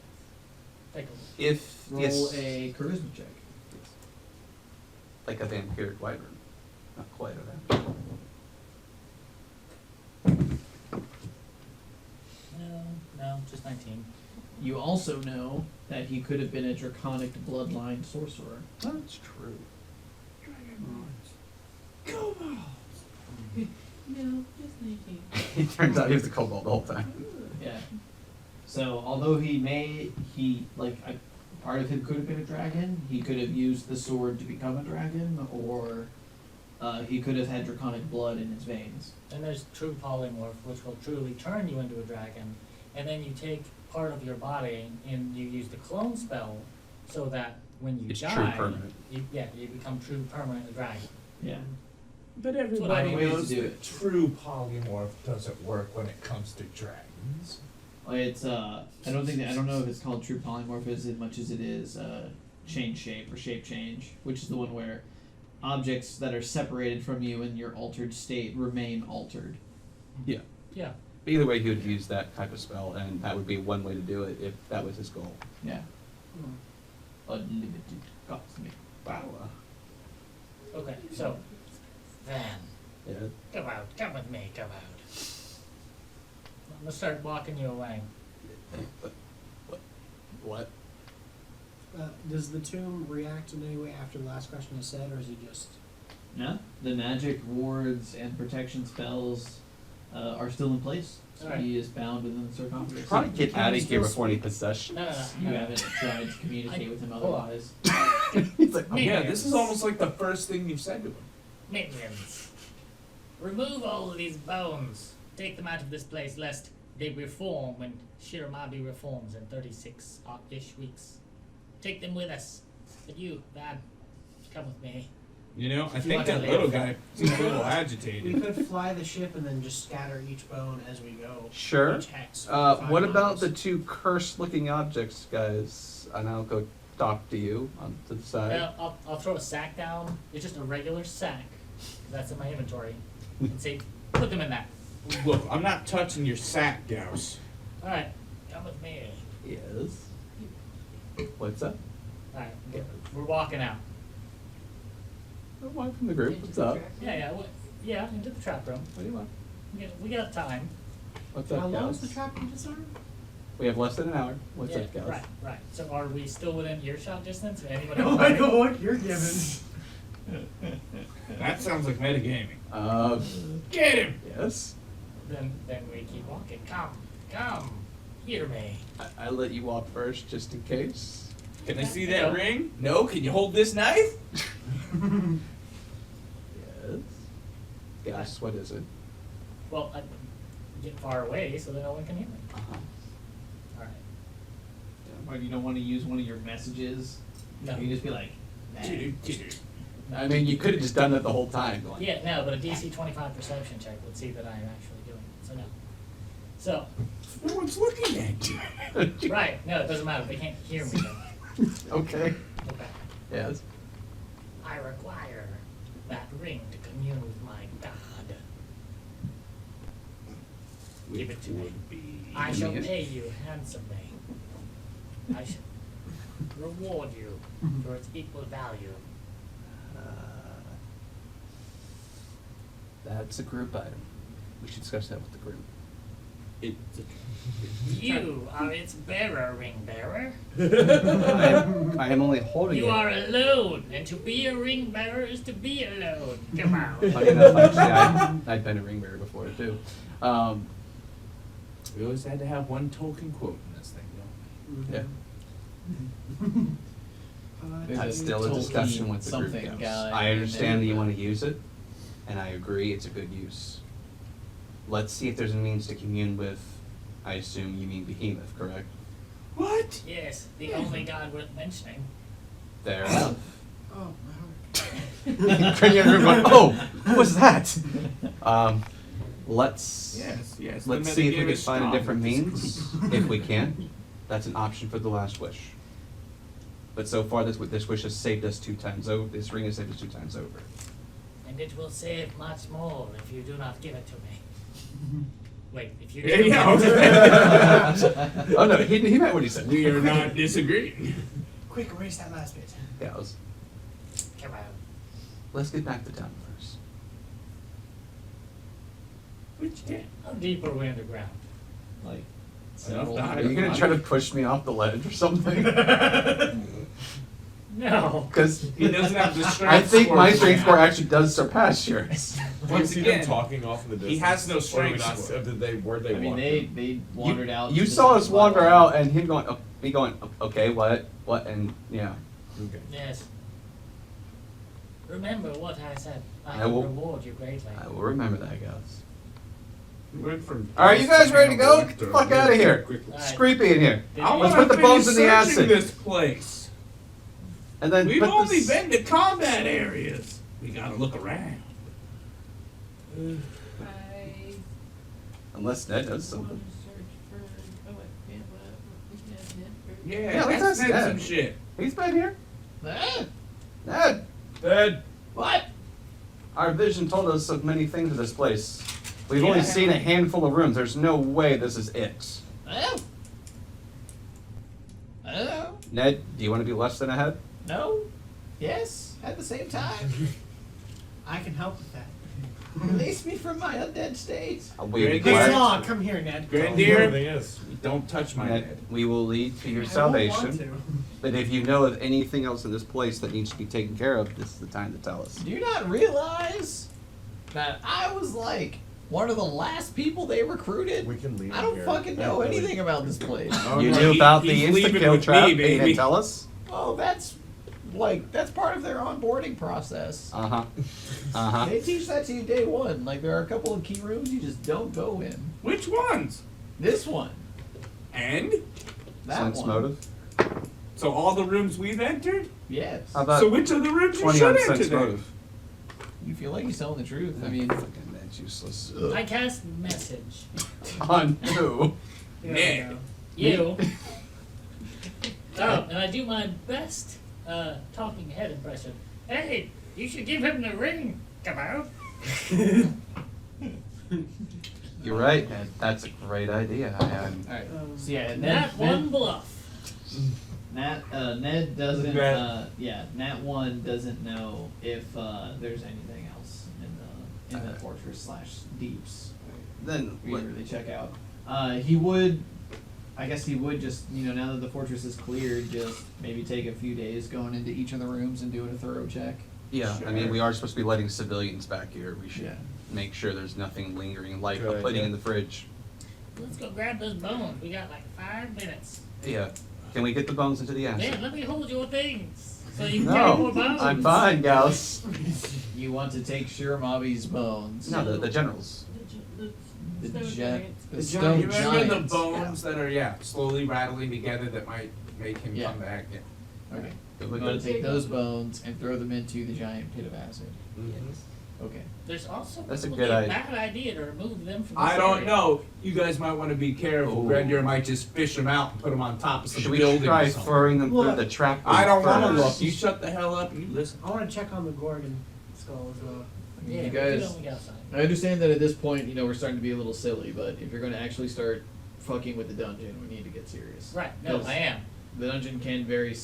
L: Take a look.
D: If
C: Roll
D: yes,
C: a charisma check.
D: like a vampiric wyvern, not quite a vampire.
L: No, just 19.
C: You also know that he could have been a draconic bloodline sorcerer.
D: That's true.
F: No, just 19.
D: It turns out he was the kobold the whole time.
C: Yeah. So although part of him could have been a dragon, he could have used the sword to become a dragon, or he could have had draconic blood in his veins.
L: Then there's true polymorph, which will truly turn you into a dragon, and then you take part of your body and you use the clone spell so that when you
D: It's
L: die,
D: true permanent.
L: you become true permanent dragon.
C: Yeah.
J: But
L: what I
J: everybody
L: mean.
C: Ways
J: knows
C: to do
J: that
C: it.
J: true polymorph doesn't work when it comes to dragons.
C: It's I don't know if it's called true polymorph as much as it is change shape or shape change, which is the one where objects that are separated from you in your altered state remain altered.
D: Yeah.
L: Yeah.
D: Either way, he would use that type of spell, and that would be one way to do it if that was his goal.
C: Yeah. Unlimited cosmic power.
L: Okay, so then
D: Yeah.
L: come with me, come out. I'm gonna start walking you away.
D: What?
G: Does the tomb react in any way after the last question is said, or is he just...
C: No, the magic wards and protection spells are still in place. So
L: Alright.
C: he is bound within the sarcophagus.
D: Probably get
L: Can
D: out
L: we
D: of here
L: still
D: before any
L: speak?
D: possession.
L: No.
C: You haven't tried to communicate with him
L: Hold on.
C: otherwise.
D: He's like,
J: Oh, yeah, this is almost like the first thing you've said to him.
L: Minions, remove all of these bones. Take them out of this place, lest they reform when Shiramabi reforms in 36-ish weeks. Take them with us. But you, Van, come with me.
J: You know, I
L: You
J: think
L: want to
J: that
L: live.
J: little guy seems a little
G: We
J: agitated.
G: could fly the ship and then just scatter each bone as we go.
D: Sure.
G: Each hex.
D: What
G: 5
D: about
G: miles.
D: the two cursed-looking objects, guys? And I'll go talk to you on to the side.
L: Well, I'll throw a sack down. It's just a regular sack. That's in my inventory. And say, put them in that.
J: Look, I'm not touching your sack, Gauss.
L: Alright, come with me.
D: Yes. What's up?
L: Alright, we're walking out.
D: One from the group. What's up?
L: Yeah, into the trap room.
D: What do you want?
L: We got time.
D: What's
G: How
D: up,
G: long is
D: guys?
G: the trap room disarmed?
D: We have less than an hour. What's
L: Yeah,
D: up, guys?
L: Right. So are we still within earshot distance? Anyone
G: Oh
L: else
G: my
L: fighting?
G: god, you're giving.
J: That sounds like metagaming. Get him!
D: Yes.
L: Then we keep walking. Come. Hear me.
D: I let you walk first, just in case.
J: Can I see
L: Yeah.
J: that ring? No? Can you hold this knife?
D: Yes. Guess what is it?
L: Well, I get far away so that no one can hear me.
D: Uh-huh.
L: Alright.
C: or you don't want to use one of your messages.
L: No.
C: You just be like, nah.
H: I mean, you could have just done that the whole time. Going,
L: Yeah, no, but a DC 25 perception check would see that I am actually doing it. So no. So,
J: No one's looking at you.
L: right, no, it doesn't matter. They can't hear me though.
H: Okay.
L: Okay.
H: Yes.
L: I require that ring to commune with my god. Give it to me. I shall pay you handsomely. I shall reward you for its equal value.
H: That's a group item. We should discuss that with the group.
L: You are its bearer, ring bearer.
H: I am only holding
L: You
H: it.
L: are alone, and to be a ring bearer is to be alone. Come on.
H: Funny enough, actually, I've been a ring bearer before too.
J: We always had to have one Tolkien quote in this thing,
H: Yeah.
C: There's
H: That's still a
C: Tolkien
H: discussion with the group
C: something
H: goes.
C: guy
H: I
C: in
H: understand that you
C: there.
H: want to use it, and I agree it's a good use. Let's see if there's a means to commune with, I assume you mean Behemoth, correct?
J: What?
L: Yes, the only god worth mentioning.
H: Fair enough.
I: Oh, my heart.
H: Cranium room going, oh, what was that? Let's
J: Yes.
H: let's see if we can find a different means. If we can, that's an option for the last wish. But so far, this wish has saved us 2 times over. This ring has saved us 2 times over.
L: And it will save much more if you do not give it to me. Wait, if you do
J: Yeah,
H: Oh no, he meant what he said.
J: we are not disagreeing.
G: Quick, erase that last bit.
H: Yeah,
L: Come on.
H: let's get back to town first.
J: Which can't.
L: How deep are we underground?
C: Like,
J: Enough
C: several
J: to hide
H: Are you gonna try to push me off the ledge or something?
L: No.
H: Because
J: He doesn't have the strength.
H: I think my
J: score.
H: strength score actually does surpass yours.
A: Do you see them talking off in the distance?
J: he has no
A: Or do we
J: strength
A: not
J: score.
A: s- did where'd they
C: I mean,
A: walk
C: they wandered out.
H: You
C: to
H: saw
C: the
H: us wander
C: spotlight.
H: out, and him going, me going, okay, what, and yeah.
A: Okay.
L: Yes. Remember what I said. I
H: I
L: will
H: will-
L: reward you greatly.
H: I will remember that, guys.
J: We went from.
H: All right, you guys ready to go? Get the fuck out of here.
J: Quickly.
H: It's creepy in here.
L: Did
J: I
L: you-
H: Let's
J: wanna
H: put the bones
J: finish
H: in the
J: searching
H: acid.
J: this place.
H: And then
J: We've
H: put
J: only
H: this-
J: been to combat areas. We gotta look around.
F: I
H: Unless Ned does
F: want
H: something.
F: to search for. Oh wait, yeah, what? Yeah, Ned first.
J: Yeah,
H: Yeah, let's
J: that's
H: ask
J: some
H: Ned.
J: shit.
H: He's been here.
C: Ah,
H: Ned,
A: Ed!
C: what?
H: our vision told us of many things of this place. We've only
C: Yeah.
H: seen a handful of rooms. There's no way this is it.
C: Oh. Oh.
H: Ned, do you want to be less than a head?
C: No. Yes. At the same time.
G: I can help with that.
C: Release me from my undead state.
H: We will be
J: Great
G: Come
H: glad.
G: on, come here, Ned.
J: Grand
A: The
J: deer,
A: thing is,
J: don't touch my
H: Ned,
J: head.
H: we will lead to your
G: I don't
H: salvation.
G: want to.
H: But if you know of anything else in this place that needs to be taken care of, this is the time to tell us.
C: Do you not realize that I was like one of the last people they recruited?
A: we can leave
C: I don't
A: here.
C: fucking know
A: Really.
C: anything about this place.
J: Oh,
H: You
J: no,
H: knew about the
J: he's
H: insta
J: leaving
H: kill
J: with
H: trap,
J: me,
H: and you didn't
J: baby.
H: tell us?
C: Oh, that's part of their onboarding process.
H: Uh huh. Uh huh.
C: They teach that to you day one. Like there are a couple of key rooms you just don't go in.
J: Which ones?
C: This one,
J: And?
C: that
H: Sense
C: one.
H: motive.
J: So all the rooms we've entered?
C: Yes.
H: How about
J: So which of the rooms you
H: 20
J: should
H: on
J: enter
H: sense
J: then?
H: motive?
C: You feel like you're telling the truth. I mean,
H: Fucking Ned's useless.
L: I cast message.
H: On who?
J: Ned.
L: You. Oh, and I do my best talking head impression. Hey, you should give him the ring. Come out.
H: You're right, Ned. That's a great idea.
C: all right. So yeah,
L: That one bluff.
C: Ned doesn't.
A: Ned.
C: Nat 1 doesn't know if there's anything else in the fortress / deeps.
H: Then
C: We
H: what,
C: didn't really check out. He would. I guess he would just, now that the fortress is cleared, just maybe take a few days going into each of the rooms and doing a thorough check.
H: yeah, I mean, we are supposed to be letting civilians back here. We should
C: Yeah.
H: make sure there's nothing lingering like
A: Good
H: putting
A: idea.
H: in the fridge.
L: Let's go grab those bones. We got like 5 minutes.
H: Yeah. Can we get the bones into the acid?
L: Yeah, let me hold your things so you can carry more
H: No,
L: bones.
H: I'm fine, Gauss.
C: You want to take Shiramabi's bones.
H: No, the generals.
C: The
F: stone
C: jet.
F: giants.
C: The
J: You
C: stone
J: remember the
C: giants.
J: bones that are, slowly rattling together that might
B: make him
C: Yeah.
B: come back. Yeah.
C: Okay.
D: Good
C: We're
D: with
C: going
D: this.
C: to take those bones and throw them into the giant pit of acid.
B: Mm-hmm.
C: Okay.
L: There's also
D: That's a
L: probably
D: good idea.
L: bad idea to remove them from.
B: I
L: this
B: don't
L: area.
B: know. You guys might want to be careful.
D: Ooh.
B: Grendier might just fish them out and put them on top of some
D: Should we
B: building
D: try
B: or something.
D: throwing them
G: Well,
D: through the trap?
B: I don't want to
D: first?
B: look. You shut the hell up and you listen.
G: I want to check on the Gorgon skull as well.
L: Yeah,
C: You
L: we
C: guys-
L: do when we get outside.
C: I understand that at this point, we're starting to be a little silly, but if you're going to actually start fucking with the dungeon, we need to get serious.
L: Right. No,
C: 'Cause
L: I am.
C: The dungeon can very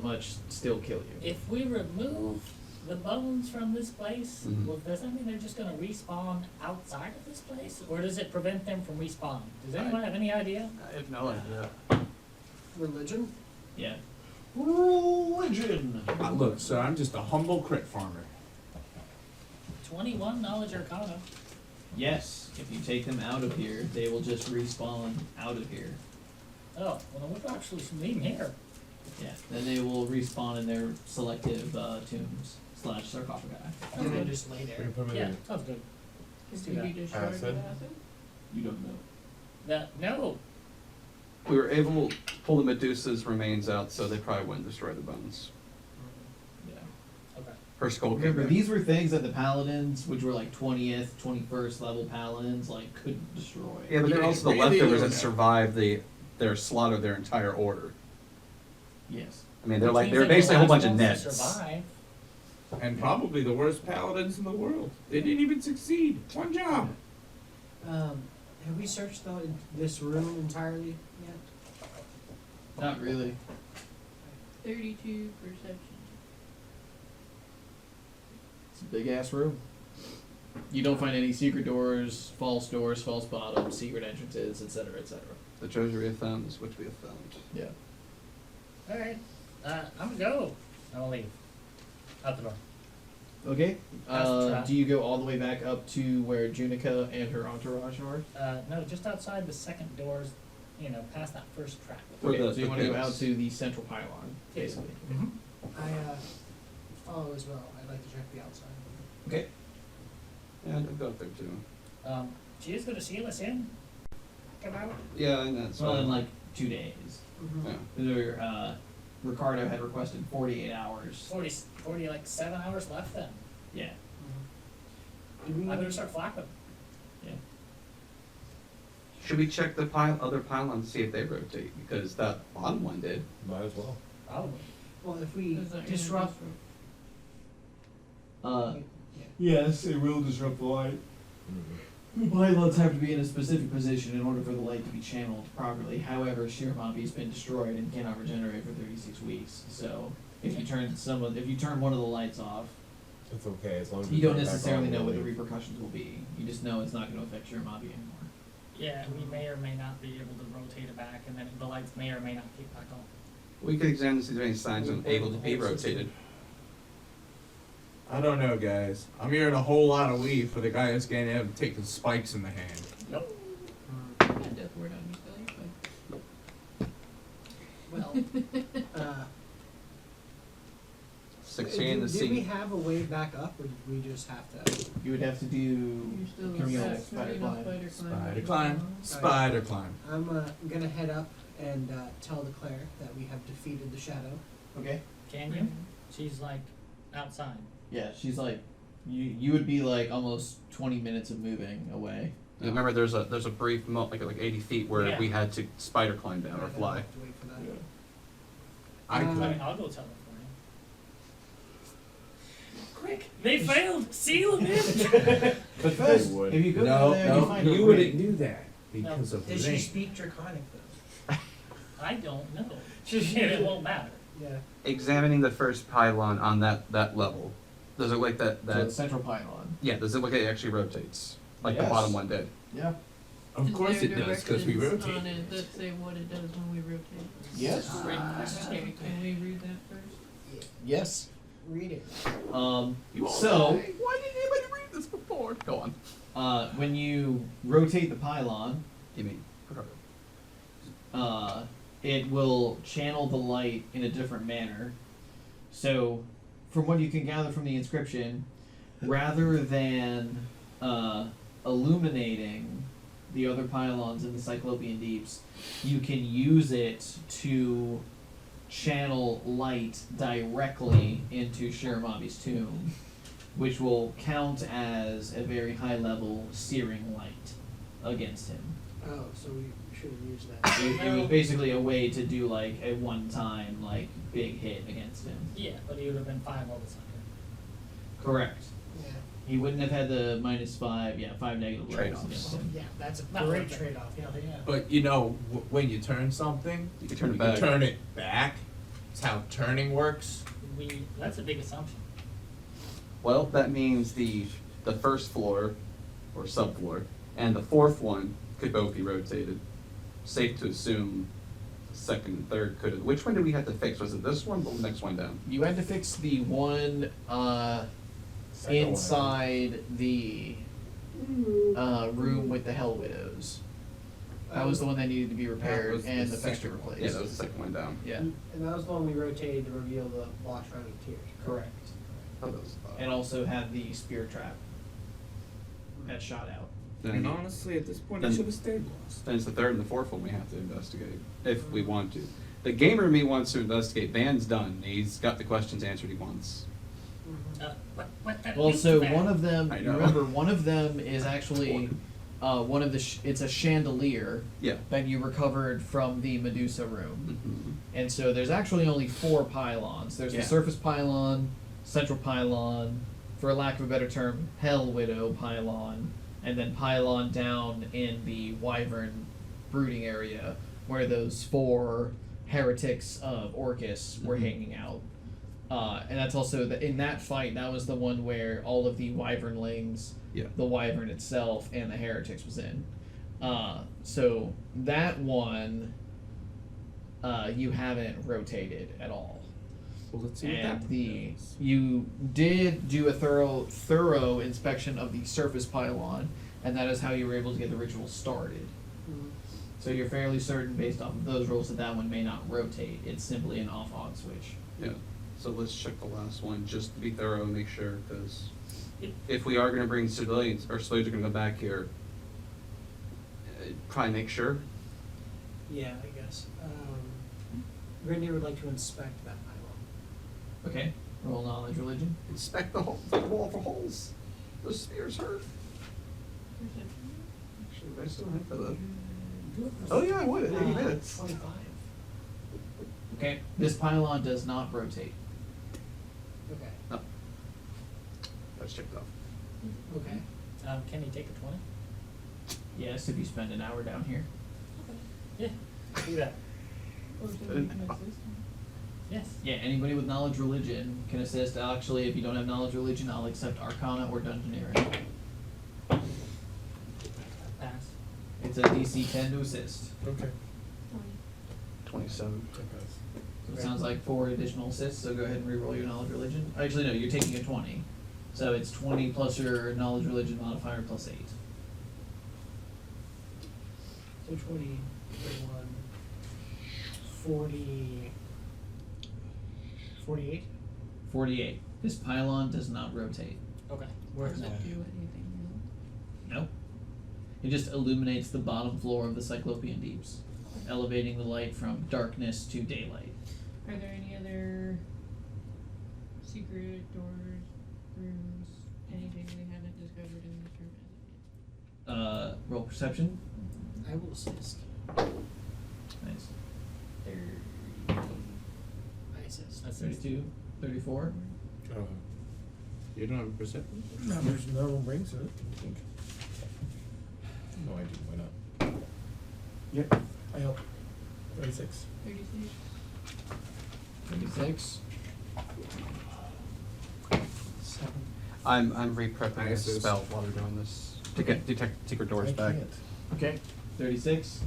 C: much still kill you.
L: If we remove the bones from this place,
D: Mhm.
L: well, does that mean they're just gonna respawn outside of this place, or does it prevent them from respawning? Does anyone have any idea?
D: I have no idea.
G: Religion?
C: Yeah.
G: Religion!
B: Look, sir, I'm just a humble crit farmer.
L: 21 knowledge arcana.
C: Yes. If you take them out of here, they will just respawn out of here.
L: Oh, well, then we'll actually leave them here.
C: Yeah. Then they will respawn in their selective tombs / sarcophagi.
G: And then just lay there.
L: Yeah, sounds good. Let's do
F: Can
L: that.
F: be destroyed with
A: Acid?
F: acid?
C: You don't know.
L: No.
D: We were able to pull the Medusa's remains out, so they probably wouldn't destroy the bones.
C: Yeah.
L: Okay.
D: Her skull came
C: Remember,
D: back.
C: these were things that the paladins, which were like 20th, 21st level paladins, couldn't destroy.
D: Yeah, but they're
B: Yeah,
D: also the
B: really
D: leftovers
B: low
D: that
B: now.
D: survived their slaughter of their entire order.
C: Yes.
D: I mean, they're
L: Which means
D: they're
L: they're the
D: basically a whole
L: last
D: bunch of
L: ones to
D: nets.
L: survive.
B: And probably the worst paladins in the world. They didn't even succeed. One job.
G: Have we searched this room entirely yet?
C: Not really.
F: 32 perception.
C: It's a big ass room. You don't find any secret doors, false bottoms, secret entrances, etc., etc.
D: The treasure we have found is which we have found.
C: Yeah.
L: Alright. I'm gonna go. I'll leave. Out the door.
C: Okay.
L: Past the trap.
C: Do you go all the way back up to where Junica and her entourage are?
L: No, just outside the second doors, past that first trap.
D: Where
C: Okay,
D: the-
C: so you
D: the
C: want to go
D: pits.
C: out to the central pylon, basically.
L: Mm-hmm.
G: I follow as well. I'd like to check the outside.
C: Okay.
D: Yeah, I've got there too.
L: She is gonna seal us in. Come out.
D: Yeah, and that's
C: Well, in
D: fine.
C: like 2 days.
D: Yeah.
C: Ricardo had requested 48 hours.
L: 40, like 7 hours left then.
C: Yeah.
G: Do we
L: I better start flapping.
D: Should we check the other pylons to see if they rotate? Because that bottom one did.
A: Might as well.
L: Probably.
G: Well, if we
F: Is that gonna
G: disrupt.
C: Yes, it will disrupt the light. The pylons have to be in a specific position in order for the light to be channeled properly. However, Shiramabi has been destroyed and cannot regenerate for 36 weeks. So, if you turn one of the lights off,
A: It's okay as long as
C: you
A: we
C: don't
A: turn it back
C: necessarily
A: on,
C: know what
A: we'll
C: the
A: leave.
C: repercussions will be. You just know it's not going to affect Shiramabi anymore.
L: Yeah, we may or may not be able to rotate it back, and then the lights may or may not kick back on.
D: We could examine to see if there's any signs of able to be rotated.
B: I don't know, guys. I'm hearing a whole lot of weed for the guy that's getting out and taking spikes in the hand.
L: Nope.
F: Yeah, death word on you,
G: Well,
D: 16 to
G: did we
D: see.
G: have a way back up, or did we just have to?
C: You would have to do
F: You're still
C: communal
F: not
C: spider
F: enough
C: climb.
B: Spider climb. Spider climb.
G: I'm gonna head up and tell the Claire that we have defeated the shadow.
C: Okay.
L: Can you? She's like outside.
C: Yeah, she's like, you would be like almost 20 minutes of moving away.
D: Yeah, remember, there's a brief like 80 feet where
L: Yeah.
D: we had to spider climb down or
G: I
D: fly.
G: have to wait for that.
B: I
G: Um,
L: I mean, I'll go tell her for you. Quick! They failed! Seal them in!
C: But first,
A: They would.
C: if you go
B: No,
C: there, you find a
B: you
C: ring.
B: wouldn't do that because of
G: Does she
B: rain.
G: speak Draconic though?
L: I don't know. It won't matter.
G: Yeah.
D: Examining the first pylon on that level, does it look like that?
C: So the central pylon.
D: Yeah, does it look like it actually rotates? Like the
C: Yes.
D: bottom one did?
C: Yeah.
B: Of
F: Is
B: course
F: there
B: it does, because we
F: directions
B: rotate.
F: on it that say what it does when we rotate?
C: Yes.
F: Okay, can we read that first?
C: Yes.
G: Read it.
C: So,
D: Why didn't anybody read this before? Go on.
C: when you rotate the pylon,
D: You mean?
C: it will channel the light in a different manner. So, from what you can gather from the inscription, rather than illuminating the other pylons in the Cyclopean Deeps, you can use it to channel light directly into Shiramabi's tomb, which will count as a very high level searing light against him.
G: Oh, so we should have used that.
C: It was basically a way to do like a one-time like big hit against him.
L: Yeah, but he would have been 5 levels under.
C: Correct.
G: Yeah.
C: He wouldn't have had the -5, 5 negative levels
H: Trade-offs.
C: against him.
G: Yeah, that's a
L: Not
G: great
L: worth it.
G: trade-off. Yeah.
B: But you know, when you turn something,
H: You can turn it
B: you
H: back.
B: can turn it back. It's how turning works.
L: That's a big assumption.
H: Well, that means the first floor, or subfloor, and the fourth one could both be rotated. Safe to assume the second and third could. Which one did we have to fix? Was it this one or the next one down?
C: You had to fix the one
A: Second one.
C: inside the room with the Hell Widows. That was the one that needed to be repaired
H: was
C: and
H: the
C: the fixture
H: second one.
C: replaced.
H: Yeah, that was the second one down.
C: Yeah,
G: And that was the one we rotated to reveal the lost round of tears.
C: correct.
H: I thought that was,
C: And also had the spear trap that shot out.
J: And honestly, at this point, I
H: Then-
J: should have stayed lost.
H: Then it's the third and the fourth one we have to investigate, if we want to. The gamer in me wants to investigate. Van's done. He's got the questions answered he wants.
L: What that
C: Well,
L: means
C: so
L: that-
C: one of them,
H: I
C: you
H: know.
C: remember, one of them is actually one of the. It's a chandelier
H: Yeah.
C: that you recovered from the Medusa room.
H: Mhm.
C: And so there's actually only 4 pylons. There's
H: Yeah.
C: the surface pylon, central pylon, for lack of a better term, Hell Widow pylon, and then pylon down in the Wyvern brooding area where those 4 heretics of Orcus were
H: Mhm.
C: hanging out. And that's also in that fight. That was the one where all of the Wyvernlings,
H: Yeah.
C: the Wyvern itself, and the heretics was in. So that one, you haven't rotated at all.
J: Well, let's see what
C: And
J: that does.
C: you did do a thorough inspection of the surface pylon, and that is how you were able to get the ritual started. So you're fairly certain, based off of those rules, that one may not rotate. It's simply an off-on switch.
H: Yeah. So let's check the last one just to be thorough and make sure, because if we are going to bring civilians, or civilians are going to go back here, probably make sure.
G: Yeah, I guess. Grenadier would like to inspect that pylon.
C: Okay. Roll knowledge religion.
H: Inspect the wall for holes. The spears hurt. Actually, I still have that. Oh yeah, I would. 80 minutes.
G: 25.
C: Okay. This pylon does not rotate.
G: Okay.
H: No. That's checked off.
G: Okay.
L: Can you take a 20?
C: Yes, if you spend an hour down here.
L: Yeah, do that.
H: Uh,
L: Yes.
C: Yeah, anybody with knowledge religion can assist. Actually, if you don't have knowledge religion, I'll accept Arcana or Dungeoneering.
L: Pass.
C: It's a DC 10 to assist.
J: Okay.
H: 27.
C: So it sounds like 4 additional assists, so go ahead and re-roll your knowledge religion. Actually, no, you're taking a 20. So it's 20 plus your knowledge religion modifier plus 8.
G: So 20, 31, 40, 48.
C: 48. This pylon does not rotate.
L: Okay.
F: Does it do anything
C: Nope. It just illuminates the bottom floor of the Cyclopean Deeps, elevating the light from darkness to daylight.
F: real? Are there any other secret doors, rooms, anything we haven't discovered in this room?
C: Roll perception.
G: I will assist.
C: Nice.
G: I assist.
L: That's
C: 32, 34.
J: You don't have a perception?
I: No, there's no rings in it, I think.
A: No, I do. Why not?
I: Yep, I help. 36.
F: 36.
C: 36.
H: I'm re-prepping a
J: Nice.
H: spell while we're doing this to get detect secret doors
I: I
H: back.
I: can't.
C: Okay. 36.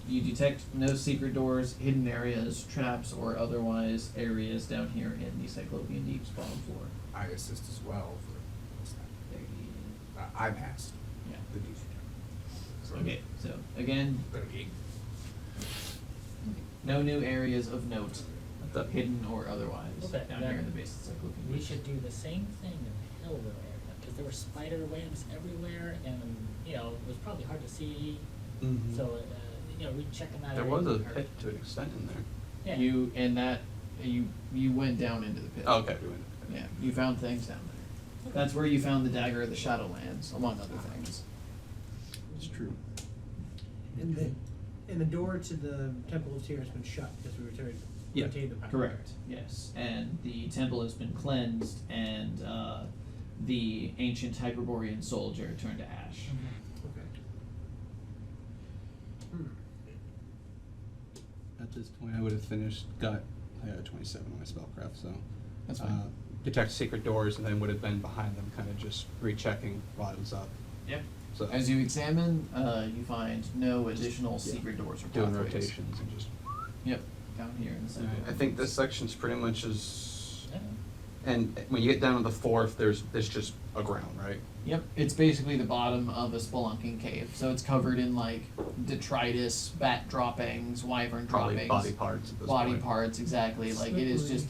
C: You detect no secret doors, hidden areas, traps, or otherwise areas down here in the Cyclopean Deep's bottom floor.
J: I assist as well for what's that?
C: 30.
J: I passed
C: Yeah.
J: the DC. So
C: Okay, so again,
J: 38.
C: no new areas of note,
H: That-
C: hidden or otherwise,
L: Okay,
C: down
L: then
C: here in the base of the Cyclopean
L: We
C: Deep.
L: should do the same thing in the Hellville area, because there were spider webs everywhere, and, you know, it was probably hard to see,
H: Mhm.
L: so, you know, we checking that
H: There
L: area.
H: was a
L: or-
H: pit to an extent in there.
L: Yeah.
C: You went down into the pit.
D: Oh, okay. We went.
C: Yeah, you found things down there. That's where you found the dagger of the Shadowlands, among other things.
J: It's true.
G: And the door to the Temple of Tyr has been shut because we returned
D: Yeah.
G: retained the power.
C: Correct. Yes, and the temple has been cleansed, and the ancient Hyperborean soldier turned to ash.
G: Okay. Hmm.
D: At this point, I would have finished. I got a 27 on my spellcraft, so
C: That's fine.
D: detect secret doors, and then would have been behind them, kind of just rechecking while it was up.
C: Yep.
D: So
C: As you examine, you find no additional secret doors or
D: doing
C: pathways.
D: rotations and just.
C: Yep, down here in the center.
D: I think this section's pretty much is.
L: Yeah.
D: And when you get down to the fourth, there's just a ground, right?
C: Yep, it's basically the bottom of a spelunking cave. So it's covered in like detritus, bat droppings, wyvern
D: Probably
C: droppings,
D: body parts at this
C: body
D: point.
C: parts, exactly. Like it is just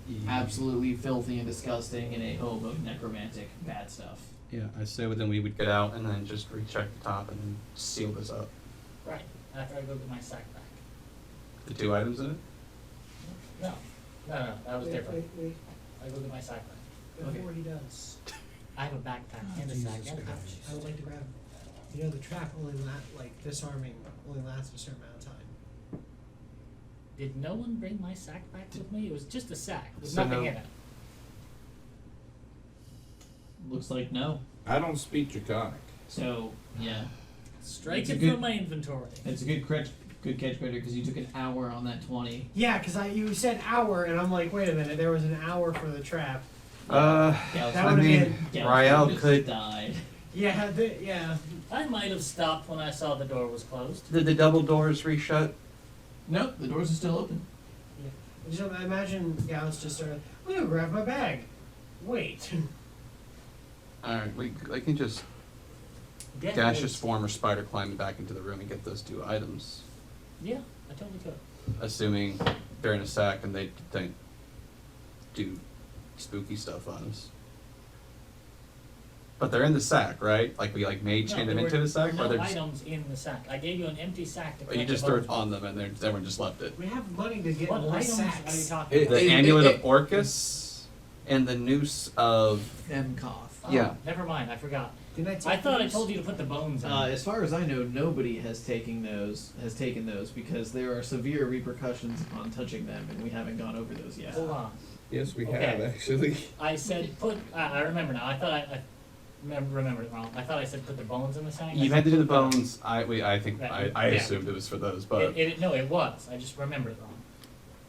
D: Yeah.
C: absolutely filthy and disgusting in a home of necromantic bad stuff.
D: Yeah, I say then we would get out and then just recheck the top and then seal this up.
L: Right. After I go get my sack back.
D: The 2 items in it?
L: No, that was
G: Wait,
L: different.
G: wait.
L: I go get my sack back.
G: Before he does,
L: I have a backpack and a sack and a pouch.
G: I would like to grab. You know, the trap only disarming only lasts a certain amount of time.
L: Did no one bring my sack back with me? It was just a sack with
D: So
L: nothing
D: no-
L: in it.
C: Looks like no.
J: I don't speak Draconic.
C: So yeah,
L: Strike
C: It's a
L: it
C: good-
L: from my inventory.
C: it's a good catch, Critter, because you took an hour on that 20.
G: Yeah, because you said hour, and I'm like, wait a minute, there was an hour for the trap.
C: Gallus
G: That
C: would
G: would've
C: have
G: been-
C: Gallus
D: Rael
C: would've
D: could-
C: died.
G: Yeah, yeah.
L: I might have stopped when I saw the door was closed.
D: Did the double doors reshut?
C: Nope, the doors are still open.
G: Just imagine Gallus just started. I'm gonna grab my bag. Wait.
D: Alright, I can just
L: Yeah,
D: dash
L: it
D: his
L: was-
D: form or spider climb back into the room and get those 2 items.
L: Yeah, I totally could.
D: Assuming they're in a sack and they don't do spooky stuff on us. But they're in the sack, right? Like we mage
L: No,
D: chain them
L: there
D: into
L: were
D: the sack, or
L: no
D: threw just
L: items in the sack. I gave you an empty sack to
D: or you
L: collect
D: just
L: the
D: threw it
L: bones
D: on them and everyone just left it.
G: We have money to get
L: What
G: more
L: items
G: sacks.
L: are you talking about?
D: The amulet of Orcus and the noose of
C: Femkoth.
L: Oh,
D: yeah.
L: Never mind, I forgot.
G: Didn't I take
L: I thought I
G: these?
L: told you to put the bones in.
C: As far as I know, nobody has taken those because there are severe repercussions upon touching them, and we haven't gone over those yet.
L: Hold on.
J: Yes, we
L: Okay.
J: have actually.
L: I said put. I remember now. I thought I remembered it wrong. I thought I said put the bones in the sack.
D: You
L: I
D: had to
L: said
D: do the
L: put
D: bones. I think
L: Right,
D: I
L: yeah.
D: assumed it was for those, but
L: No, it was. I just remembered it wrong.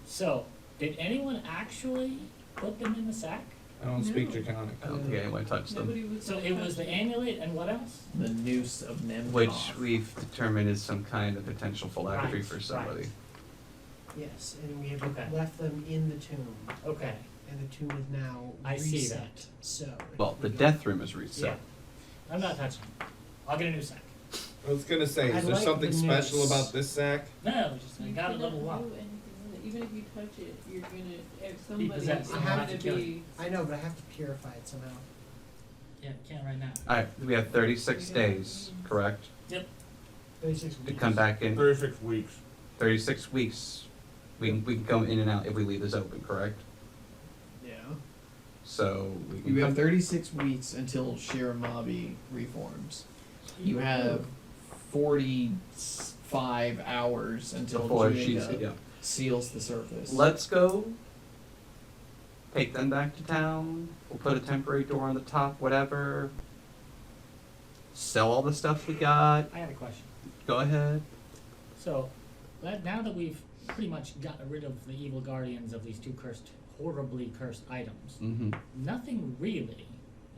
L: So, did anyone actually put them in the sack?
J: I don't speak
F: No.
J: Draconic.
D: I don't think anyone touched them.
F: Nobody was
L: So
F: gonna
L: it was
F: touch
L: the amulet and what else?
C: The noose of Nemkoth.
D: Which we've determined is some kind of potential phylactery
L: Right,
D: for somebody.
L: right.
G: Yes, and we have
L: Okay.
G: left them in the tomb,
L: Okay.
G: and the tomb is now
L: I
G: reset.
L: see that.
G: So.
D: Well, the
G: we go-
D: death room is reset.
L: Yeah. I'm not touching it. I'll get a new sack.
J: I was gonna say,
G: I
J: is there
G: like
J: something
G: the
J: special
G: noose.
J: about this sack?
L: No, just I
F: You
L: got a
F: cannot
L: level up.
F: do anything with it. Even if you touch it, you're gonna. If somebody
L: possessed.
F: is
G: I have
F: gonna
L: to kill
F: be.
G: I know, but I have to purify it somehow.
L: Yeah, can't right now.
D: Alright, we have 36 days, correct?
G: 36
D: To
G: weeks.
D: come back in
J: 36 weeks.
D: 36 weeks. We can come in and out if we leave this open, correct?
C: Yeah.
D: So we can
C: You have
D: come-
C: 36 weeks until Shiramabi reforms. You have 45 hours until
D: before she's
C: Junica
D: yeah.
C: seals the surface.
D: Let's go. Take them back to town. We'll put a temporary door on the top, whatever. Sell all the stuff we got.
L: I had a question.
D: Go ahead.
L: So, now that we've pretty much gotten rid of the evil guardians of these 2 horribly cursed items,
D: Mm-hmm.
L: nothing really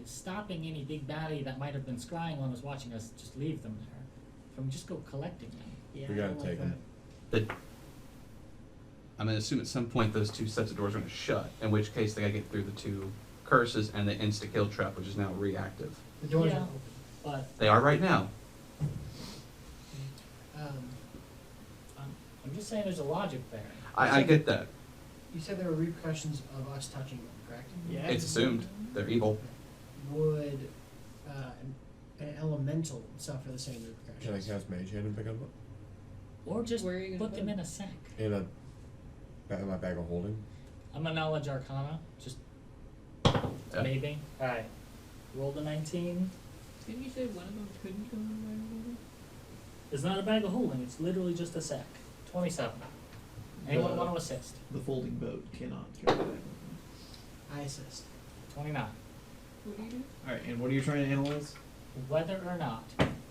L: is stopping any big baddie that might have been scrying when was watching us just leave them there from just go collecting them.
G: Yeah,
J: We
G: I
J: gotta
G: don't like
J: take 'em.
G: that.
D: I'm gonna assume at some point those 2 sets of doors are gonna shut, in which case they gotta get through the 2 curses and the insta-kill trap, which is now reactive.
G: The doors
L: Yeah.
G: are open.
L: But
D: They are right now.
L: I'm just saying there's a logic there.
D: I get that.
G: You said there were repercussions of us touching them, correct?
C: Yeah.
D: It's assumed. They're evil.
G: Would an elemental suffer the same
J: Can I
G: repercussions?
J: cast Mage Hand and pick them up?
L: Or just
F: Where are you gonna
L: put them
F: put
L: in a sack.
J: In a
A: My bag of holding.
L: I'm a knowledge arcana. Just
H: Yeah.
L: maybe. Alright. Roll the 19.
F: Didn't you say one of them couldn't go in my water?
L: It's not a bag of holding, it's literally just a sack. 27. Anyone want to assist?
C: The folding boat cannot carry that.
G: I assist.
L: 29.
F: What do you do?
C: Alright, and what are you trying to analyze?
L: Whether or not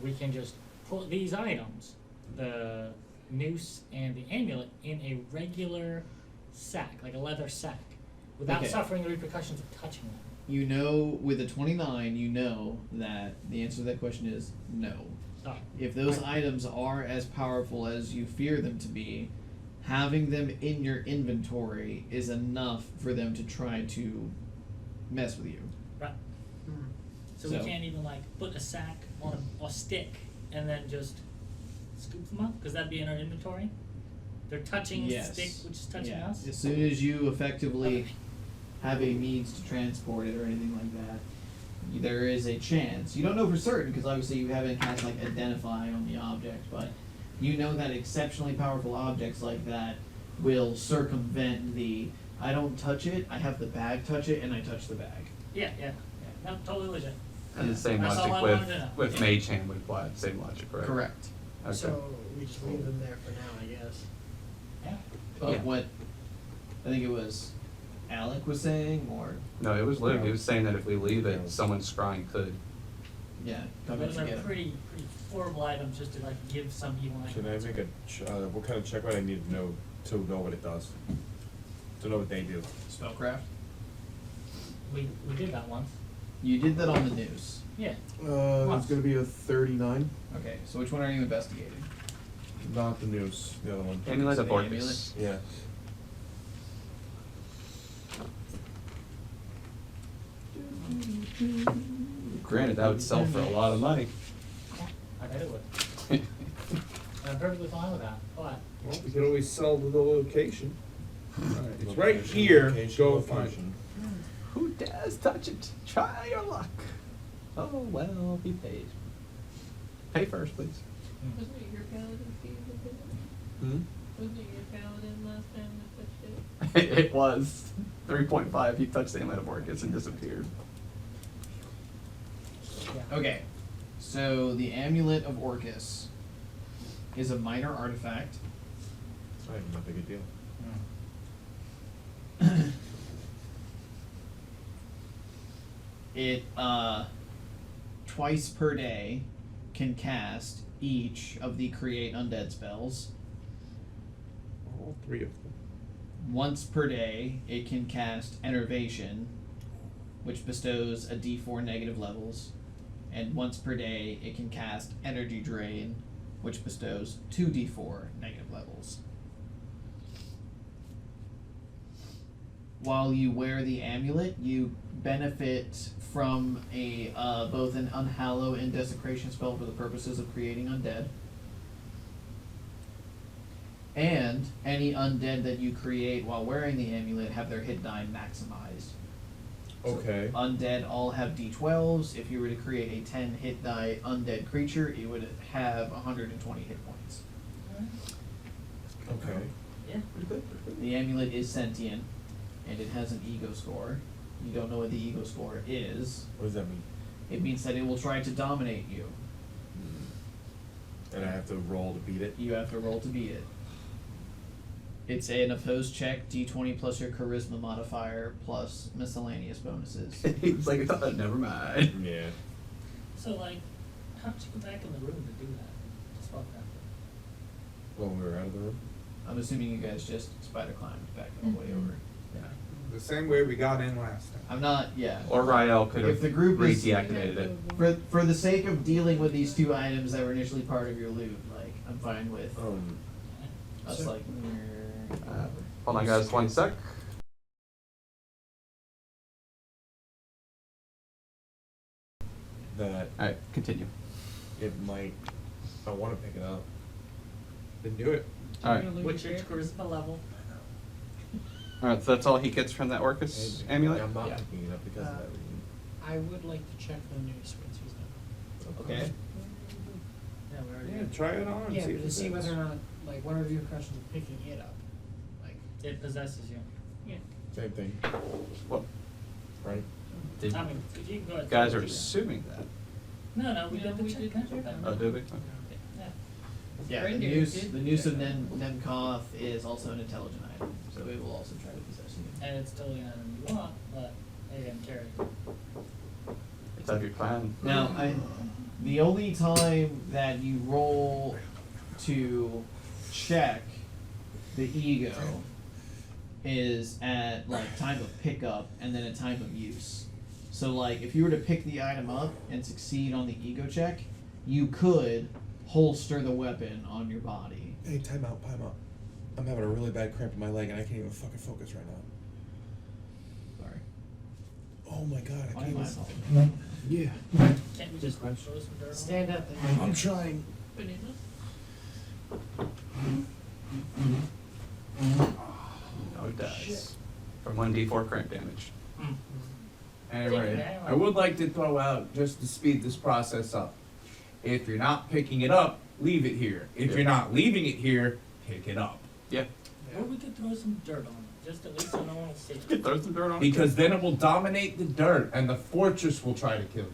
L: we can just put these items, the noose and the amulet, in a regular sack, like a leather sack, without
C: Okay.
L: suffering the repercussions of touching them.
C: You know, with a 29, you know that the answer to that question is no.
L: Oh,
C: If those items are as powerful as you fear them to be, having them in your inventory is enough for them to try to mess with you.
L: right. So,
C: So-
L: we can't even like put a sack on a stick and then just scoop them up, because that'd be in our inventory. They're touching
C: Yes.
L: the stick, which is touching
C: Yeah.
L: us.
C: As soon as you effectively have a means to transport it or anything like that, there is a chance. You don't know for certain because obviously you haven't cast like identify on the object, but you know that exceptionally powerful objects like that will circumvent the I don't touch it, I have the bag touch it, and I touch the bag.
L: Yeah. No, totally legit.
H: And the same
L: That's all
H: logic
L: I
H: with
L: wanted to know.
H: with Mage Hand would apply. Same logic, right?
C: Correct.
H: Okay.
G: So we just leave them there for now, I guess.
L: Yeah.
C: But
H: Yeah.
C: what I think it was Alec was saying, or
H: No, it was Luke. He was saying that if we leave it, someone scrying could.
C: yeah, come in
L: Those
C: to
L: are
C: get 'em.
L: pretty horrible items just to like give some evil
A: Can I
L: items.
A: make a what kind of check would I need to know what it does? To know what they do.
C: Spellcraft.
L: We did that once.
C: You did that on the news.
L: Yeah.
A: It's gonna be a 39.
C: Okay, so which one are you investigating?
A: Not the news. The other one.
H: Amulet
C: So
H: of
C: the
H: Orcus.
A: Yeah.
H: Granted, that would sell for a lot of money.
L: I bet it would. I'm perfectly fine with that. But
J: Well, we could always sell to the location. It's right here. Go find it.
H: Who dares touch it? Try your luck. Oh well, he pays. Pay first, please.
F: Wasn't it your paladin Steve that did it?
H: Hmm?
F: Wasn't it your paladin last time that touched it?
H: It was 3.5. He touched the Amulet of Orcus and disappeared.
C: Okay, so the Amulet of Orcus is a minor artifact.
A: Alright, not a big deal.
C: It twice per day can cast each of the create undead spells.
J: All three of them.
C: Once per day, it can cast Enervation, which bestows a d4 negative levels. And once per day, it can cast Energy Drain, which bestows 2d4 negative levels. While you wear the amulet, you benefit from a both an Unhallow and Desecration spell for the purposes of creating undead. And any undead that you create while wearing the amulet have their hit die maximized.
A: Okay.
C: So undead all have d12s. If you were to create a 10 hit die undead creature, it would have 120 hit points.
A: Okay.
L: yeah.
C: The amulet is sentient, and it has an ego score. You don't know what the ego score is.
A: What does that mean?
C: It means that it will try to dominate you.
A: And I have to roll to beat it.
C: You have to roll to beat it. It's an opposed check, d20 plus your charisma modifier plus miscellaneous bonuses.
H: He's like, never mind.
A: Yeah.
L: So like, how did you go back in the room to do that? To spell that.
A: When we were out of the room.
C: I'm assuming you guys just spider climbed back all the way over. Yeah.
J: The same way we got in last time.
C: I'm not, yeah.
H: Or Rael could
C: If
H: have
C: the group is-
H: redeactivated it.
C: For the sake of dealing with these two items that were initially part of your loot, like, I'm fine with us
G: So-
C: like,
H: Hold on, guys, 1 sec.
A: That
H: Alright, continue.
A: it might. I want to pick it up.
J: Then do it.
H: Alright.
L: What's your charisma level?
H: Alright, so that's all he gets from that Orcus amulet?
A: I'm not
C: Yeah.
A: picking it up because of that reason.
G: I would like to check the news once he's done.
C: okay.
L: Yeah, we already
J: Yeah,
L: did.
J: try it on.
G: Yeah,
J: see
G: but
J: if
G: to
J: it
G: see
J: fits.
G: whether or not, like, one of your questions of picking it up. Like,
L: It possesses you.
A: Same thing.
H: What?
A: Right?
H: Did
L: I mean, you can go ahead.
H: you guys are
L: Yeah.
H: assuming that?
L: No, we
F: No,
L: did the
F: we
L: check.
F: did the check.
H: Oh, did we? Okay.
L: Yeah.
C: Yeah,
F: Right
C: the
F: here,
C: noose,
F: dude.
C: the noose of Nemkoth is also an intelligent item, so it will also try to possess you.
L: And it's totally an item you want, but you're gonna carry it.
H: It's out of your plan.
C: Now, the only time that you roll to check the ego is at like time of pickup and then at time of use. So like if you were to pick the item up and succeed on the ego check, you could holster the weapon on your body.
A: Hey, time out. I'm having a really bad cramp in my leg and I can't even fucking focus right now.
C: Sorry.
A: Oh my god, I
C: My
A: can't even.
C: fault.
I: Yeah.
L: Can't we just throw some dirt on
G: Stand up and
I: I'm trying.
F: Banana.
H: No dice. From 1d4 cramp damage.
B: Anyway, I would like to throw out, just to speed this process up, if you're not picking it up, leave it here. If you're not leaving it here, pick it up.
H: Yeah.
L: Or we could throw some dirt on it, just at least so no one will see
H: You could
L: it.
H: throw some dirt on it.
B: Because then it will dominate the dirt, and the fortress will try to kill you.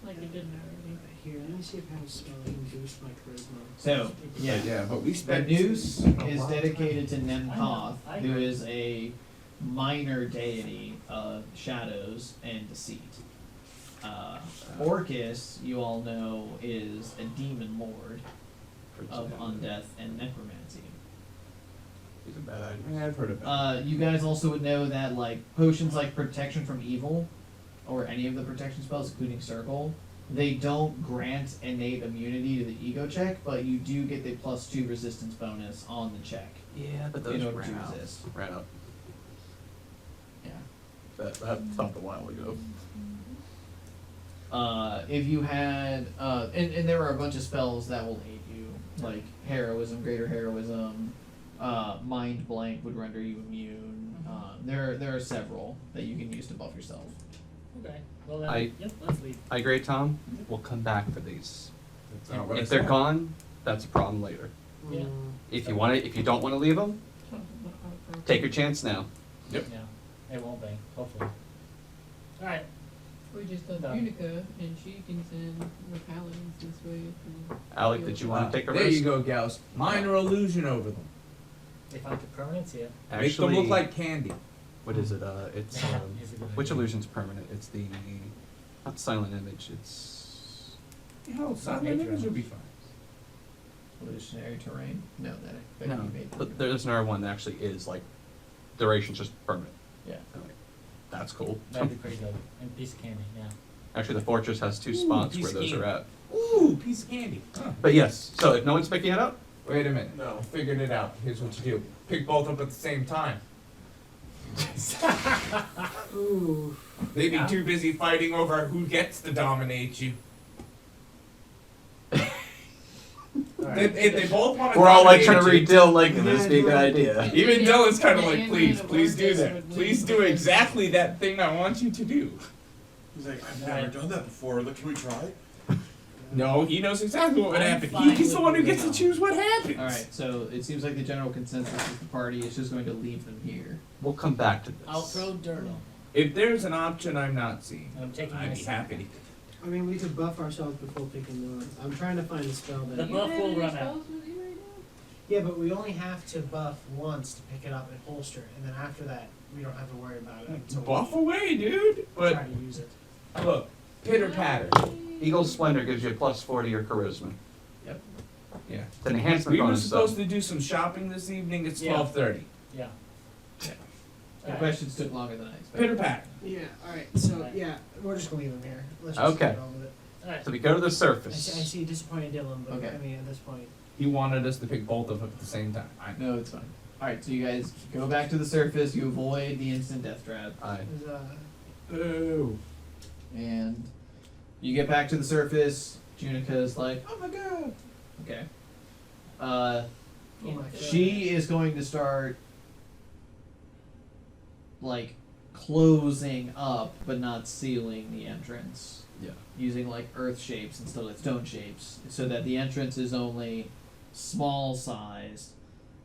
F: Like it didn't already.
G: here. Let me see if I have a spell that can boost my charisma.
C: So, yeah.
B: Yeah, but we
C: The
B: spent
C: noose
B: a
C: is
B: lot.
C: dedicated to Nemkoth,
L: I
C: who
L: agree.
C: is a minor deity of shadows and deceit. Orcus, you all know, is a demon lord of undeath and necromancy.
H: He's a bad idea.
B: Yeah, I've heard about it.
C: You guys also would know that like potions like protection from evil, or any of the protection spells, including circle, they don't grant innate immunity to the ego check, but you do get the +2 resistance bonus on the check
H: Yeah, but
C: in
H: those
C: order
H: ran
C: to
H: out.
C: resist.
H: Ran out.
C: Yeah.
H: That stopped a while ago.
C: If you had, and there are a bunch of spells that will aid you, like heroism, greater heroism, mind blank would render you immune. There are several that you can use to buff yourself.
L: Okay, well then,
H: I-
L: yep, let's leave.
H: I agree, Tom. We'll come back for these.
B: That's not what I
H: If they're
B: said.
H: gone, that's a problem later.
L: Yeah.
H: If you want it, if you don't want to leave them, take your chance now.
L: Yeah, it won't be, hopefully. Alright,
F: We just have
L: No.
F: Unica, and she can send the paladins this way. If we
H: Alec,
F: feel
H: did you
F: it.
H: want to take a
B: There
H: risk?
B: you go, Gauss. Minor illusion over them.
L: if I could permanence here.
B: Make them look like candy.
H: What is it? It's
L: Is a good
H: which
L: idea.
H: illusion's permanent? It's the not silent image. It's
B: Hell, silent image would be fine.
C: Illusionary terrain? No, that
H: no.
C: can be made.
H: But there's another one that actually is like duration's just permanent.
C: Yeah.
H: I'm like, that's cool.
L: That'd be pretty good. And piece of candy, yeah.
H: Actually, the fortress has 2
B: Ooh,
H: spots
B: piece
H: where
B: of
H: those
B: candy.
H: are at.
B: Ooh, piece of candy. Huh.
H: But yes, so if no one's picking it up,
B: Wait a minute.
A: No.
B: I figured it out. Here's what you do. Pick both up at the same time.
G: Ooh.
B: They'd be
L: Yeah.
B: too busy fighting over who gets to dominate you. If they both want to
H: we're all like trying to
B: dominate
H: read Dill like this be a good idea.
B: you. Even Dylan's kind of like,
F: Yeah,
B: please,
F: yeah,
B: please do
F: Orcus
B: that.
F: would win
B: Please do
F: because-
B: exactly that thing I want you to do.
A: He's like, I've never done that before. Look, can we try?
B: No, he knows exactly what would
L: I'm
B: happen.
L: fine
B: He's the
L: with
B: one who
L: moving
B: gets to
L: on.
B: choose what happens.
C: Alright, so it seems like the general consensus is the party is just going to leave them here.
H: We'll come back to this.
L: I'll throw dirt on
B: If there's an option I'm not seeing,
L: and I'm taking
B: I'd
L: my
B: be
L: stand.
B: happy.
G: I mean, we could buff ourselves before picking the one. I'm trying to find a spell
L: The
G: that.
F: You
L: buff
F: have
L: will
F: any
L: run out.
F: spells with you right now?
G: Yeah, but we only have to buff once to pick it up and holster, and then after that, we don't have to worry about it until
B: Buff away, dude.
G: we
B: But
G: try to use it.
B: look, pitter patter.
H: Eagle's Splendor gives you a +4 to your charisma.
B: Yeah.
H: It's an enhancement
B: We were
H: bonus.
B: supposed to do some shopping this evening. It's
L: Yeah.
B: 12:30.
L: Yeah.
C: The
L: Alright.
C: questions took longer than I expected.
B: Pitter patter.
G: Yeah. All right. So
L: Right.
G: yeah, we're just gonna leave them here. Let's just
H: Okay.
G: get on with it.
L: Alright.
H: So we go to the
G: I
H: surface.
G: see disappointed Dylan, but
C: Okay.
G: I mean, at this point,
B: He wanted us to pick both of them at the same time. I know.
C: No, it's fine. Alright, so you guys go back to the surface, you avoid the instant death trap,
H: Aye.
G: is
B: Boo.
C: and you get back to the surface, Junica's like, oh my god! Okay.
G: oh my God.
C: She is going to start like closing up but not sealing the entrance.
H: Yeah.
C: Using like earth shapes instead of stone shapes, so that the entrance is only small sized,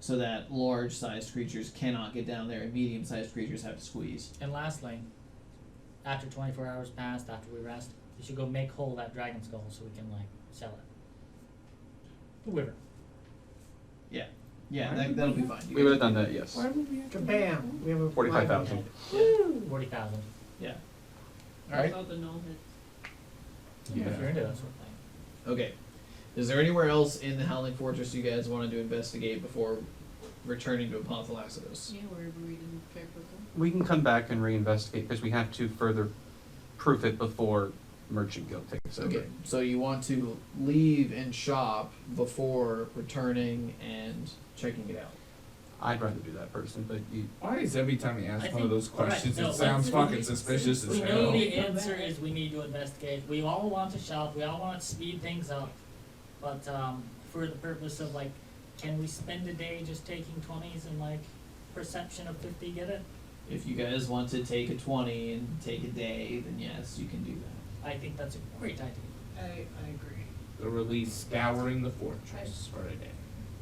C: so that large-sized creatures cannot get down there and medium-sized creatures have to squeeze.
L: And lastly, after 24 hours passed, after we rest, you should go make whole that dragon skull so we can like sell it. The river.
C: Yeah, that'll be fine. You
D: We would have
C: guys-
D: done that, yes.
G: Kabam! We have a
H: 45,000.
L: 40,000.
C: Yeah.
B: Alright.
F: That's all the null hits.
L: Yeah. If you're into that sort of thing.
C: Okay. Is there anywhere else in the Howling Fortress you guys wanted to investigate before returning to Apothalaxos?
F: Yeah, wherever we didn't check with them.
D: We can come back and reinvestigate because we have to further proof it before Merchant Guild takes over.
C: Okay, so you want to leave and shop before returning and checking it out.
D: I'd rather do that personally, but you,
J: Why is every time you ask
L: I
J: one of
L: think-
J: those questions,
L: alright,
J: it
L: no,
J: sounds
L: let's-
J: fucking suspicious as
L: We know
J: hell?
L: the answer is we need to investigate. We all want to shop. We all want to speed things up. But for the purpose of like, can we spend a day just taking 20s and like perception of 50? Get it?
C: If you guys want to take a 20 and take a day, then yes, you can do that.
L: I think that's a great idea.
G: I agree.
J: The release scouring the fortress for a day.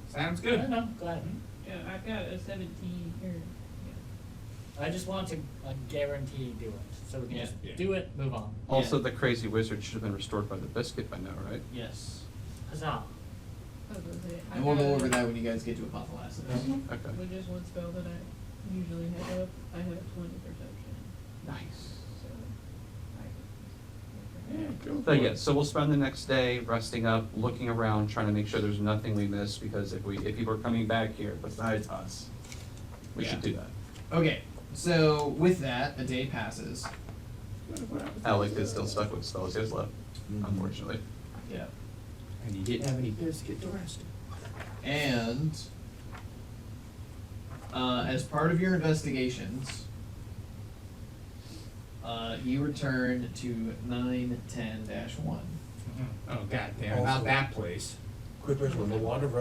J: Sounds
L: I
J: good.
L: don't know. Go ahead.
F: Yeah, I got a 17 here.
L: I just want to guarantee do it, so we can
C: Yeah.
L: just
J: Yeah.
L: do it, move on.
D: also the crazy wizard should have been restored by the biscuit by now, right?
C: Yes.
L: Huzzah!
F: I was gonna say, I
C: And we'll
F: got
C: go over that when you guys get to Apothalaxos.
D: Okay.
F: With just one spell that I usually have up, I have 20 perception.
D: Nice.
F: So,
D: So yeah, so we'll spend the next day resting up, looking around, trying to make sure there's nothing we missed, because if people are coming back here besides us, we should do that.
C: Okay, so with that, a day passes.
D: Alec is still stuck with spells he has left, unfortunately.
C: Yeah.
J: And you didn't have any biscuit to rest.
C: And as part of your investigations, you return to 910-1.
J: Oh goddamn! Not that place.
A: Quick question, would the wand of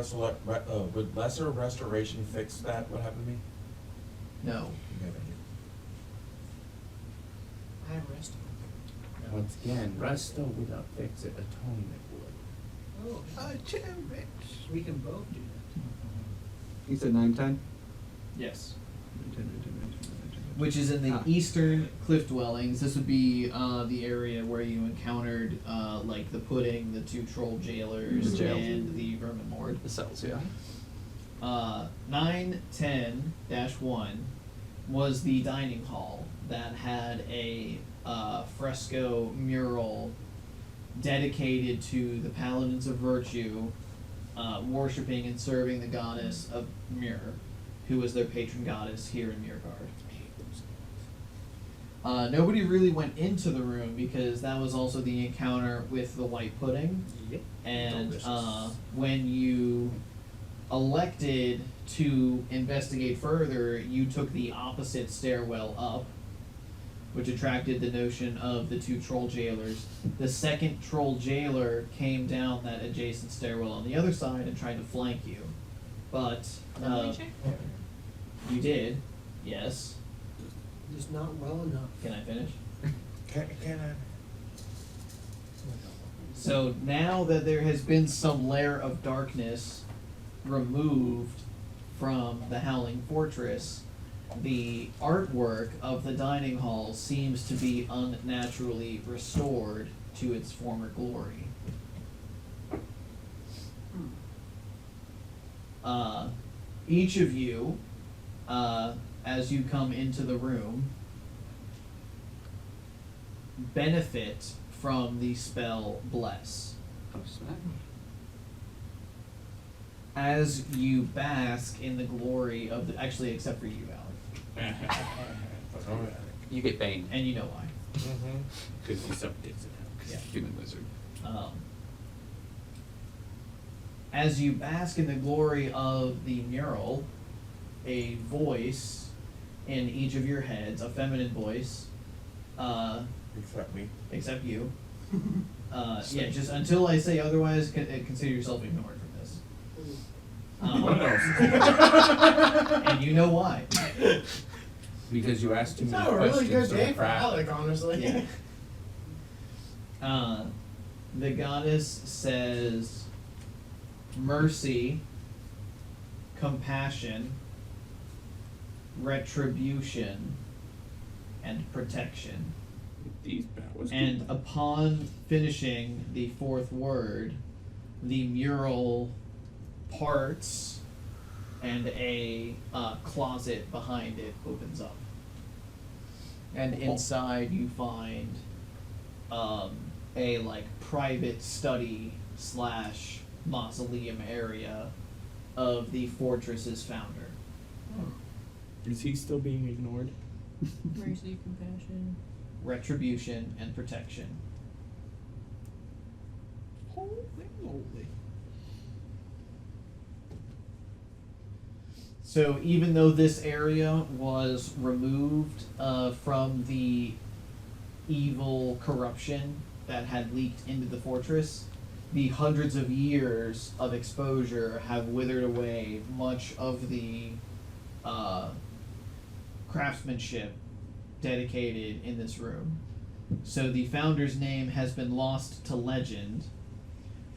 A: would lesser restoration fix that? What happened to me?
C: No.
A: Okay, thank you.
G: I have rest.
J: Once again, resto would not fix it. Atonement would.
G: Oh, we can both do that.
D: You said 910?
C: Yes. Which is in the eastern cliff dwellings. This would be the area where you encountered like the pudding, the two troll jailers,
D: The jail.
C: and the vermin lord.
D: The cells, yeah.
C: 910-1 was the dining hall that had a fresco mural dedicated to the paladins of virtue, worshiping and serving the goddess of Mirror, who was their patron goddess here in Mirgard. Nobody really went into the room because that was also the encounter with the white pudding.
L: Yep.
C: And
J: Delicious.
C: when you elected to investigate further, you took the opposite stairwell up, which attracted the notion of the two troll jailers. The second troll jailer came down that adjacent stairwell on the other side and tried to flank you. But you did, yes.
G: Just not well enough.
C: Can I finish?
A: Can I?
C: So now that there has been some layer of darkness removed from the Howling Fortress, the artwork of the dining hall seems to be unnaturally restored to its former glory. Each of you, as you come into the room, benefit from the spell Bless.
D: Oh, smack.
C: As you bask in the glory of the, actually except for you, Alec,
D: You get Bane.
C: and you know why.
J: Because he's up dicks in
C: Yeah.
D: Human wizard.
C: As you bask in the glory of the mural, a voice in each of your heads, a feminine voice,
A: Except me.
C: except you. Yeah, just until I say otherwise, consider yourself ignored from this.
J: What else?
C: And you know why.
J: Because you asked too
G: It's
J: many
G: not a really
J: questions.
G: good
J: so
G: day for
J: crap.
G: Alec, honestly.
C: Yeah. The goddess says, mercy compassion, retribution, and protection.
J: These powers.
C: And upon finishing the fourth word, the mural parts and a closet behind it opens up. And inside you find a like private study / mausoleum area of the fortress's founder.
J: Is he still being ignored?
F: Mercy, compassion.
C: Retribution and protection.
J: Holy moly.
C: So even though this area was removed from the evil corruption that had leaked into the fortress, the hundreds of years of exposure have withered away much of the craftsmanship dedicated in this room. So the founder's name has been lost to legend.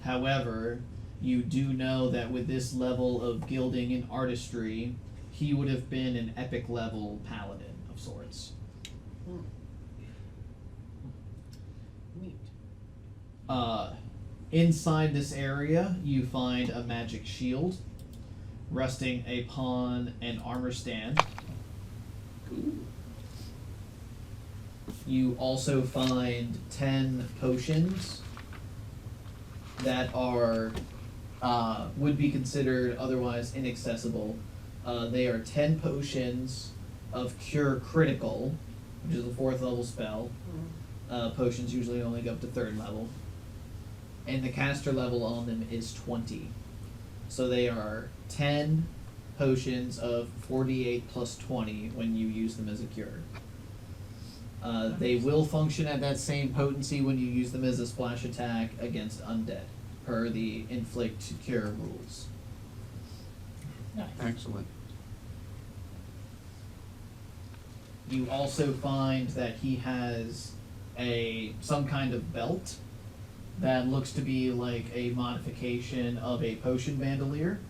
C: However, you do know that with this level of gilding and artistry, he would have been an epic level paladin of sorts.
G: Neat.
C: Inside this area, you find a magic shield resting upon an armor stand. You also find 10 potions that are would be considered otherwise inaccessible. They are 10 potions of Cure Critical, which is a 4th level spell. Potions usually only go up to 3rd level. And the caster level on them is 20. So they are 10 potions of 48 plus 20 when you use them as a cure. They will function at that same potency when you use them as a splash attack against undead, per the inflict cure rules.
L: Nice.
D: Excellent.
C: You also find that he has some kind of belt that looks to be like a modification of a potion bandolier.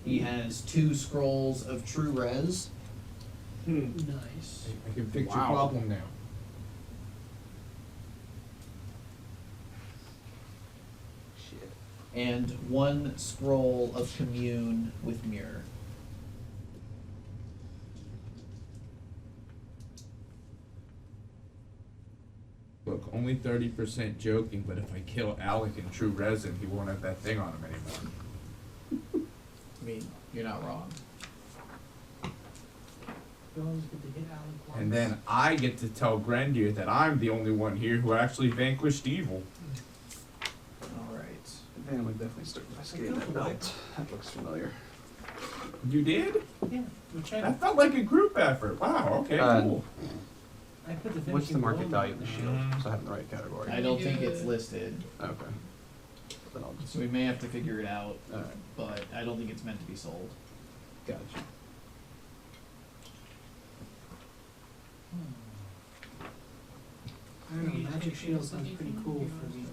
C: He has 2 scrolls of true res.
G: Nice.
J: I can fix
D: Wow.
J: your problem now.
D: Shit.
C: And 1 scroll of commune with mirror.
J: Look, only 30% joking, but if I kill Alec in true resin, he won't have that thing on him anymore.
C: I mean, you're not wrong.
G: You always get to hit Alan once.
J: And then I get to tell Grendir that I'm the only one here who actually vanquished evil.
C: Alright.
D: Then I would definitely start investigating that belt. That looks familiar.
J: You did?
G: Yeah, we checked.
J: That felt like a group effort. Wow, okay, cool.
G: I put the
D: What's the
G: finishing
D: market
G: blow
D: value of the shield? So I have it in the right category.
C: I don't think it's listed,
D: Okay. Then I'll just.
C: so we may have to figure it out,
D: Alright.
C: but I don't think it's meant to be sold.
D: Gotcha.
G: I don't know, magic shield sounds pretty cool for me.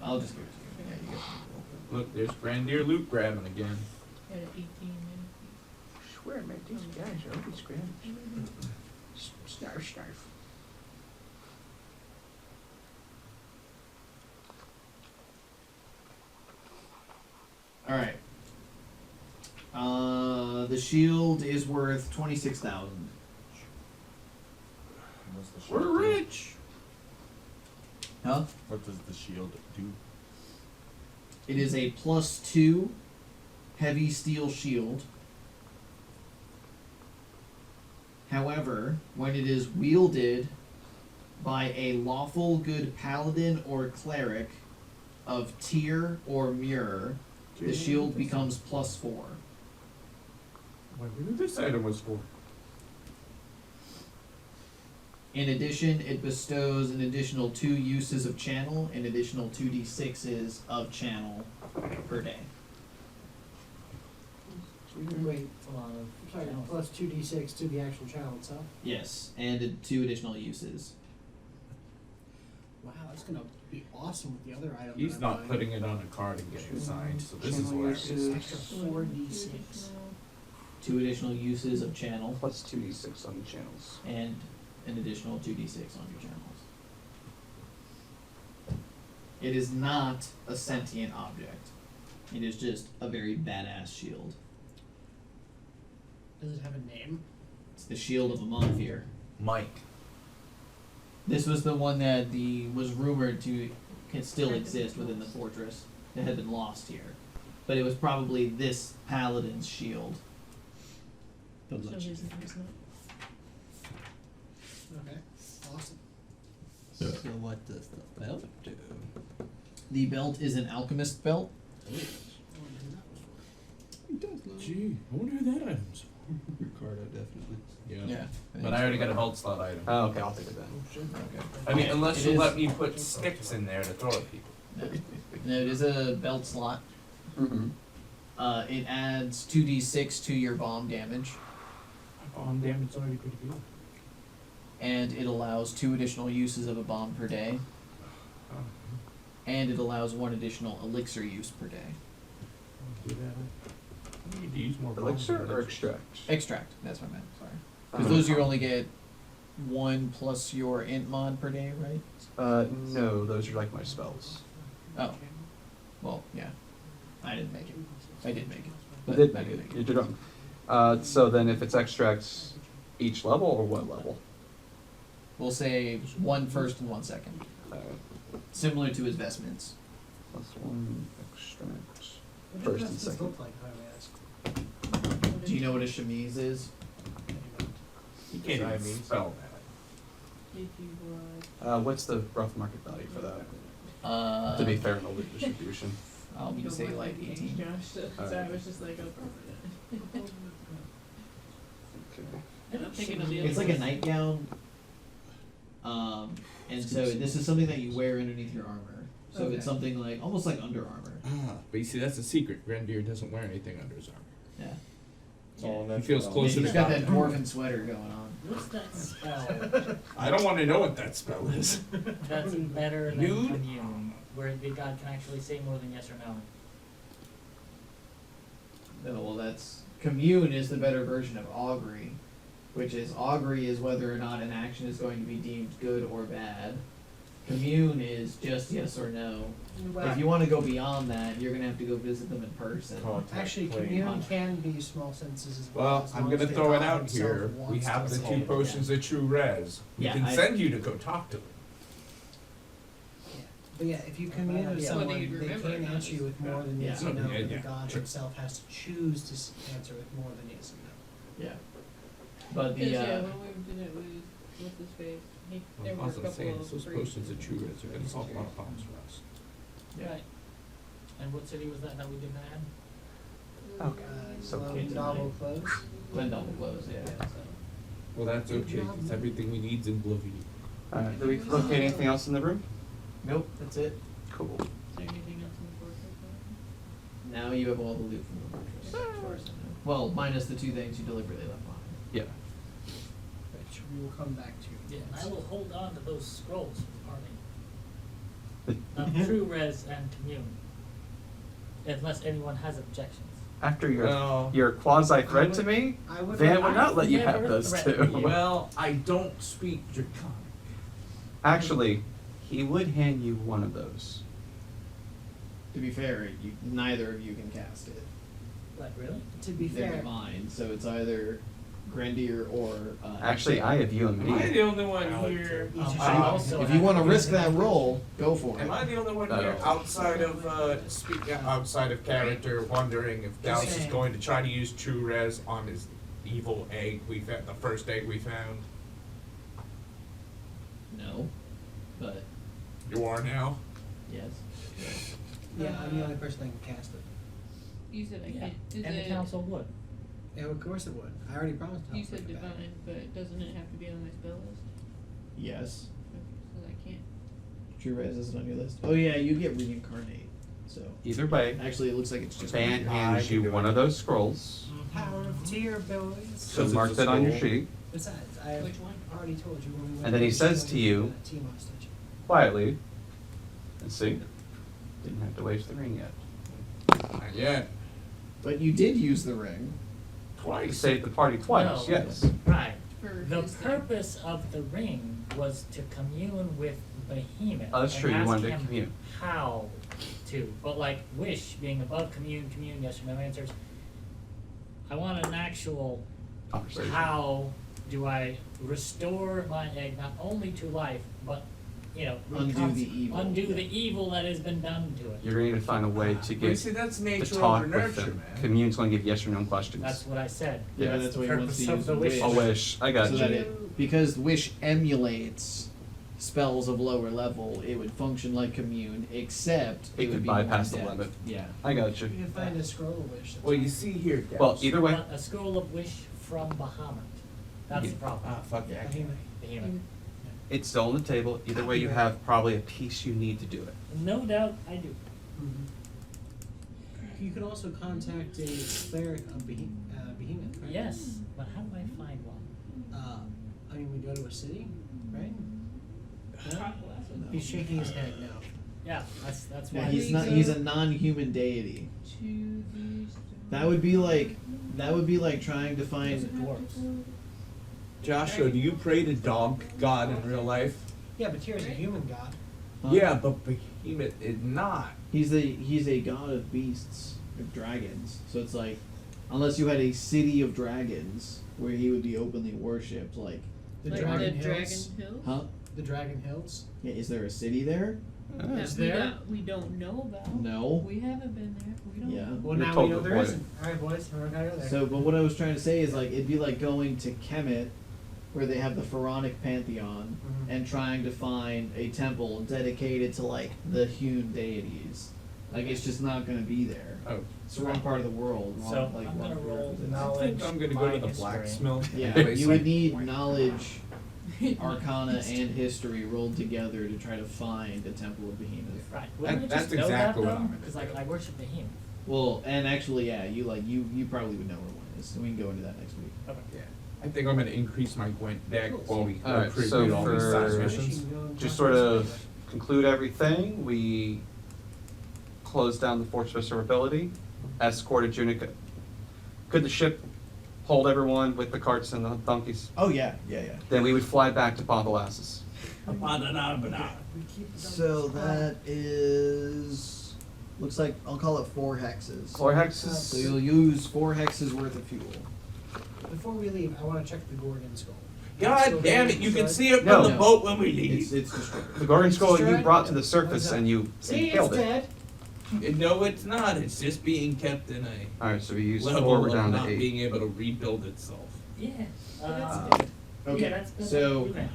C: I'll just give it to you. Yeah, you get it.
J: Look, there's Grendir loot grabbing again.
F: At 18 minutes.
D: I swear, man, these guys are always scrambled. Snarf, snarf.
C: Alright. The shield is worth 26,000.
A: What's the shield
J: We're
A: do?
J: rich!
C: Huh?
A: What does the shield do?
C: It is a +2 heavy steel shield. However, when it is wielded by a lawful good paladin or cleric of tier or mirror, the shield becomes +4.
J: I wonder who this item was for.
C: In addition, it bestows an additional 2 uses of channel and additional 2d6s of channel per day.
G: Wait,
L: It's a lot of
G: sorry,
L: channels.
G: plus 2d6 to the actual channel itself.
C: Yes, and 2 additional uses.
G: Wow, that's gonna be awesome with the other item.
J: He's
G: that
J: not
G: I'm
J: putting it on a card and getting signed, so this is
D: Channel
J: hilarious.
D: usage.
G: Extra 4d6.
C: 2 additional uses of channel,
D: Plus 2d6 on the channels.
C: and an additional 2d6 on your channels. It is not a sentient object. It is just a very badass shield.
G: Does it have a name?
C: It's the shield of a Monfear.
B: Mike.
C: This was the one that was rumored to can still exist within the fortress. It had been lost here, but it was probably this paladin's shield.
F: So his name is not.
G: Okay, awesome.
M: So what does the belt do?
C: The belt is an alchemist belt.
G: I wonder who that was for.
M: He does love
J: Gee, I wonder who that item's for.
M: Ricardo, definitely.
J: Yeah.
B: But I already got a belt slot item.
D: Oh, okay, I'll take it then.
C: Okay.
B: I mean, unless
C: It
B: you
C: is-
B: let me put sticks in there to throw at people.
C: No, it is a belt slot.
D: Mm-hmm.
C: It adds 2d6 to your bomb damage,
J: Bomb damage is already pretty good.
C: and it allows 2 additional uses of a bomb per day, and it allows 1 additional elixir use per day.
J: Do that. I need to use more
D: Elixir
J: bombs.
D: or extract?
C: Extract, that's what I meant, sorry. Because
D: Uh-huh.
C: those you only get 1 plus your int mod per day, right?
D: No, those are like my spells.
C: Oh. Well, yeah. I didn't make it. I did make it.
D: You
C: but
D: did
C: I
D: make
C: didn't
D: it. You did wrong. So then if it's extracts each level or what level?
C: We'll say 1 first and 1 second. Similar to his vestments.
D: Plus 1 extract.
G: What
D: First
G: does
D: and
G: this
D: second.
G: look like, if I may ask?
C: Do you know what a chemise is?
J: You can't
B: I
J: even
B: mean-
J: spell that.
F: If you would.
D: What's the rough market value for that? To be fair in the loot distribution.
C: I'll be to say like 18.
F: Josh, so I was just like, oh,
D: Okay.
F: I'm thinking of the
C: It's
F: other
C: like a
F: ones.
C: nightgown. And so this is something that you wear underneath your armor. So
G: Okay.
C: it's something like almost like Under Armour.
J: But you see, that's the secret. Grenadier doesn't wear anything under his armor.
C: Yeah.
A: It's all in
J: He
A: that
J: feels
A: spell.
J: closer
C: He's
J: to
C: got
J: God.
C: that dwarven sweater going on.
L: What's that spell
J: I don't want to know what that spell is.
L: that's better than
J: Nude?
L: commune, where the god can actually say more than yes or no?
C: No, well that's commune is the better version of augury, which is augury is whether or not an action is going to be deemed good or bad. Commune is just yes or no. If you want to go beyond that, you're gonna have to go visit them in person.
A: Contact
G: Actually,
A: plane.
G: commune can be small sentences as well.
J: Well,
G: as
J: I'm
G: long
J: gonna
G: as the
J: throw it
G: god
J: out
G: himself
J: here. We
G: wants
J: have
G: to
J: the
G: say
J: 2
G: it.
J: potions of true res. We
C: Yeah,
J: can
C: I-
J: send you to go talk to them.
G: Yeah. But yeah, if you commune with
C: Yeah.
G: someone,
F: Whether you'd
G: they
F: remember
G: can't
F: or not
G: answer you with more than yes
C: Yeah.
G: or no.
J: Yeah,
G: but
J: yeah,
G: the god
J: sure.
G: himself has to choose to answer with more than yes and no.
C: Yeah. But the
F: Because yeah, when we did it with what's his face, there were a
J: Also
F: couple
J: saying,
F: of
J: those
F: free-
J: potions of true res are going to solve a lot of problems for us.
C: Yeah.
L: Right. And what city was that we didn't add?
D: Okay. So
G: Slow novel close.
C: Glen Double Close, yeah.
J: Well, that's
G: Good
J: okay,
G: job.
J: because everything we need's in Blovie.
D: Alright, do we locate anything else in the room?
C: Nope, that's it.
D: Cool.
F: Is there anything else in the fortress?
C: Now you have all the loot from the fortress, as far as I know. Well, minus the 2 things you deliberately left behind.
D: Yeah.
G: Which we will come back to.
L: Yeah, and I will hold on to those scrolls for the party. True res and commune. Unless anyone has objections.
D: After
J: Well-
D: your quasi threat to me,
G: I would
D: Van would not let you
L: never
D: have those
L: threatened
D: two.
L: you.
J: Well, I don't speak Draconic.
D: Actually, he would hand you one of those.
C: To be fair, neither of you can cast it.
L: Like, really?
G: To be
C: They're
G: fair,
C: divine, so it's either Grenadier or.
D: Actually, I have you and
J: Am I
D: me.
J: the only one here?
C: If you want to risk that roll, go for it.
J: Am I the only one
D: No.
J: here outside of speaking outside of character, wondering if Gauss is
G: saying.
J: going to try to use true res on his evil egg we found, the first egg we found?
C: No, but
J: You are now.
C: yes.
G: yeah, I'm the only person that can cast it.
F: You said I
L: Yeah.
F: can't. Is
L: And the
F: it?
L: council would.
G: Yeah, of course it would. I already promised to
F: You
G: help
F: said
G: with that.
F: divine, but doesn't it have to be on my spell list?
C: Yes.
F: So I can't.
C: True Res isn't on your list. Oh yeah, you get reincarnate. So
D: Either way,
C: actually, it looks like it's just.
D: Van
J: I
D: hands
J: can
D: you
J: do
D: one
J: it.
D: of those scrolls.
G: Power of tear, boys.
D: So
J: Because
D: mark
J: it's a
D: that on your
J: scroll.
D: sheet.
G: Besides, I
F: Which one?
G: already told you when we went.
D: And then he
G: over
D: says
G: the
D: to you,
G: team hostage.
H: quietly and see. Didn't have to waste the ring yet.
J: Not yet.
C: But you did use the ring.
H: We
J: Twice.
H: saved the party twice,
L: No.
H: yes.
L: Right.
F: For
L: The
F: his-
L: purpose of the ring was to commune with Behemoth.
H: Oh, that's
L: and
H: true, you
L: ask
H: wanted to
L: him
H: commune.
L: How to. But like Wish being above commune, yes or no answers. I want an actual
H: Conversation.
L: how do I restore my egg not only to life, but
C: Undo the evil.
L: undo the evil that has been done to it.
H: You're going to need to find a way to
J: But
H: get
J: see, that's
H: to
J: nature
H: talk
J: over
H: with
J: nurture,
H: them.
J: man.
H: Commune's going to give yes or no questions.
L: That's what I said.
C: Yeah, that's
L: the
C: why he wants
L: purpose
C: to
L: of
C: use
L: the
C: the
L: wish.
C: wish.
H: A wish. I got
C: So
H: you.
C: that because wish emulates spells of lower level, it would function like commune, except
H: It
C: it would
H: could
C: be more
H: bypass the
C: in-depth.
H: limit.
C: Yeah.
H: I got you.
G: You can find a scroll of wish. that's
J: Well, you
G: fine.
J: see here, Gabs.
H: Well, either way,
L: A scroll of wish from Bahamut. That's the problem.
J: Ah, fuck yeah.
G: Behemoth.
L: Behemoth.
H: it's still on the table. Either way, you have probably a piece you need to do it.
L: No doubt I do.
G: You could also contact a cleric of Behemoth, right?
L: Yes, but how do I find one?
G: I mean, we go to a city, right? No? He's shaking his head no.
L: Yeah, that's
C: Yeah,
L: why.
C: he's not. He's a non-human deity.
F: To these.
C: That would be like trying to
L: Those are
C: find.
L: dwarves.
J: Joshua, do you pray to dog god in real life?
G: Yeah, but Tyr's a human god.
C: Huh?
J: Yeah, but Behemoth is not.
C: He's a god of beasts, of dragons. So it's like, unless you had a city of dragons where he would be openly worshipped, like,
G: The
F: Like
G: Dragon
F: the
G: Hills.
F: Dragon Hills?
C: huh?
G: The Dragon Hills.
C: Yeah, is there a city there?
F: That
G: Is
F: we
G: there?
F: we don't know about.
C: No.
F: We haven't been there. We don't
C: Yeah.
F: know.
G: Well,
H: You're
G: now
H: told
G: we know
H: to
G: there
H: avoid
G: isn't. Alright, boys, we're gonna go there.
C: So, but what I was trying to say is like it'd be like going to Kemet, where they have the pharaonic pantheon,
G: Mhm.
C: and trying to find a temple dedicated to like the hewn deities. Like it's just not going to be there.
J: Oh.
C: It's the wrong part of the world. Wrong,
L: So
C: like,
L: I'm
C: wrong
L: gonna roll
C: prerequisites.
L: knowledge.
J: I think I'm gonna go to the
L: minus
J: blacksmith.
C: Yeah,
J: place
C: you would
J: like-
C: need knowledge, arcana, and history rolled together to try to find a temple of Behemoth.
L: Right. Wouldn't I
J: That's
L: just know
J: exactly
L: that
J: what
L: though?
J: I'm gonna
L: Because
J: do.
L: I worship Behemoth.
C: Well, and actually, yeah, you probably would know where one is. So we can go into that next week.
L: Okay.
J: Yeah. I think I'm gonna increase my Gwent deck while we go
H: Alright,
J: preview
H: so
J: all these side
H: for-
J: missions.
H: Just sort of conclude everything. We closed down the Fortress of Ability, escorted Junica. Could the ship hold everyone with the carts and the donkeys?
C: Oh yeah.
H: Then we would fly back to Pontalassus.
C: So that is looks like I'll call it 4 hexes.
H: 4
C: So
H: hexes.
C: you'll use 4 hexes worth of fuel.
G: Before we leave, I want to check the Gorgon skull.
J: God damn it, you can see it
H: No.
J: from the boat when we
C: It's
J: leave.
C: destroyed.
H: The Gorgon Scroll you
G: Destroyed?
H: brought to the surface and you
G: See,
H: killed
G: it's
H: it.
G: dead.
J: No, it's not. It's just being kept in a
H: Alright, so we used
J: level
H: 4, we're
J: of
H: down to
J: not
H: 8.
J: being able to rebuild itself.
L: Yeah.
C: Okay.
L: Yeah, that's
C: So
L: okay.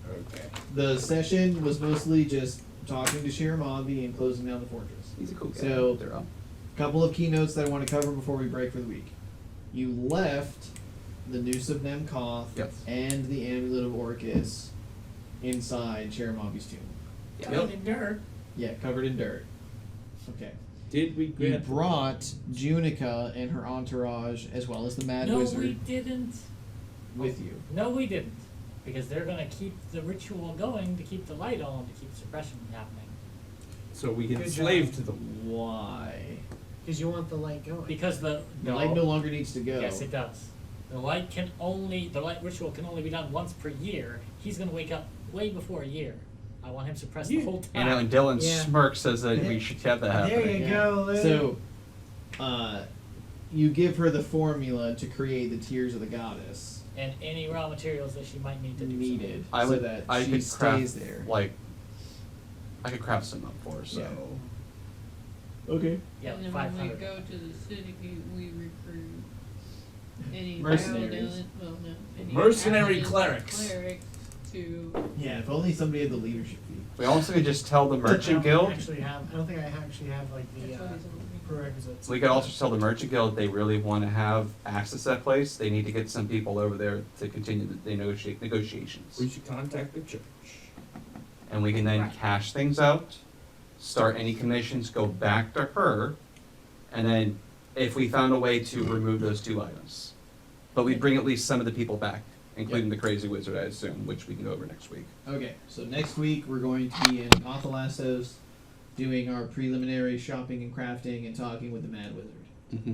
J: Okay.
C: the session was mostly just talking to Shiramabi and closing down the fortress.
H: He's a cool guy.
C: So-
H: They're all-
C: Couple of keynotes that I want to cover before we break for the week. You left the Noose of Nemkoth
H: Yes.
C: and the Amulet of Orcus inside Shiramabi's tomb.
L: Covered in dirt.
C: Yeah, covered in dirt. Okay.
J: Did we
C: You
J: grant
C: brought Junica and her entourage, as well as the Mad
L: No,
C: Wizard,
L: we didn't.
C: with you.
L: No, we didn't. Because they're gonna keep the ritual going to keep the light on, to keep suppression happening.
J: so we
G: Good
J: enslaved
G: job.
J: to them?
C: Why?
G: Because you want the light going.
L: Because the
C: The light no longer needs to go.
L: Yes, it does. The light ritual can only be done once per year. He's gonna wake up way before a year. I want him suppressed the whole
H: You know,
L: time.
H: and Dylan
G: Yeah.
H: Smirk says that we should have that happening.
G: There you
C: Yeah.
G: go, Lou.
C: So, you give her the formula to create the Tears of the Goddess
L: And any raw materials that she might need to do so.
C: needed,
H: I
C: so
H: would,
C: that
H: I
C: she
H: could
C: stays
H: craft,
C: there.
H: like, I could craft some up for her, so.
C: Yeah. Okay.
L: Yeah,
F: And then when we
L: 500.
F: go to the city, we recruit any
C: Mercenaries.
F: violent- well, no, any
J: Mercenary
F: active
J: clerics.
F: to
C: Yeah, if only somebody had the leadership fee.
H: We also could just tell the
G: I
H: Merchant
G: don't
H: Guild,
G: actually have. I don't think I actually have like the
F: That's what he's looking for.
G: prerequisites.
H: we could also tell the Merchant Guild they really want to have access to that place. They need to get some people over there to continue the negotiations.
J: We should contact the church.
H: And we can then
L: Right.
H: cash things out, start any commissions, go back to her, and then if we found a way to remove those 2 items. But we'd bring at least some of the people back.
D: including the crazy wizard, I assume, which we can go over next week.
C: Okay, so next week we're going to be in Authalassos doing our preliminary shopping and crafting and talking with the Mad Wizard.
D: Mm-hmm.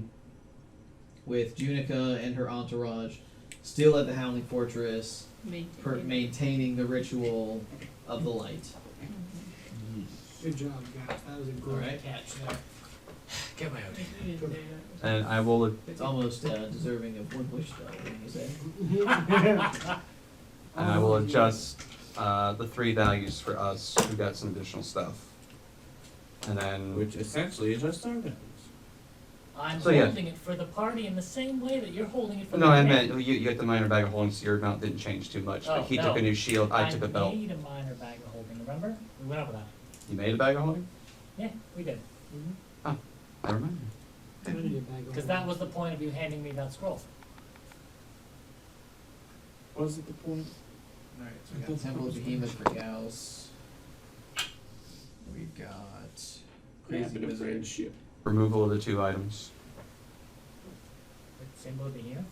C: With Junica and her entourage still at the Howling Fortress, maintaining the ritual of the light.
G: Good job, guys. That was a great
C: Alright.
G: catch there.
L: Get my OT.
D: And I will,
C: It's almost deserving of one wish spell, wouldn't you say?
D: and I will adjust the 3 values for us who got some additional stuff. And then,
B: Which essentially is just our values.
L: I'm
D: So, yeah.
L: holding it for the party in the same way that you're holding it for
D: no,
L: the
D: I
L: grenade.
D: meant you get the minor bag of holding, so your amount didn't change too much. But
L: Oh,
D: he
L: no.
D: took a new shield, I took a belt.
L: made a minor bag of holding, remember? We went over that.
D: You made a bag of holding?
L: Yeah, we did.
D: I remember.
L: Because that was the point of you handing me that scroll.
B: Was it the point?
C: Alright, so we got Temple of Behemoth for Gauss. We've got Crazy
B: Rapid
C: Wizard.
B: friendship.
D: Removal of the 2 items.
L: Symbol of the here.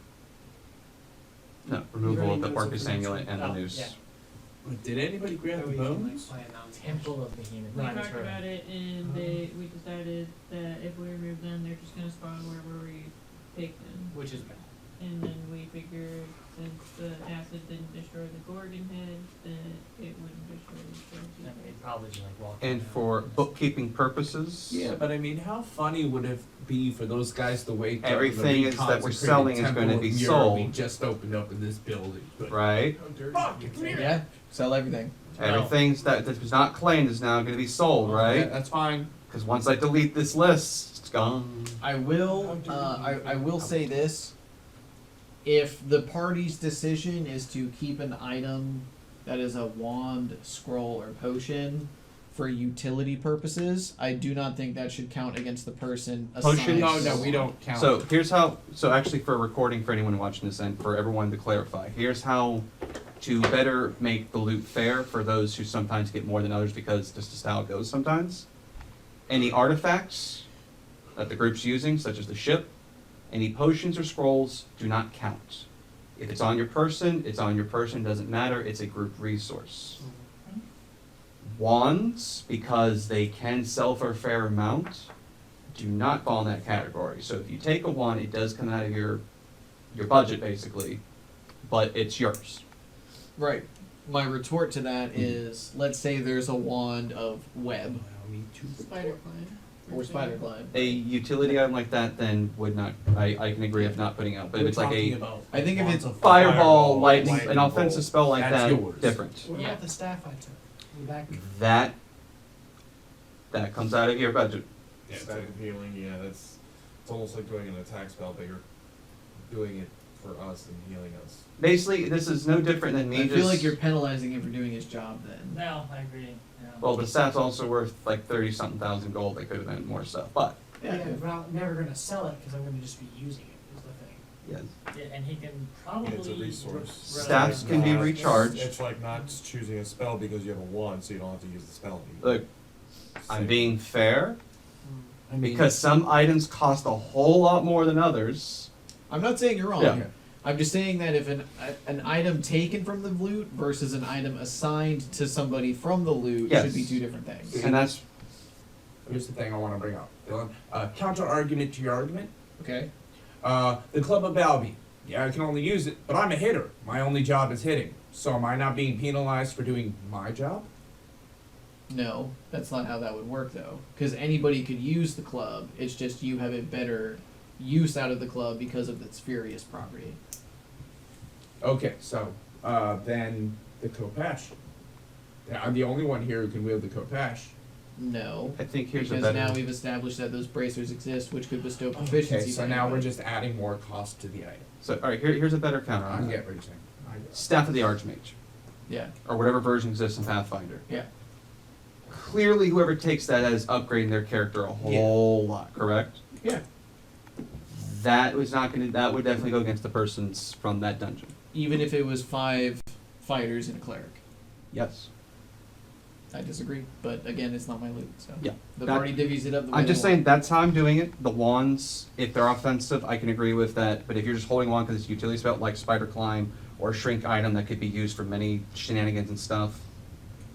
D: No, removal of the
G: Already knows
D: Orcus
G: the
D: amulet and the
L: Oh,
D: noose.
L: yeah.
B: But did anybody grab the bones?
L: Temple of the Behemoth.
F: We
L: Right,
F: talked
L: right.
F: about it, and we decided that if we remove them, they're just gonna spawn wherever we take them.
L: Which is bad.
F: And then we figured since the acid didn't destroy the Gorgon head, that it wouldn't destroy the
L: I mean,
F: Gorgon.
L: it'd probably just like walking
D: And
L: around.
D: for bookkeeping purposes,
B: Yeah, but I mean, how funny would it be for those guys to wake up?
D: Everything
B: and
D: is that we're
B: reconsecrated
D: selling is
B: temple
D: gonna
B: of
D: be
B: Mira
D: sold.
B: We just opened up in this building. But
D: right?
B: Fuck, it's Mira.
C: Yeah, sell everything.
D: Everything's that was not claimed is now going to be sold,
B: Yeah,
D: right?
B: that's fine.
D: Because once I delete this list, it's gone.
C: I will. I will say this: if the party's decision is to keep an item that is a wand, scroll, or potion for utility purposes, I do not think that should count against the person
D: Potion?
C: assigned.
B: No, we don't count.
D: So here's how. So actually, for recording for anyone watching this and for everyone to clarify, here's how to better make the loot fair for those who sometimes get more than others because this is how it goes sometimes. Any artifacts that the group's using, such as the ship, any potions or scrolls, do not count. If it's on your person, it's on your person, doesn't matter, it's a group resource. Wands, because they can sell for a fair amount, do not fall in that category. So if you take a wand, it does come out of your budget basically, but it's yours.
C: Right. My retort to that is, let's say there's a wand of web
F: Spider climb.
C: or spider climb.
D: A utility item like that then would not, I can agree with not putting out, but if it's like a
C: I think if it's
D: fireball, lightning, an offensive spell like
B: That's
D: that,
B: yours.
D: different.
G: What
L: Yeah.
G: about the staff I took? In the back.
D: That comes out of your budget.
A: Yeah, static of healing, yeah, it's almost like doing an attack spell, but you're doing it for us and healing us.
D: Basically, this is no different than me
C: I
D: just.
C: feel like you're penalizing him for doing his job then.
L: No, I agree. Yeah.
D: Well, the staff's also worth like 30-something thousand gold. They could have been more stuff, but
G: Yeah, but I'm never gonna sell it because I'm gonna just be using it. Is the thing.
D: yes.
L: Yeah, and he can probably.
A: It's a resource.
D: Staffs can be recharged.
A: It's like not choosing a spell because you have a wand, so you don't have to use the spell anymore.
D: Look, I'm being fair
B: I mean,
D: because some items cost a whole lot more than others.
C: I'm not saying you're wrong.
D: Yeah.
C: I'm just saying that if an item taken from the loot versus an item assigned to somebody from the loot
D: Yes.
C: should be two different things.
D: And that's
B: here's the thing I want to bring up, Dylan. Counter argument to your argument.
C: Okay.
B: The Club of Balby. Yeah, I can only use it, but I'm a hitter. My only job is hitting. So am I not being penalized for doing my job?
C: No, that's not how that would work though. Because anybody could use the club. It's just you have a better use out of the club because of its furious property.
B: Okay, so then the Kopesh. Yeah, I'm the only one here who can wield the Kopesh.
C: No.
D: I think here's a
C: Because
D: better.
C: now we've established that those bracers exist, which could bestow proficiency.
B: Okay, so
C: to
B: now we're
C: anybody.
B: just adding more cost to the item.
D: So all right, here's a better counter
B: I
D: on
B: get
D: that.
B: what you're saying.
D: Staff of the Archmage,
C: Yeah.
D: or whatever version exists in Pathfinder.
C: Yeah.
D: Clearly, whoever takes that is upgrading their character a whole lot. Correct.
B: Yeah.
D: That was not going to. That would definitely go against the persons from that dungeon.
C: Even if it was 5 fighters and a cleric.
D: Yes.
C: I disagree, but again, it's not my loot, so
D: Yeah.
C: the
D: That-
C: party divvies it up. The way
D: I'm just
C: they
D: saying
C: want.
D: that's how I'm doing it. The wands, if they're offensive, I can agree with that. But if you're just holding on because it's a utility spell like Spider Climb
H: or shrink item that could be used for many shenanigans and stuff.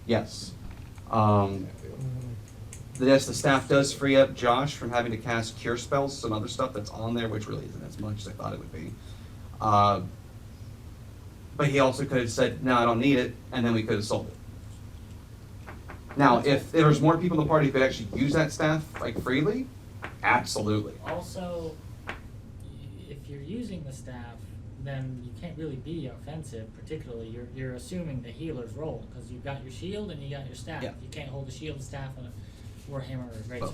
H: Yes. Yes, the staff does free up Josh from having to cast cure spells, some other stuff that's on there, which really isn't as much as I thought it would be. But he also could have said, no, I don't need it, and then we could have sold it. Now, if there was more people in the party who could actually use that staff like freely, absolutely.
L: Also, if you're using the staff, then you can't really be offensive. Particularly, you're assuming the healer's role because you've got your shield and you got your staff.
H: Yeah.
L: You can't hold a shield, staff, and a warhammer or greatsword.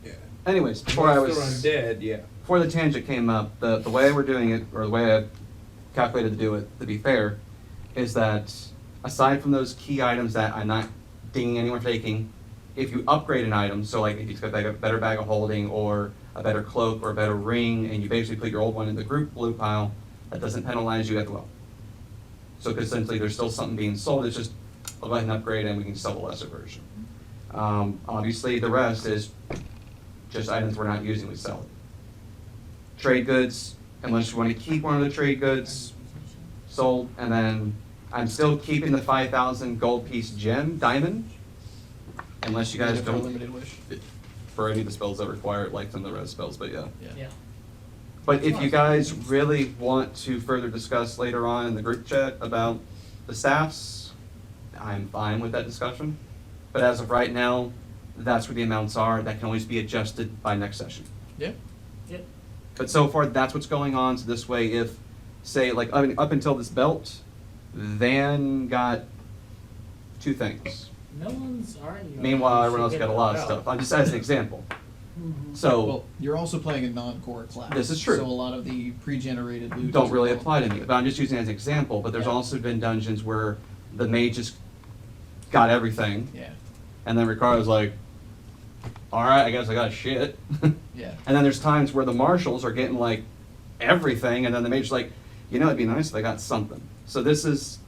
J: Yeah.
H: Anyways, before I
J: Unless
H: was
J: they're undead, yeah.
H: before the tangent came up, the way we're doing it, or the way I calculated to do it, to be fair, is that aside from those key items that I'm not dinging anyone for taking, if you upgrade an item, so like if you've got like a better bag of holding or a better cloak or a better ring, and you basically put your old one in the group blue pile, that doesn't penalize you as well. So essentially there's still something being sold, it's just I'll go ahead and upgrade and we can sell the lesser version. Obviously the rest is just items we're not using, we sell it. Trade goods, unless you want to keep one of the trade goods, sold, and then I'm still keeping the 5,000 gold piece gem diamond, unless you guys
C: For a
H: don't,
C: limited wish.
H: for any of the spells that require it, like some of the res spells, but yeah.
L: Yeah.
H: But if you guys really want to further discuss later on in the group chat about the staffs, I'm fine with that discussion. But as of right now, that's where the amounts are. That can always be adjusted by next session.
C: Yeah.
L: Yep.
H: But so far, that's what's going on. So this way, if, say, like up until this belt, Van got 2 things.
L: No one's arguing.
H: Meanwhile,
L: You
H: everyone else
L: should
H: got a
L: get
H: lot of
L: the
H: stuff.
L: belt.
H: I'm just as an example. So
C: Well, you're also playing a non-core class.
H: This is true.
C: So a lot of the pre-generated loot
H: don't
C: doesn't
H: really
C: qualify.
H: apply to me. But I'm just using it as an example. But there's
C: Yeah.
H: also been dungeons where the mage just got everything,
C: Yeah.
H: and then Ricardo's like, "All right, I guess I got shit."
C: Yeah.
H: And then there's times where the marshals are getting like everything, and then the mage's like, "You know, it'd be nice if I got something." So this is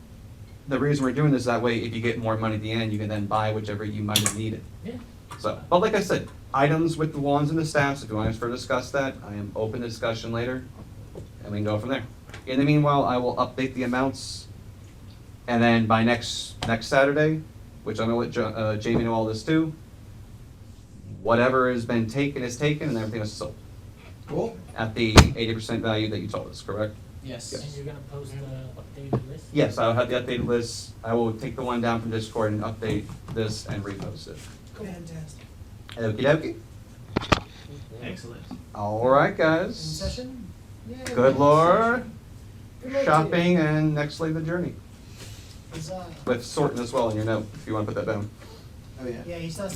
H: the reason we're doing this. That way, if you get more money at the end, you can then buy whichever you might have needed.
L: Yeah.
H: So, but like I said, items with the wands and the staffs, if you want us to discuss that, I am open to discussion later, and we can go from there. In the meanwhile, I will update the amounts, and then by next Saturday, which I'm gonna let Jamie know all this too, whatever has been taken is taken, and everything is sold.
C: Cool.
H: At the 80% value that you told us, correct?
C: Yes.
L: And you're gonna post the updated list?
H: Yes, I'll have the updated list. I will take the one down from Discord and update this and repost it.
I: Fantastic.
H: Okie dokie.
C: Excellent.
H: All right,
I: In
H: guys.
I: session? Yay.
H: Good Lord.
I: Good luck to you.
H: Shopping and next leg of the journey.
I: Huzzah.
H: With sorting as well in your note, if you want to put that down.
C: Oh yeah.
I: Yeah, he still has